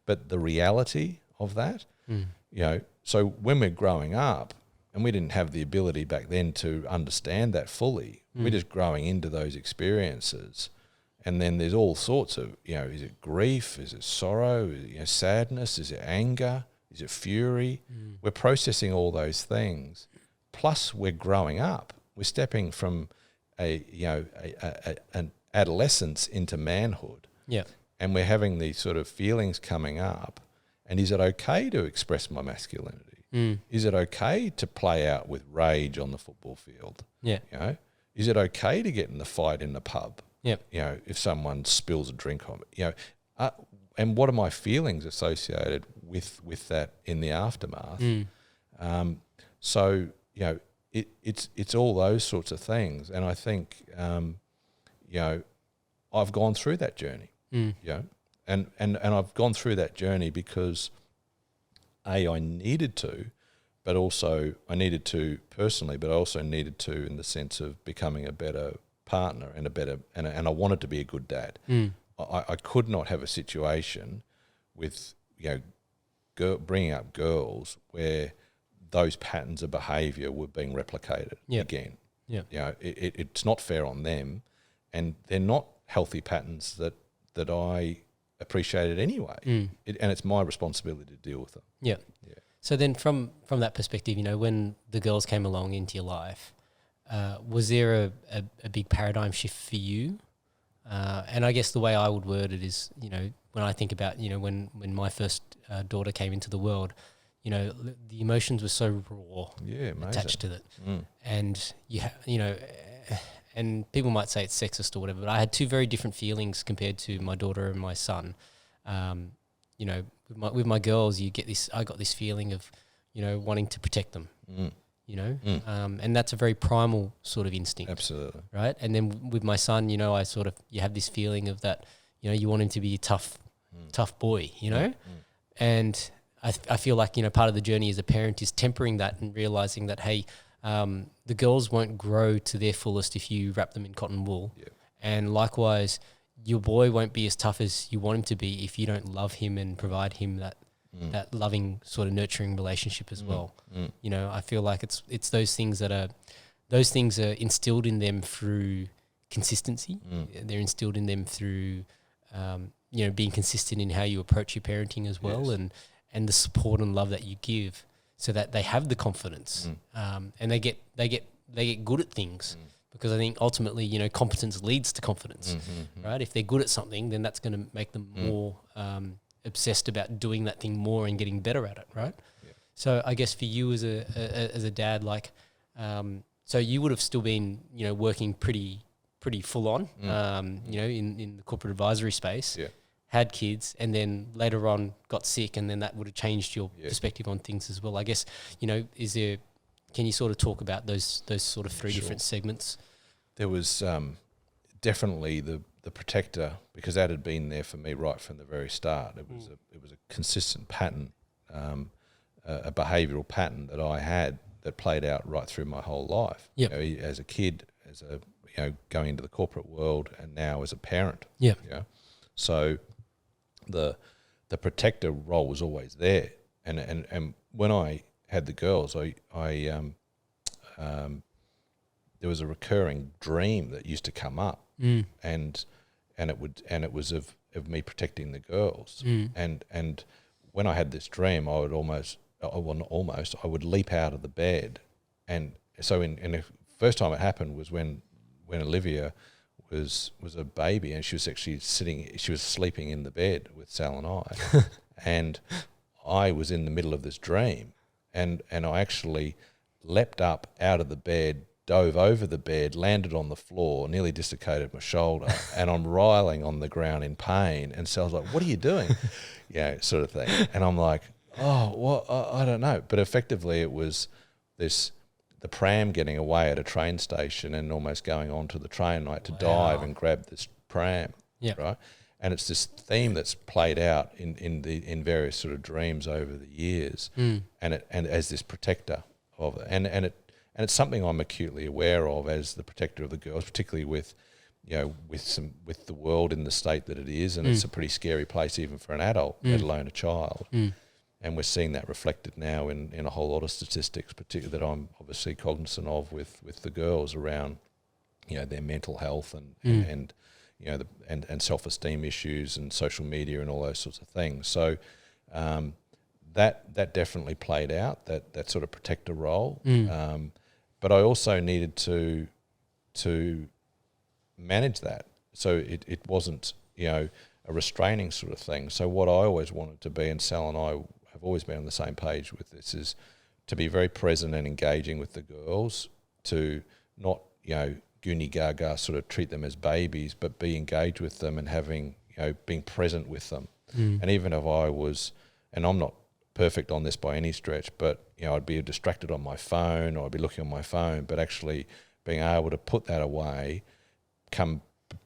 but the reality of that So when we're growing up, and we didn't have the ability back then to understand that fully, we're just growing into those experiences. And then there's all sorts of, is it grief? Is it sorrow? Is it, sadness? Is it anger? Is it fury? We're processing all those things. Plus, we're growing up. We're stepping from an adolescence into manhood. Yeah. And we're having these sort of feelings coming up. And is it okay to express my masculinity? Is it okay to play out with rage on the football field? Yeah. Is it okay to get in the fight in the pub? Yep. If someone spills a drink on me, and what are my feelings associated with that in the aftermath? So it's all those sorts of things, and I think I've gone through that journey. And I've gone through that journey because I needed to, but also I needed to personally, but I also needed to in the sense of becoming a better partner and and I wanted to be a good dad. I could not have a situation with bringing up girls where those patterns of behaviour were being replicated again. It's not fair on them, and they're not healthy patterns that I appreciated anyway. And it's my responsibility to deal with them. Yeah. So then from that perspective, when the girls came along into your life, was there a big paradigm shift for you? And I guess the way I would word it is, when I think about, when my first daughter came into the world, the emotions were so raw, attached to it. And, and people might say it's sexist or whatever, but I had two very different feelings compared to my daughter and my son. With my girls, I got this feeling of, wanting to protect them. And that's a very primal sort of instinct. Absolutely. Right. And then with my son, you have this feeling of that, you want him to be a tough boy, and I feel like, part of the journey as a parent is tempering that and realizing that, hey, the girls won't grow to their fullest if you wrap them in cotton wool. Yep. And likewise, your boy won't be as tough as you want him to be if you don't love him and provide him that loving sort of nurturing relationship as well. I feel like it's those things are instilled in them through consistency. They're instilled in them through, being consistent in how you approach your parenting as well, and the support and love that you give, so that they have the confidence, and they get good at things. Because I think ultimately, competence leads to confidence, right? If they're good at something, then that's going to make them more obsessed about doing that thing more and getting better at it, right? Yeah. So I guess for you as a dad, so you would have still been, working pretty full on, in the corporate advisory space. Yeah. Had kids, and then later on got sick, and then that would have changed your perspective on things as well. I guess, can you sort of talk about those sort of three different segments? There was definitely the protector, because that had been there for me right from the very start. It was a consistent pattern, a behavioural pattern that I had that played out right through my whole life. Yep. As a kid, going into the corporate world, and now as a parent. Yeah. So the protector role was always there, and when I had the girls, I there was a recurring dream that used to come up, and it was of me protecting the girls, and when I had this dream, I would leap out of the bed, and so in the first time it happened was when Olivia was a baby, and she was actually sleeping in the bed with Sal and I, and I was in the middle of this dream. And I actually leapt up out of the bed, dove over the bed, landed on the floor, nearly dislocated my shoulder, and I'm writhing on the ground in pain. And Sal's like, "What are you doing?" Sort of thing. And I'm like, "Oh, what? I don't know." But effectively, it was the pram getting away at a train station and almost going onto the train. I had to dive and grab this pram, right? And it's this theme that's played out in various sort of dreams over the years, and as this protector of it, and it's something I'm acutely aware of as the protector of the girls, particularly with the world in the state that it is, and it's a pretty scary place even for an adult, let alone a child. And we're seeing that reflected now in a whole lot of statistics, particularly that I'm obviously cognizant of with the girls around, their mental health and and self-esteem issues and social media and all those sorts of things. So that definitely played out, that sort of protector role. But I also needed to manage that, so it wasn't a restraining sort of thing. So what I always wanted to be, and Sal and I have always been on the same page with this, is to be very present and engaging with the girls, to not goony gaga sort of treat them as babies, but be engaged with them and having being present with them. And even if I was, and I'm not perfect on this by any stretch, but I'd be distracted on my phone, or I'd be looking on my phone, but actually being able to put that away, come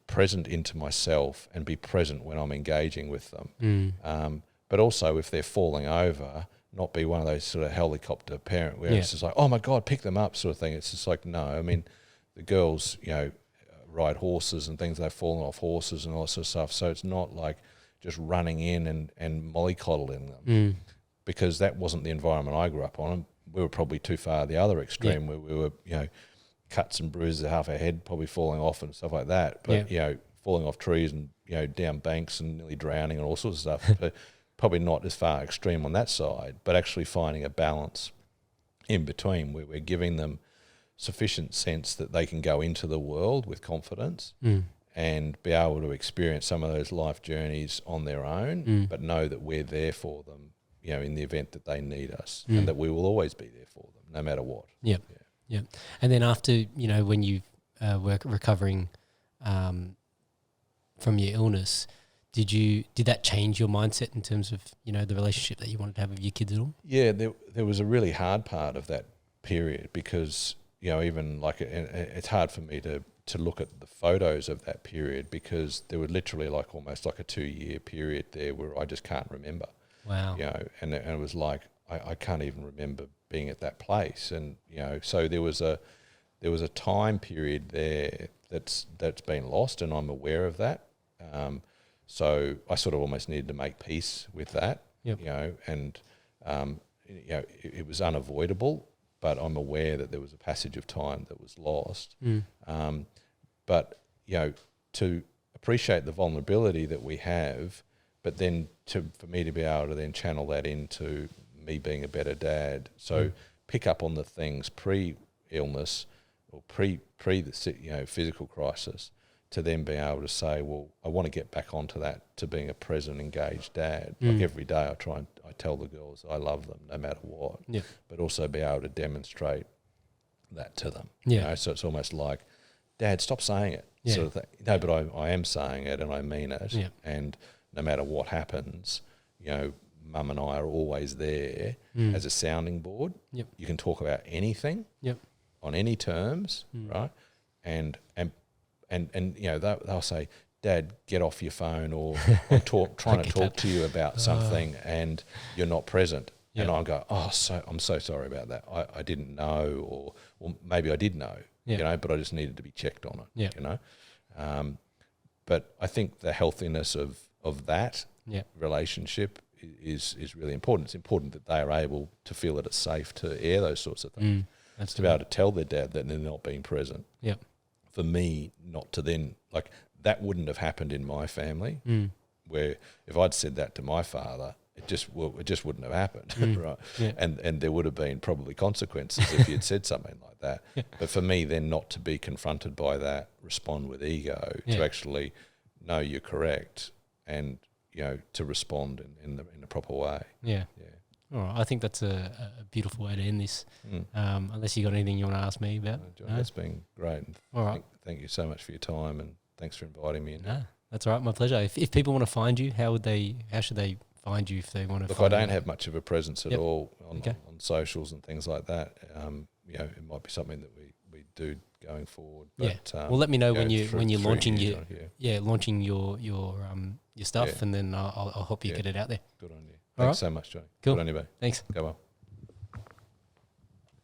present into myself and be present when I'm engaging with them. But also, if they're falling over, not be one of those sort of helicopter parent where it's just like, oh my God, pick them up sort of thing. It's just like, no. I mean, the girls, ride horses and things, they've fallen off horses and all that sort of stuff. So it's not like just running in and mollycoddling them, because that wasn't the environment I grew up on. We were probably too far the other extreme where we were, cuts and bruises, half our head probably falling off and stuff like that. But, falling off trees and, down banks and nearly drowning and all sorts of stuff. But probably not as far extreme on that side, but actually finding a balance in between where we're giving them sufficient sense that they can go into the world with confidence and be able to experience some of those life journeys on their own, but know that we're there for them, in the event that they need us, and that we will always be there for them, no matter what. Yep. And then after, when you were recovering from your illness, did that change your mindset in terms of, the relationship that you wanted to have with your kids at all? Yeah, there was a really hard part of that period, because even like it's hard for me to look at the photos of that period, because there were literally like almost like a 2-year period there where I just can't remember. Wow. And it was like I can't even remember being at that place, and so there was a time period there that's been lost, and I'm aware of that. So I sort of almost needed to make peace with that. And it was unavoidable, but I'm aware that there was a passage of time that was lost. But to appreciate the vulnerability that we have, but then for me to be able to then channel that into me being a better dad. So pick up on the things pre-illness or pre the physical crisis, to then be able to say, well, I want to get back onto that, to being a present, engaged dad. Like every day I tell the girls I love them no matter what, but also be able to demonstrate that to them. So it's almost like, Dad, stop saying it, sort of thing. No, but I am saying it and I mean it. And no matter what happens, Mum and I are always there as a sounding board. You can talk about anything on any terms, right? And they'll say, Dad, get off your phone, or I'm trying to talk to you about something and you're not present. And I go, I'm so sorry about that. I didn't know, or maybe I did know, but I just needed to be checked on it, But I think the healthiness of that relationship is really important. It's important that they are able to feel that it's safe to air those sorts of things. To be able to tell their dad that they're not being present. For me not to then, like, that wouldn't have happened in my family, where if I'd said that to my father, it just wouldn't have happened, right? And there would have been probably consequences if you'd said something like that. But for me then not to be confronted by that, respond with ego, to actually know you're correct, and to respond in the proper way. All right, I think that's a beautiful way to end this. Unless you got anything you want to ask me about. John, that's been great. All right. Thank you so much for your time, and thanks for inviting me in. No, that's all right, my pleasure. If people want to find you, how should they find you if they want to? Look, I don't have much of a presence at all on socials and things like that. It might be something that we do going forward. But, well, let me know when you're launching launching your stuff, and then I'll help you get it out there. Good on you. Thanks so much, Johnny. Cool. Good on you, mate. Thanks. Go well.